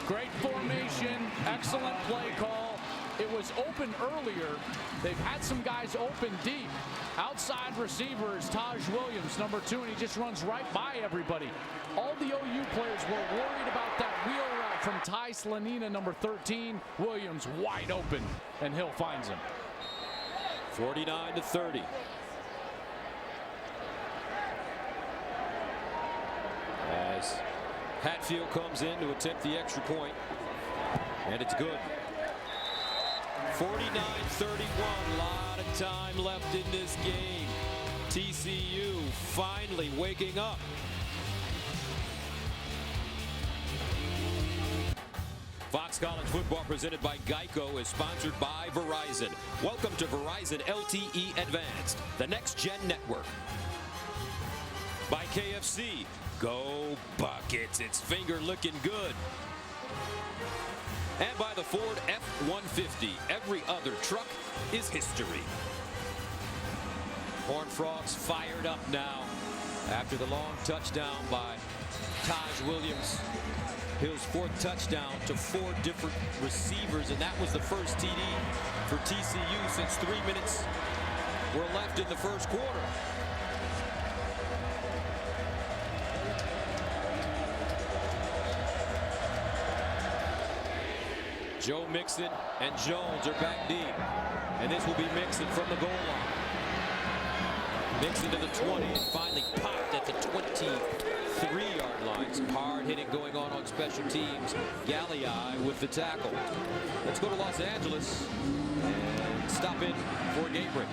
Great formation, excellent play call. It was open earlier. They've had some guys open deep. Outside receiver is Taj Williams, number 2, and he just runs right by everybody. All the OU players were worried about that wheel route from Ty Slanina, number 13. Williams wide open, and Hill finds him. 49-30. As Hatfield comes in to attempt the extra point, and it's good. 49-31, a lot of time left in this game. TCU finally waking up. Fox College Football, presented by Geico, is sponsored by Verizon. Welcome to Verizon LTE Advanced, the next-gen network. By KFC, go Buckets, it's finger looking good. And by the Ford F-150, every other truck is history. Horned Frogs fired up now after the long touchdown by Taj Williams. Hill's 4th touchdown to 4 different receivers, and that was the first TD for TCU since 3 minutes were left in the first quarter. Joe Mixon and Jones are back deep, and this will be Mixon from the goal line. Mixon to the 20, and finally popped at the 23-yard line. Some hard hitting going on special teams. Galliai with the tackle. Let's go to Los Angeles and stop in for a game break.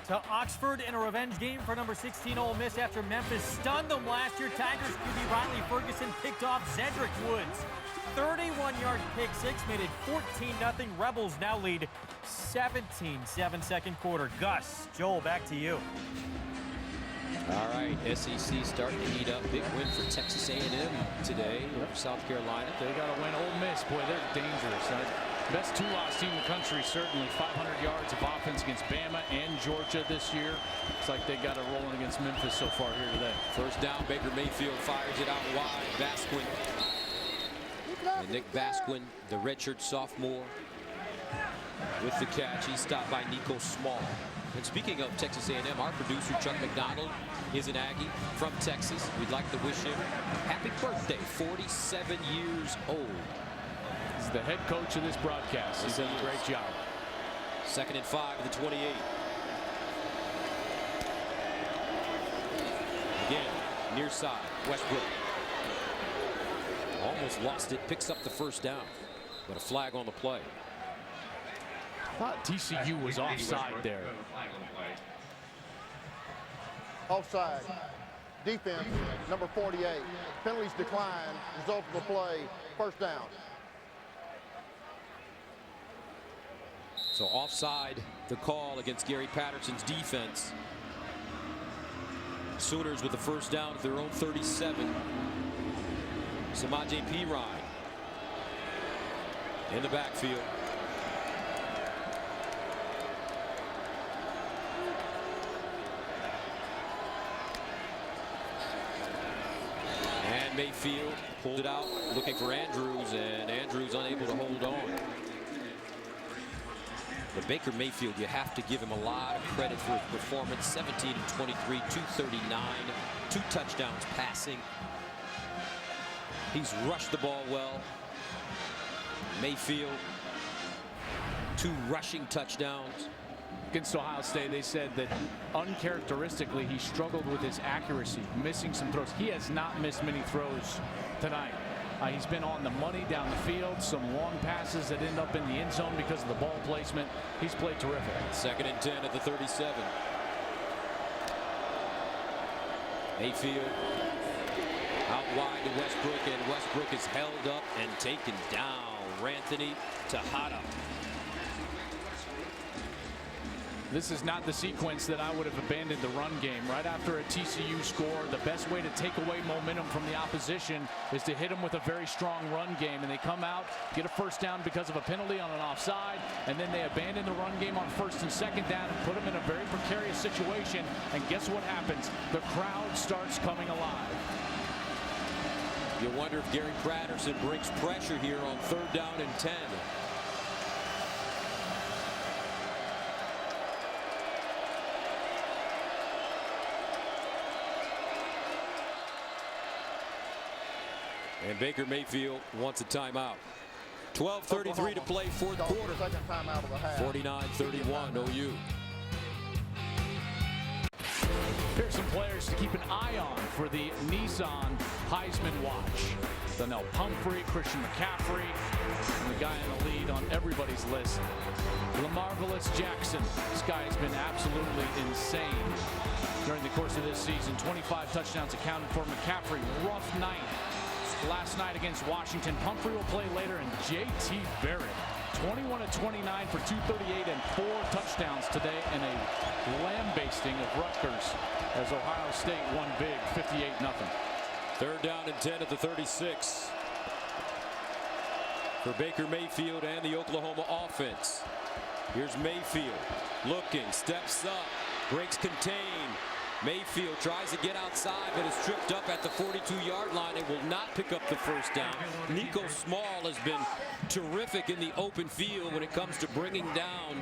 To Oxford in a revenge game for number 16 Ole Miss after Memphis stunned them last year. Tigers QB Riley Ferguson picked off Zedrick Woods. 31-yard pick six made it 14-0. Rebels now lead 17-7 second quarter. Gus, Joel, back to you. All right, SEC starting to heat up. Big win for Texas A&M today over South Carolina. They got to win. Ole Miss, boy, they're dangerous. Best 2-loss team in the country, certainly. 500 yards of offense against Bama and Georgia this year. It's like they got it rolling against Memphis so far here today. First down, Baker Mayfield fires it out wide. Basquin. And Nick Basquin, the redshirt sophomore, with the catch. He's stopped by Nico Small. And speaking of Texas A&M, our producer Chuck McDonald is an Aggie from Texas. We'd like to wish him happy birthday, 47 years old. He's the head coach of this broadcast. He's done a great job. 2nd and 5 at the 28. Again, near side, Westbrook. Almost lost it, picks up the first down. But a flag on the play. I thought TCU was offside there. Offside. Defense, number 48. Penalties decline. Result of the play, first down. So offside, the call against Gary Patterson's defense. Sooners with the first down at their own 37. Samaje Perine in the backfield. And Mayfield pulled it out, looking for Andrews, and Andrews unable to hold on. But Baker Mayfield, you have to give him a lot of credit for his performance. 17 of 23, 239, 2 touchdowns passing. He's rushed the ball well. Mayfield, 2 rushing touchdowns. Against Ohio State, they said that uncharacteristically he struggled with his accuracy, missing some throws. He has not missed many throws tonight. He's been on the money down the field, some long passes that end up in the end zone because of the ball placement. He's played terrific. 2nd and 10 at the 37. Mayfield out wide to Westbrook, and Westbrook is held up and taken down. Ranthony Tejada. This is not the sequence that I would have abandoned the run game. Right after a TCU score, the best way to take away momentum from the opposition is to hit them with a very strong run game. And they come out, get a first down because of a penalty on an offside, and then they abandon the run game on 1st and 2nd down and put them in a very precarious situation. And guess what happens? The crowd starts coming alive. You wonder if Gary Patterson brings pressure here on 3rd down and 10. And Baker Mayfield wants a timeout. 12:33 to play, 4th quarter. 49-31 OU. Here's some players to keep an eye on for the Nissan Heisman Watch. Donnell Pumphrey, Christian McCaffrey, and the guy in the lead on everybody's list, LaMarvelous Jackson. This guy has been absolutely insane during the course of this season. 25 touchdowns accounted for. McCaffrey, rough night last night against Washington. Pumphrey will play later, and J.T. Barrett, 21 of 29 for 238 and 4 touchdowns today, and a lambasting of Rutgers as Ohio State won big, 58-0. 3rd down and 10 at the 36 for Baker Mayfield and the Oklahoma offense. Here's Mayfield looking, steps up, breaks contain. Mayfield tries to get outside, but is tripped up at the 42-yard line and will not pick up the first down. Nico Small has been terrific in the open field when it comes to bringing down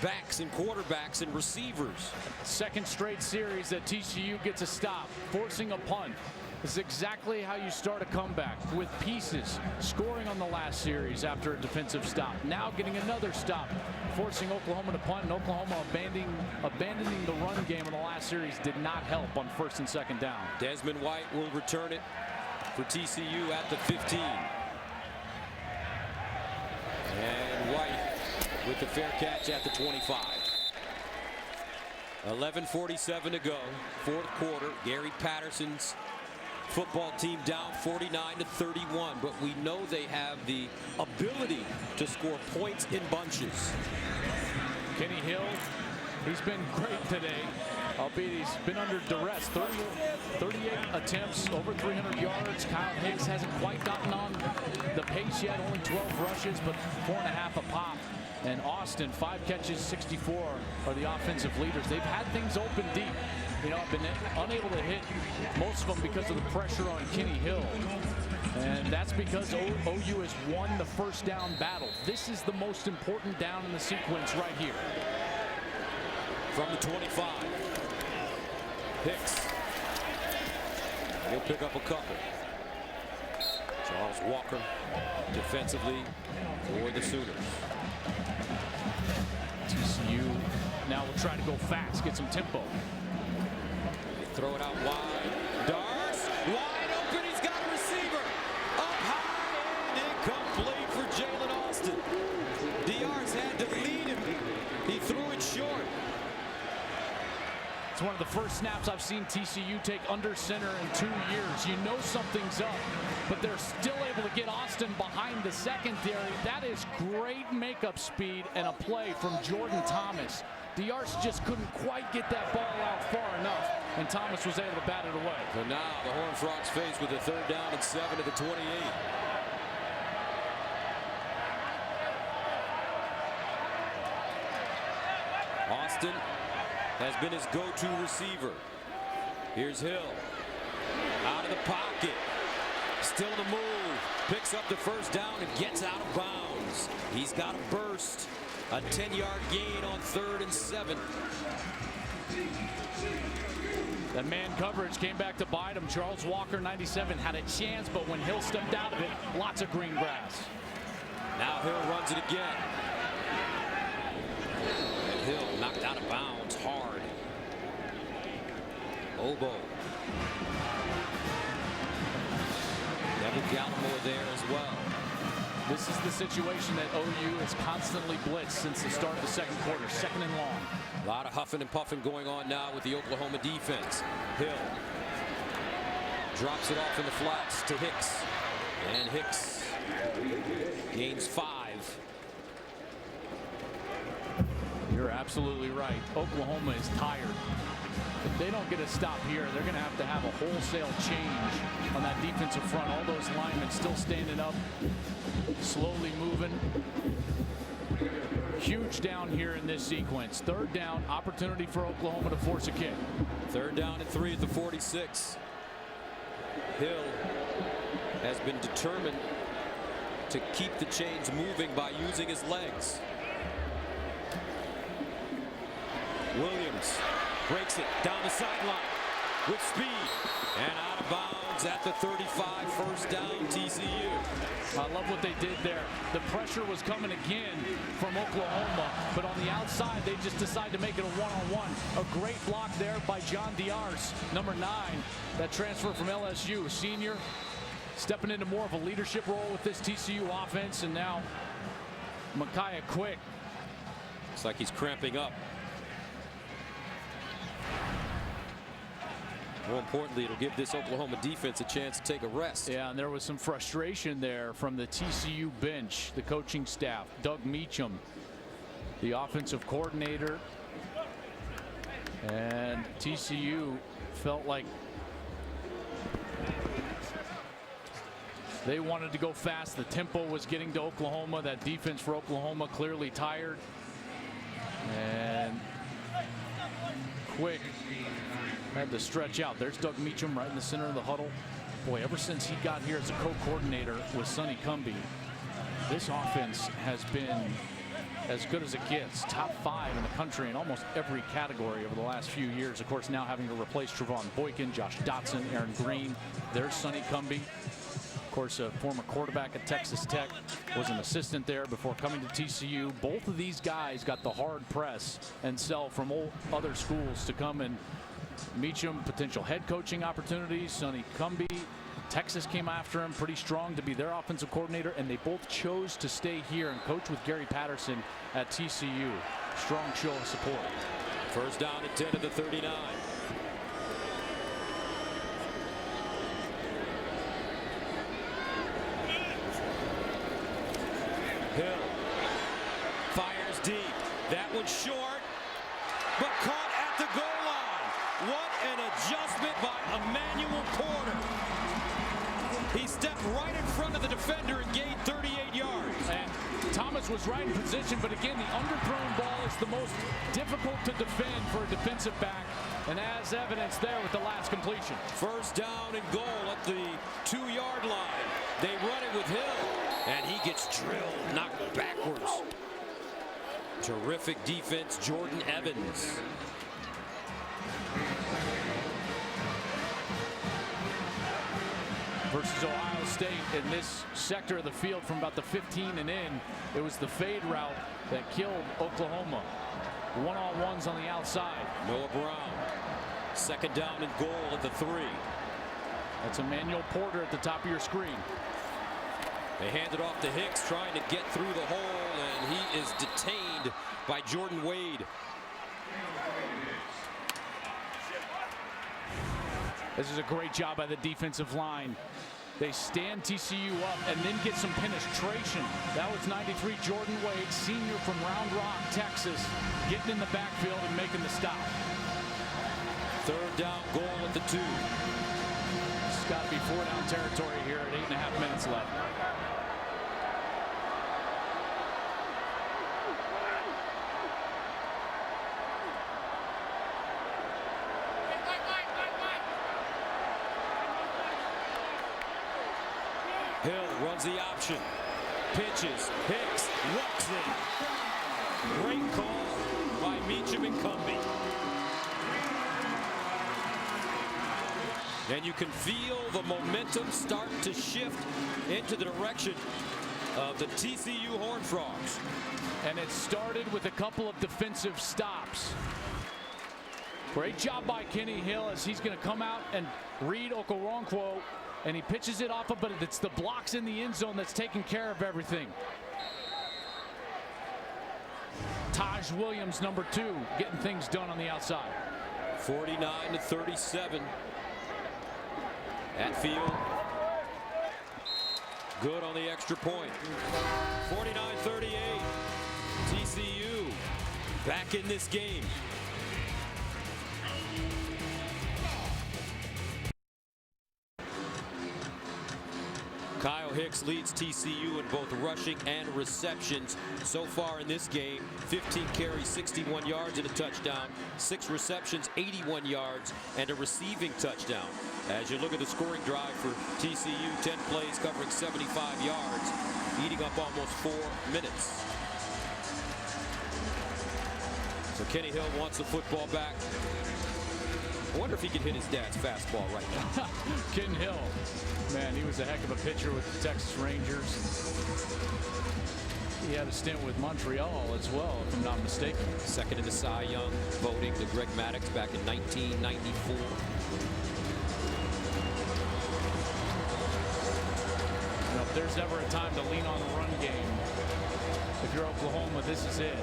backs and quarterbacks and receivers. 2nd straight series that TCU gets a stop, forcing a punt. This is exactly how you start a comeback, with pieces, scoring on the last series after a defensive stop. Now getting another stop, forcing Oklahoma to punt, and Oklahoma abandoning the run game in the last series did not help on 1st and 2nd down. Desmond White will return it for TCU at the 15. And White with the fair catch at the 25. 11:47 to go, 4th quarter. Gary Patterson's football team down 49-31, but we know they have the ability to score points in bunches. Kenny Hill, he's been great today, albeit he's been under duress. 38 attempts, over 300 yards. Kyle Hicks hasn't quite gotten on the pace yet, only 12 rushes, but 4.5 a pop. And Austin, 5 catches, 64 are the offensive leaders. They've had things open deep. You know, been unable to hit most of them because of the pressure on Kenny Hill. And that's because OU has won the first down battle. This is the most important down in the sequence right here. from the 25. Hicks. He'll pick up a couple. Charles Walker defensively for the Sooners. TCU now will try to go fast, get some tempo. They throw it out wide. Darce wide open. He's got a receiver up high and incomplete for Jalen Austin. Darce had to lead him. He threw it short. It's one of the first snaps I've seen TCU take under center in 2 years. You know something's up, but they're still able to get Austin behind the secondary. That is great makeup speed and a play from Jordan Thomas. Darce just couldn't quite get that ball out far enough, and Thomas was able to bat it away. So now the Horned Frogs face with a 3rd down and 7 to the 28. Austin has been his go-to receiver. Here's Hill. Out of the pocket. Still the move. Picks up the 1st down and gets out of bounds. He's got a burst. A 10-yard gain on 3rd and 7. That man coverage came back to bite him. Charles Walker, 97, had a chance, but when Hill stepped out of it, lots of green grass. Now Hill runs it again. And Hill knocked out of bounds hard. Obo. Neville Gallimore there as well. This is the situation that OU has constantly blitzed since the start of the 2nd quarter. 2nd and long. A lot of huffing and puffing going on now with the Oklahoma defense. Hill drops it off in the flats to Hicks. And Hicks gains 5. You're absolutely right. Oklahoma is tired. If they don't get a stop here, they're going to have a wholesale change on that defensive front. All those linemen still standing up, slowly moving. Huge down here in this sequence. 3rd down, opportunity for Oklahoma to force a kick. 3rd down and 3 at the 46. Hill has been determined to keep the chains moving by using his legs. Williams breaks it down the sideline with speed and out of bounds at the 35. 1st down, TCU. I love what they did there. The pressure was coming again from Oklahoma, but on the outside they just decided to make it a one-on-one. A great block there by John Darce, number 9, that transfer from LSU, senior, stepping into more of a leadership role with this TCU offense. And now Micaiah Quick. Looks like he's cramping up. More importantly, it'll give this Oklahoma defense a chance to take a rest. Yeah, and there was some frustration there from the TCU bench, the coaching staff. Doug Meacham, the offensive coordinator, and TCU felt like they wanted to go fast. The tempo was getting to Oklahoma. That defense for Oklahoma clearly tired. And Quick had to stretch out. There's Doug Meacham right in the center of the huddle. Boy, ever since he got here as a co-coordinator with Sonny Cumbie, this offense has been as good as it gets. Top 5 in the country in almost every category over the last few years. Of course, now having to replace Trevon Boykin, Josh Dotson, Aaron Green. There's Sonny Cumbie. Of course, a former quarterback at Texas Tech, was an assistant there before coming to TCU. Both of these guys got the hard press and sell from other schools to come and Meacham, potential head coaching opportunities. Sonny Cumbie, Texas came after him pretty strong to be their offensive coordinator, and they both chose to stay here and coach with Gary Patterson at TCU. Strong show of support. 1st down at 10 to the 39. Hill fires deep. That one's short, but caught at the goal line. What an adjustment by Emmanuel Porter. He stepped right in front of the defender and gained 38 yards. And Thomas was right in position, but again, the underthrown ball is the most difficult to defend for a defensive back, and as evidence there with the last completion. 1st down and goal at the 2-yard line. They run it with Hill, and he gets drilled, knocked backwards. Terrific defense, Jordan Evans. Versus Ohio State in this sector of the field from about the 15 and in, it was the fade route that killed Oklahoma. One-on-ones on the outside. Noah Brown. Second down and goal at the 3. That's Emmanuel Porter at the top of your screen. They hand it off to Hicks, trying to get through the hole, and he is detained by Jordan Wade. This is a great job by the defensive line. They stand TCU up and then get some penetration. That was 93 Jordan Wade, senior from Round Rock, Texas, getting in the backfield and making the stop. Third down, goal at the 2. It's got to be 4-down territory here at 8.5 minutes left. Hill runs the option. Pitches. Hicks walks in. Great call by Meacham and Cumbie. And you can feel the momentum start to shift into the direction of the TCU Horned Frogs. And it started with a couple of defensive stops. Great job by Kenny Hill as he's going to come out and read Okoronkwo. And he pitches it off of, but it's the blocks in the end zone that's taking care of everything. Taj Williams, number 2, getting things done on the outside. 49-37. Atfield. Good on the extra point. 49-38. TCU back in this game. Kyle Hicks leads TCU in both rushing and receptions so far in this game. 15 carries, 61 yards and a touchdown. 6 receptions, 81 yards and a receiving touchdown. As you look at the scoring drive for TCU, 10 plays covering 75 yards, eating up almost 4 minutes. So Kenny Hill wants the football back. I wonder if he can hit his dad's fastball right now. Ken Hill, man, he was a heck of a pitcher with the Texas Rangers. He had a stint with Montreal as well, if I'm not mistaken. Second in the Cy Young voting to Greg Maddux back in 1994. You know, if there's ever a time to lean on the run game, if you're Oklahoma, this is it.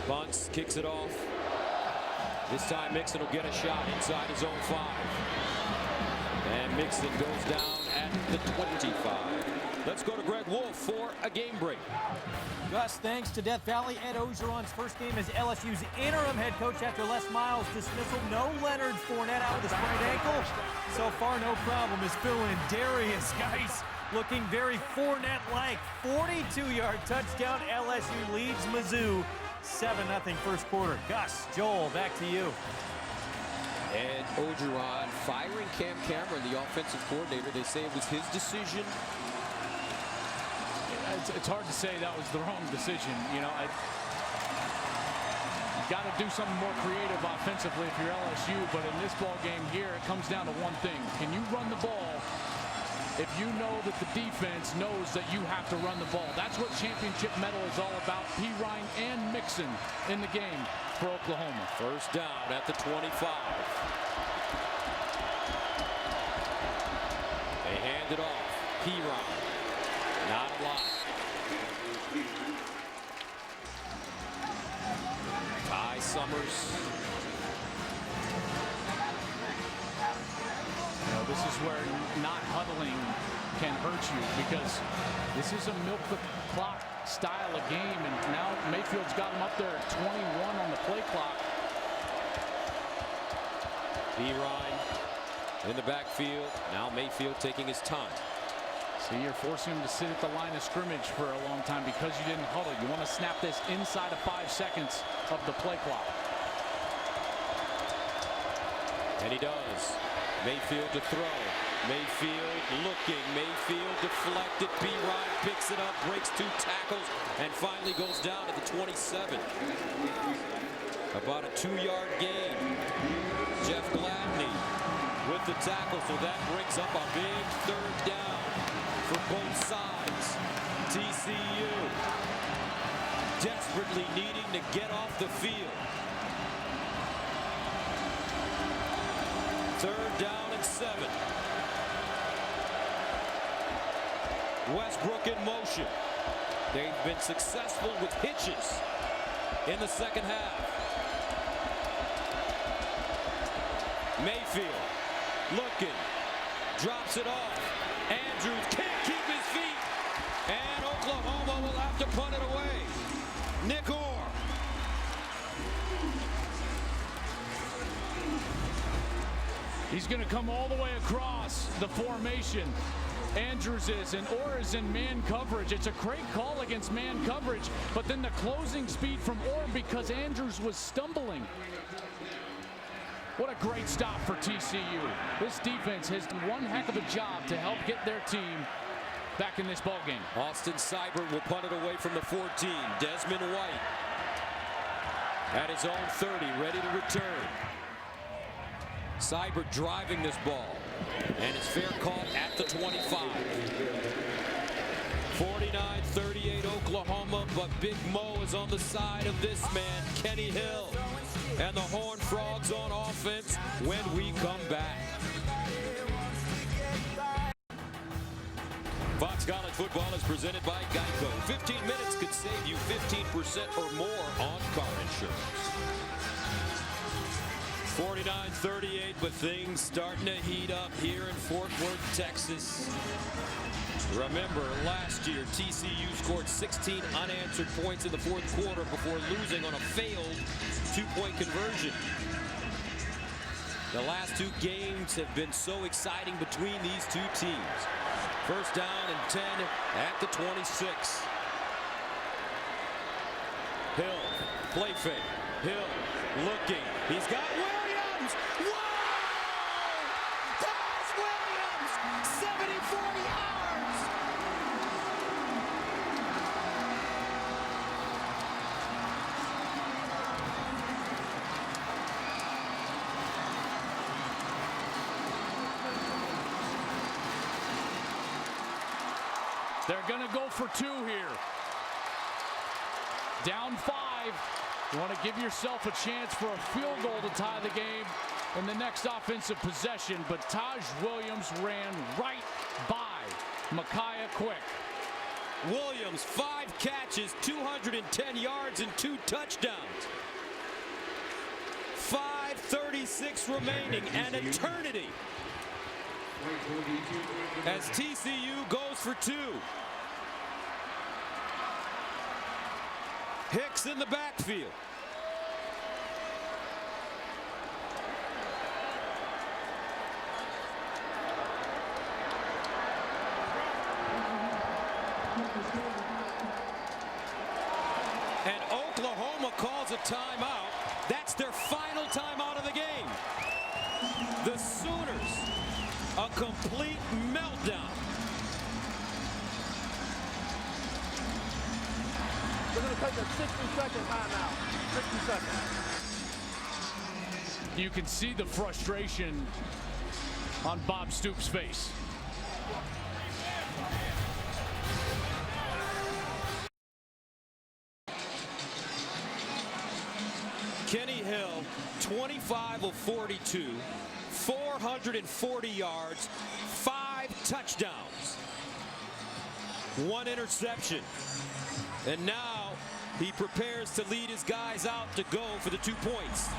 Bunts kicks it off. This time Mixon will get a shot inside his own 5. And Mixon goes down at the 25. Let's go to Greg Wolf for a game break. Gus, thanks to Death Valley. Ed Ogeron's first game as LSU's interim head coach after Les Miles' dismissal. No Leonard Fournette out with a sprained ankle. So far, no problem. His fill-in Darius Geis looking very Fournette-like. 42-yard touchdown. LSU leads Mizzou 7-0 first quarter. Gus, Joel, back to you. Ed Ogeron firing Cam Cameron, the offensive coordinator. They say it was his decision. It's hard to say that was the wrong decision. You know, got to do something more creative offensively if you're LSU. But in this ball game here, it comes down to one thing: can you run the ball? If you know that the defense knows that you have to run the ball. That's what championship medal is all about. Pirine and Mixon in the game for Oklahoma. First down at the 25. They hand it off. Pirine. Not a lot. Ty Summers. This is where not huddling can hurt you, because this is a milk the clock style of game, and now Mayfield's got him up there at 21 on the play clock. Pirine in the backfield. Now Mayfield taking his time. So you're forcing him to sit at the line of scrimmage for a long time because you didn't huddle. You want to snap this inside of 5 seconds of the play clock. And he does. Mayfield to throw. Mayfield looking. Mayfield deflected. B-Rod picks it up, breaks 2 tackles, and finally goes down at the 27. About a 2-yard gain. Jeff Gladney with the tackle, so that brings up a big 3rd down for both sides. TCU desperately needing to get off the field. 3rd down and 7. Westbrook in motion. They've been successful with hitches in the second half. Mayfield looking, drops it off. Andrews can't keep his feet, and Oklahoma will have to punt it away. Nick Orr. He's going to come all the way across the formation. Andrews is, and Orr is in man coverage. It's a great call against man coverage, but then the closing speed from Orr because Andrews was stumbling. What a great stop for TCU. This defense has done one heck of a job to help get their team back in this ballgame. Austin Seibert will punt it away from the 14. Desmond White at his own 30, ready to return. Seibert driving this ball, and it's fair caught at the 25. 49-38 Oklahoma, but Big Mo is on the side of this man, Kenny Hill. And the Horned Frogs on offense when we come back. Fox College Football is presented by Geico. 15 minutes could save you 15% or more on car insurance. 49-38, but things starting to heat up here in Fort Worth, Texas. Remember, last year, TCU scored 16 unanswered points in the 4th quarter before losing on a failed 2-point conversion. The last 2 games have been so exciting between these 2 teams. 1st down and 10 at the 26. Hill, play fake. Hill looking. He's got Williams. Whoa! Taz Williams, 74 yards. They're going to go for 2 here. Down 5. You want to give yourself a chance for a field goal to tie the game in the next offensive possession, but Taj Williams ran right by Micaiah Quick. Williams, 5 catches, 210 yards, and 2 touchdowns. 5:36 remaining, an eternity. As TCU goes for 2. Hicks in the backfield. And Oklahoma calls a timeout. That's their final timeout of the game. The Sooners, a complete meltdown. We're going to take a 60-second timeout. 60 seconds. You can see the frustration on Bob Stoops' face. Kenny Hill, 25 of 42, 440 yards, 5 touchdowns, 1 interception. And now he prepares to lead his guys out to go for the 2 points.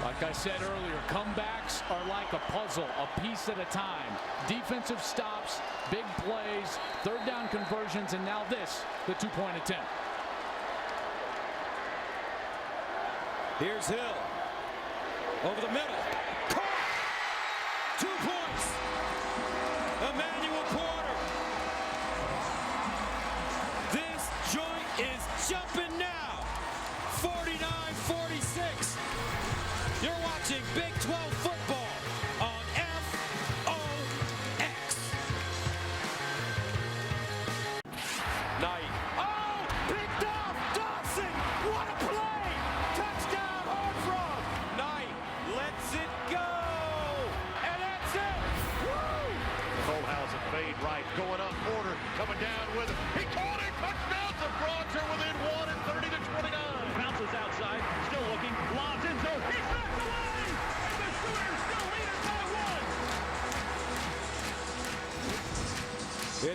Like I said earlier, comebacks are like a puzzle, a piece at a time. Defensive stops, big plays, 3rd down conversions, and now this, the 2-point attempt. Here's Hill. Over the middle. Caught! 2 points. Emmanuel Porter. This joint is jumping now. 49-46. You're watching Big 12 football on FOX.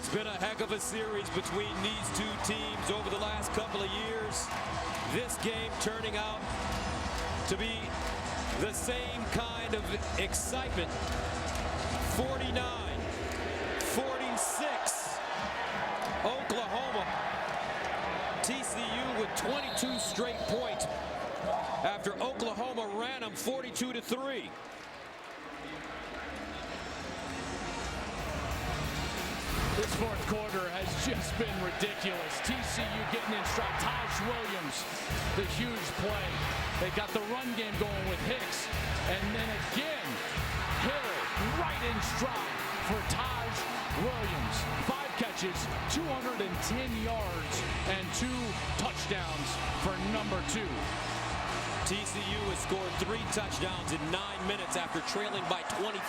It's been a heck of a series between these two teams over the last couple of years. This game turning out to be the same kind of excitement. 49-46. Oklahoma. TCU with 22 straight points after Oklahoma ran them 42-3. This fourth quarter has just been ridiculous. TCU getting in stride. Taj Williams, the huge play. They got the run game going with Hicks. And then again, Hill right in stride for Taj Williams. 5 catches, 210 yards, and 2 touchdowns for number 2. TCU has scored 3 touchdowns in 9 minutes after trailing by 25.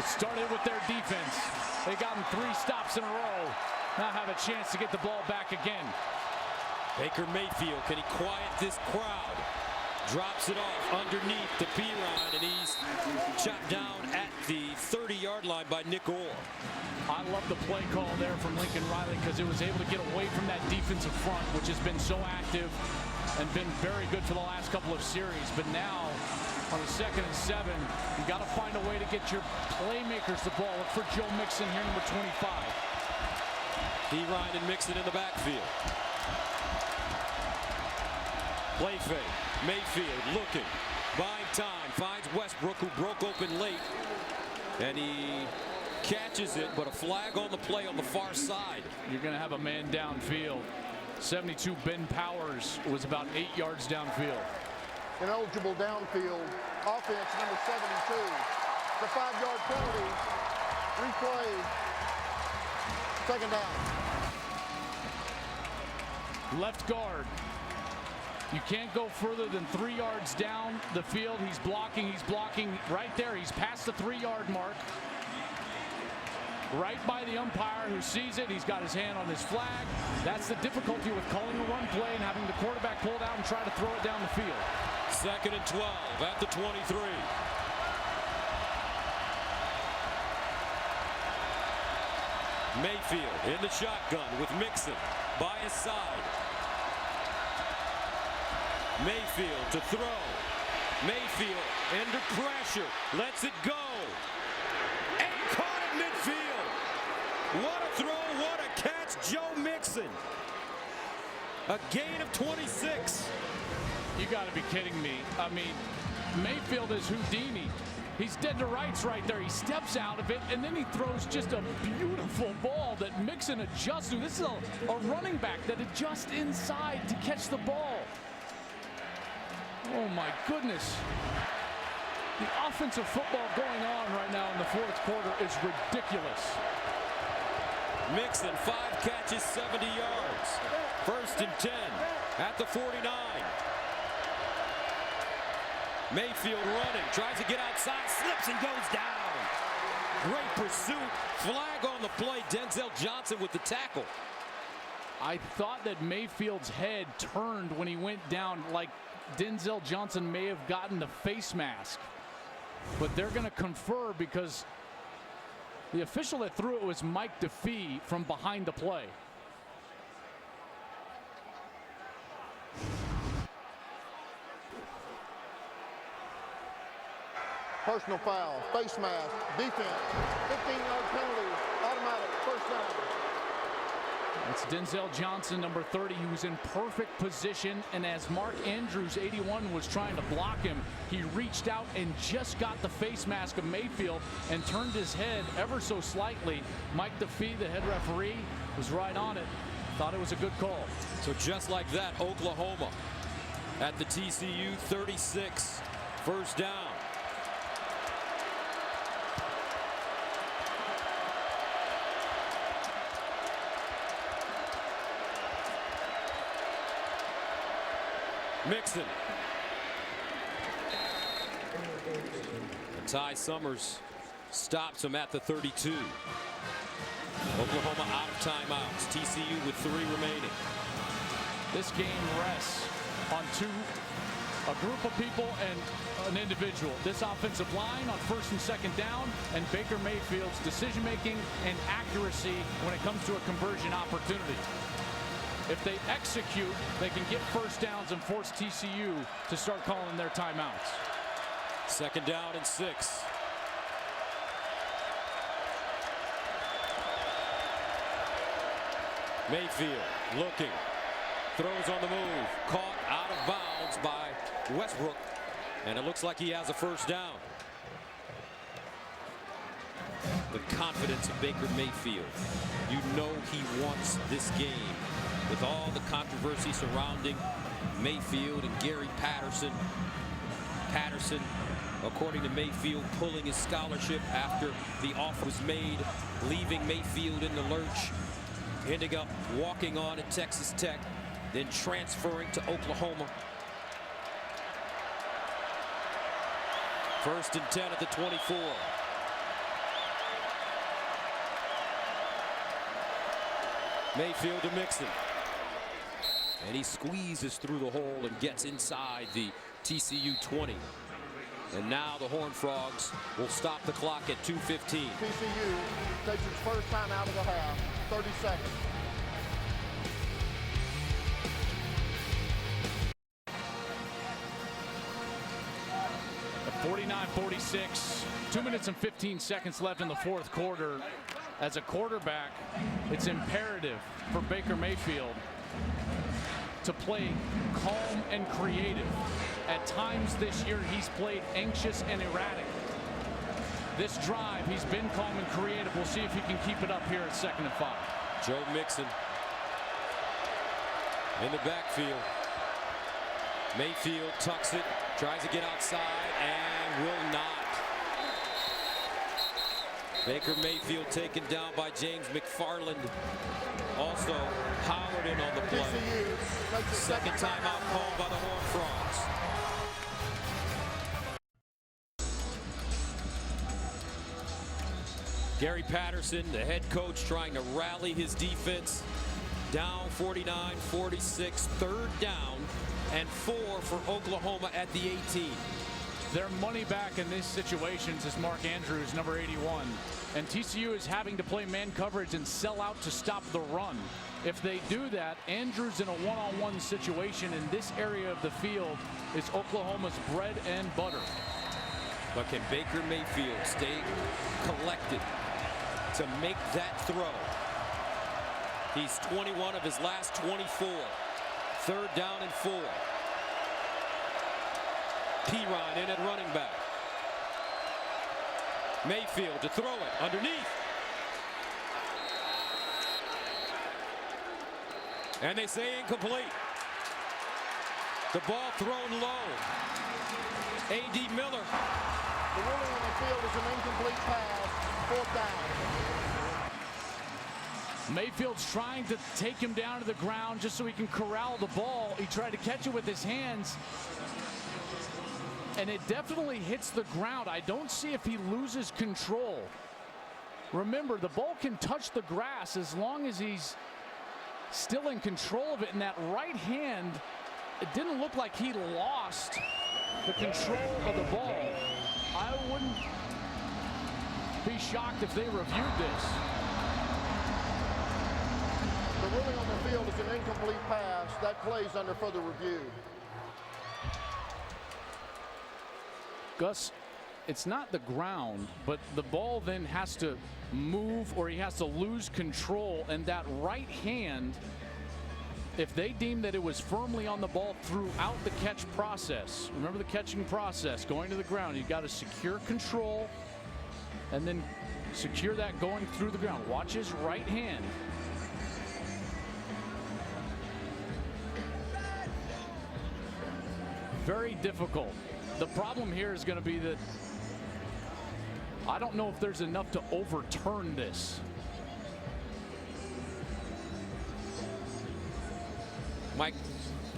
It started with their defense. They got them 3 stops in a row. Now have a chance to get the ball back again. Baker Mayfield, can he quiet this crowd? Drops it off underneath the P-Line, and he's chopped down at the 30-yard line by Nick Orr. I love the play call there from Lincoln Riley because it was able to get away from that defensive front, which has been so active and been very good for the last couple of series. But now, on a 2nd and 7, you got to find a way to get your playmakers the ball. Look for Joe Mixon here, number 25. P-Ryan and Mixon in the backfield. Play fake. Mayfield looking, buying time, finds Westbrook, who broke open late, and he catches it, but a flag on the play on the far side. You're going to have a man downfield. 72 Ben Powers was about 8 yards downfield. Ineligible downfield. Offense number 72. The 5-yard penalty. Replay. 2nd down. Left guard. You can't go further than 3 yards down the field. He's blocking right there. He's past the 3-yard mark. Right by the umpire who sees it. He's got his hand on his flag. That's the difficulty with calling a run play and having the quarterback pull it out and try to throw it down the field. 2nd and 12 at the 23. Mayfield in the shotgun with Mixon by his side. Mayfield to throw. Mayfield under pressure. Lets it go. And caught at midfield. What a throw, what a catch, Joe Mixon. A gain of 26. You got to be kidding me. I mean, Mayfield is Houdini. He's dead to rights right there. He steps out of it, and then he throws just a beautiful ball that Mixon adjusts to. This is a running back that adjusts inside to catch the ball. Oh, my goodness. The offensive football going on right now in the fourth quarter is ridiculous. Mixon, 5 catches, 70 yards. 1st and 10 at the 49. Mayfield running, tries to get outside, slips and goes down. Great pursuit, flag on the play. Denzel Johnson with the tackle. I thought that Mayfield's head turned when he went down, like Denzel Johnson may have gotten the face mask. But they're going to confer because the official that threw it was Mike DeFee from behind the play. Personal foul, face mask, defense, 15-yard penalty, automatic, 1st down. It's Denzel Johnson, number 30, who's in perfect position. And as Mark Andrews, 81, was trying to block him, he reached out and just got the face mask of Mayfield and turned his head ever so slightly. Mike DeFee, the head referee, was right on it. Thought it was a good call. So just like that, Oklahoma at the TCU 36, 1st down. Mixon. And Ty Summers stops him at the 32. Oklahoma out of timeouts. TCU with 3 remaining. This game rests on 2 a group of people and an individual. This offensive line on 1st and 2nd down, and Baker Mayfield's decision-making and accuracy when it comes to a conversion opportunity. If they execute, they can get 1st downs and force TCU to start calling their timeouts. 2nd down and 6. Mayfield looking, throws on the move, caught out of bounds by Westbrook, and it looks like he has a 1st down. The confidence of Baker Mayfield. You know he wants this game. With all the controversy surrounding Mayfield and Gary Patterson. Patterson, according to Mayfield, pulling his scholarship after the offer was made, leaving Mayfield in the lurch, ending up walking on at Texas Tech, then transferring to Oklahoma. 1st and 10 at the 24. Mayfield to Mixon. And he squeezes through the hole and gets inside the TCU 20. And now the Horned Frogs will stop the clock at 2:15. TCU takes its first time out of the half, 30 seconds. At 49-46, 2 minutes and 15 seconds left in the 4th quarter. As a quarterback, it's imperative for Baker Mayfield to play calm and creative. At times this year, he's played anxious and erratic. This drive, he's been calm and creative. We'll see if he can keep it up here at 2nd and 5. Joe Mixon in the backfield. Mayfield tucks it, tries to get outside, and will not. Baker Mayfield taken down by James McFarland. Also, Howard in on the play. 2nd timeout called by the Horned Frogs. Gary Patterson, the head coach, trying to rally his defense. Down 49-46, 3rd down and 4 for Oklahoma at the 18. Their money back in these situations is Mark Andrews, number 81. And TCU is having to play man coverage and sell out to stop the run. If they do that, Andrews in a one-on-one situation in this area of the field is Oklahoma's bread and butter. But can Baker Mayfield stay collected to make that throw? He's 21 of his last 24. 3rd down and 4. Piron in at running back. Mayfield to throw it underneath. And they say incomplete. The ball thrown low. A.D. Miller. The ruling on the field is an incomplete pass, 4th down. Mayfield's trying to take him down to the ground just so he can corral the ball. He tried to catch it with his hands, and it definitely hits the ground. I don't see if he loses control. Remember, the ball can touch the grass as long as he's still in control of it. In that right hand, it didn't look like he lost the control of the ball. I wouldn't be shocked if they reviewed this. The ruling on the field is an incomplete pass. That plays under further review. Gus, it's not the ground, but the ball then has to move or he has to lose control, and that right hand, if they deem that it was firmly on the ball throughout the catch process, remember the catching process, going to the ground, you've got to secure control and then secure that going through the ground. Watch his right hand. Very difficult. The problem here is going to be that I don't know if there's enough to overturn this. Mike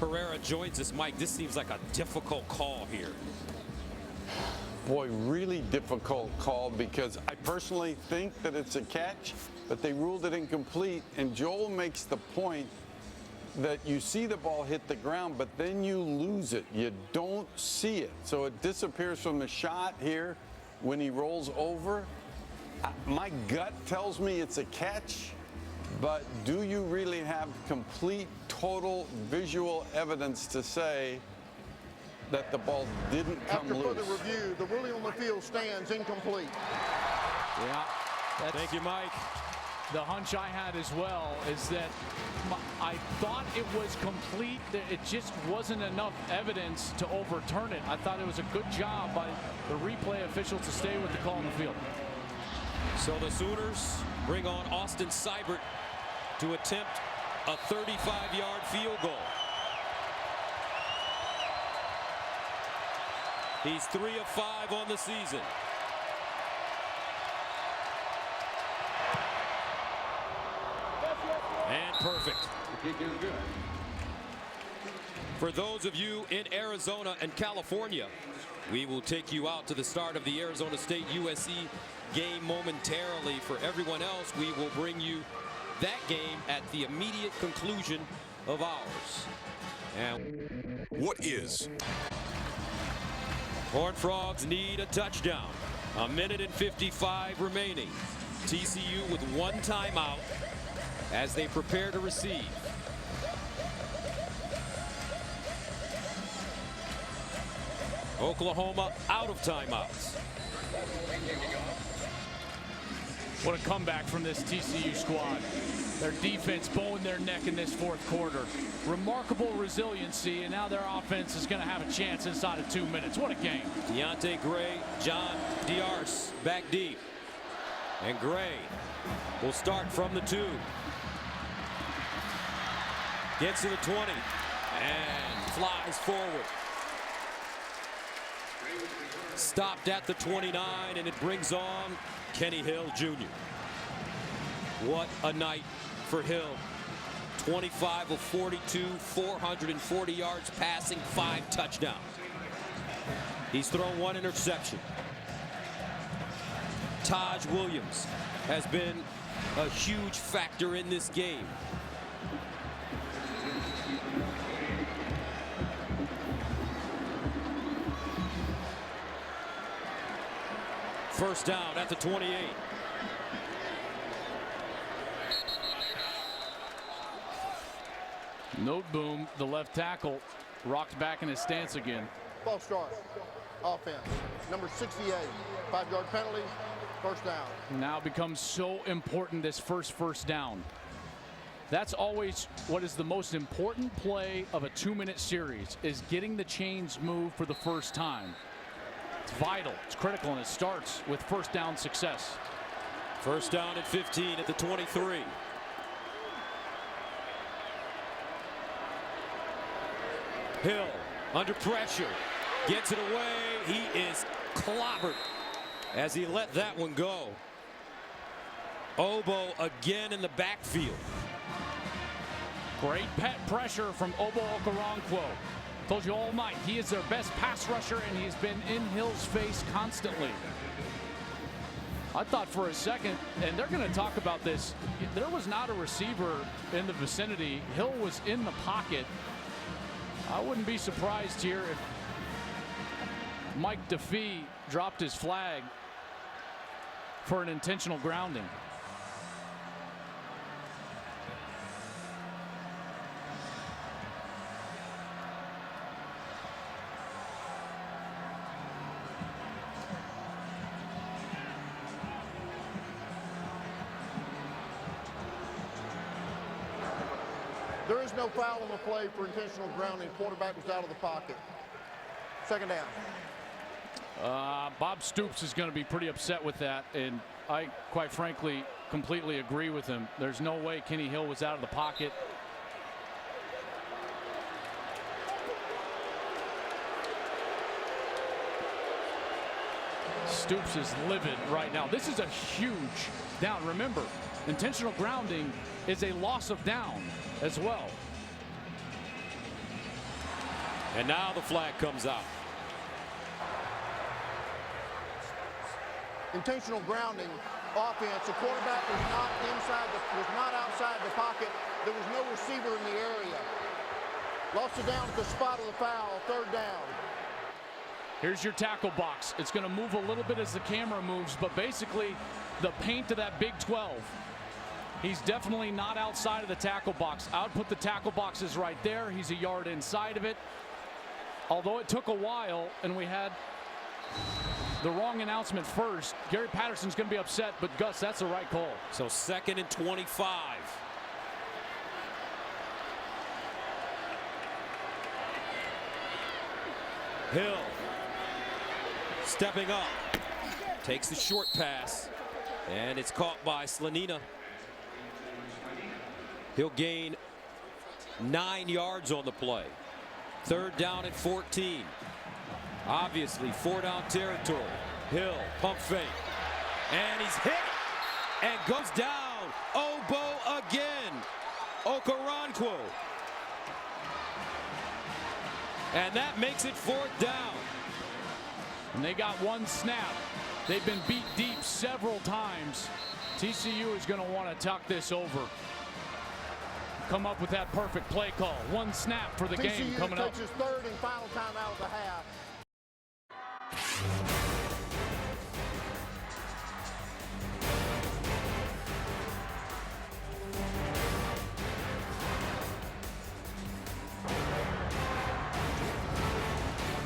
Pereira joins us. Mike, this seems like a difficult call here. Boy, really difficult call, because I personally think that it's a catch, but they ruled it incomplete. And Joel makes the point that you see the ball hit the ground, but then you lose it. You don't see it. So it disappears from the shot here when he rolls over. My gut tells me it's a catch, but do you really have complete, total visual evidence to say that the ball didn't come loose? After further review, the ruling on the field stands incomplete. Yeah. Thank you, Mike. The hunch I had as well is that I thought it was complete. It just wasn't enough evidence to overturn it. I thought it was a good job by the replay officials to stay with the call on the field. So the Sooners bring on Austin Seibert to attempt a 35-yard field goal. He's 3 of 5 on the season. And perfect. For those of you in Arizona and California, we will take you out to the start of the Arizona State USC game momentarily. For everyone else, we will bring you that game at the immediate conclusion of ours. And what is? Horned Frogs need a touchdown. 1:55 remaining. TCU with 1 timeout as they prepare to receive. Oklahoma out of timeouts. What a comeback from this TCU squad. Their defense bowing their neck in this fourth quarter. Remarkable resiliency, and now their offense is going to have a chance inside of 2 minutes. What a game. Deontay Gray, John Diarse back deep. And Gray will start from the 2. Gets to the 20 and flies forward. Stopped at the 29, and it brings on Kenny Hill Jr. What a night for Hill. 25 of 42, 440 yards passing, 5 touchdowns. He's thrown 1 interception. Taj Williams has been a huge factor in this game. First down at the 28. Note boom, the left tackle rocked back in his stance again. False start. Offense. Number 68. 5-yard penalty. First down. Now becomes so important, this first down. That's always what is the most important play of a 2-minute series, is getting the chains moved for the first time. It's vital, it's critical, and it starts with first down success. First down at 15 at the 23. Hill under pressure, gets it away. He is clobbered as he let that one go. Obo again in the backfield. Great pet pressure from Obo Okoronkwo. Told you all night, he is their best pass rusher, and he's been in Hill's face constantly. I thought for a second, and they're going to talk about this, there was not a receiver in the vicinity. Hill was in the pocket. I wouldn't be surprised here if Mike DeFee dropped his flag for an intentional grounding. There is no foul on the play for intentional grounding. Quarterback was out of the pocket. Second down. Bob Stoops is going to be pretty upset with that, and I, quite frankly, completely agree with him. There's no way Kenny Hill was out of the pocket. Stoops is livid right now. This is a huge down. Remember, intentional grounding is a loss of down as well. And now the flag comes out. Intentional grounding offense. The quarterback was not outside the pocket. There was no receiver in the area. Lost it down at the spot of the foul, 3rd down. Here's your tackle box. It's going to move a little bit as the camera moves, but basically the paint of that Big 12. He's definitely not outside of the tackle box. I would put the tackle boxes right there. He's a yard inside of it. Although it took a while and we had the wrong announcement first, Gary Patterson's going to be upset, but Gus, that's the right call. So 2nd and 25. Hill stepping up, takes the short pass, and it's caught by Slanina. He'll gain 9 yards on the play. 3rd down and 14. Obviously 4-down territory. Hill, pump fake, and he's hit and goes down. Obo again. Okoronkwo. And that makes it 4th down. And they got 1 snap. They've been beat deep several times. TCU is going to want to tuck this over. Come up with that perfect play call. 1 snap for the game coming up. TCU takes his 3rd and final time out of the half.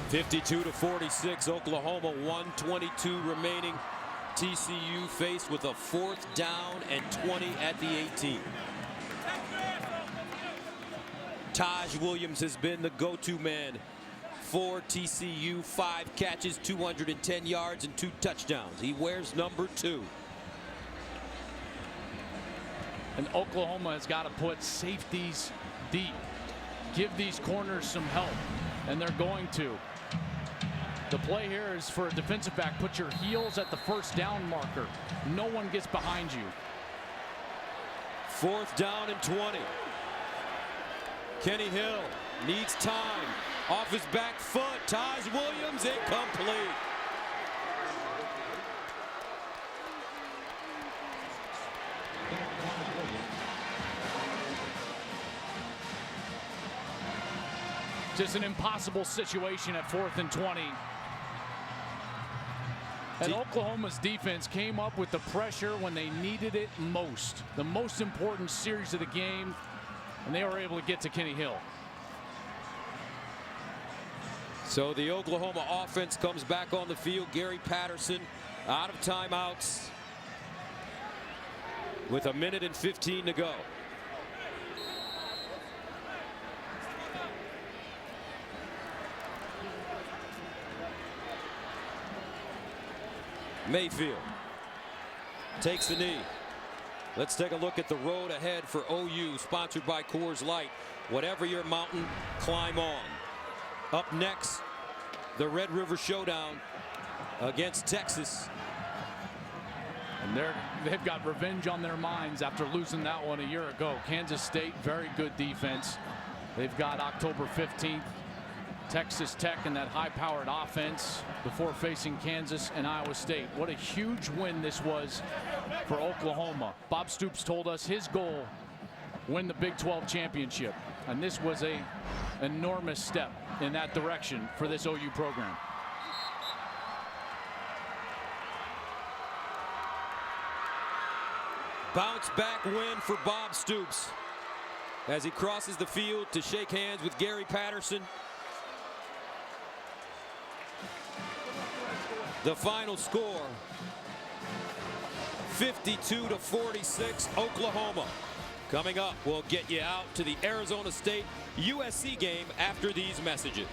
(52-46), Oklahoma, 1:22 remaining. TCU faced with a 4th down and 20 at the 18. Taj Williams has been the go-to man for TCU. 5 catches, 210 yards, and 2 touchdowns. He wears number 2. And Oklahoma has got to put safeties deep. Give these corners some help, and they're going to. The play here is for a defensive back. Put your heels at the 1st down marker. No one gets behind you. 4th down and 20. Kenny Hill needs time. Off his back foot. Taj Williams incomplete. Just an impossible situation at 4th and 20. And Oklahoma's defense came up with the pressure when they needed it most. The most important series of the game, and they were able to get to Kenny Hill. So the Oklahoma offense comes back on the field. Gary Patterson out of timeouts with 1 minute and 15 to go. Mayfield takes the knee. Let's take a look at the road ahead for OU, sponsored by Coors Light. Whatever your mountain, climb on. Up next, the Red River Showdown against Texas. And they've got revenge on their minds after losing that one a year ago. Kansas State, very good defense. They've got October 15th. Texas Tech and that high-powered offense before facing Kansas and Iowa State. What a huge win this was for Oklahoma. Bob Stoops told us his goal, win the Big 12 championship. And this was an enormous step in that direction for this OU program. Bounce back win for Bob Stoops as he crosses the field to shake hands with Gary Patterson. The final score, 52-46, Oklahoma. Coming up, we'll get you out to the Arizona State USC game after these messages.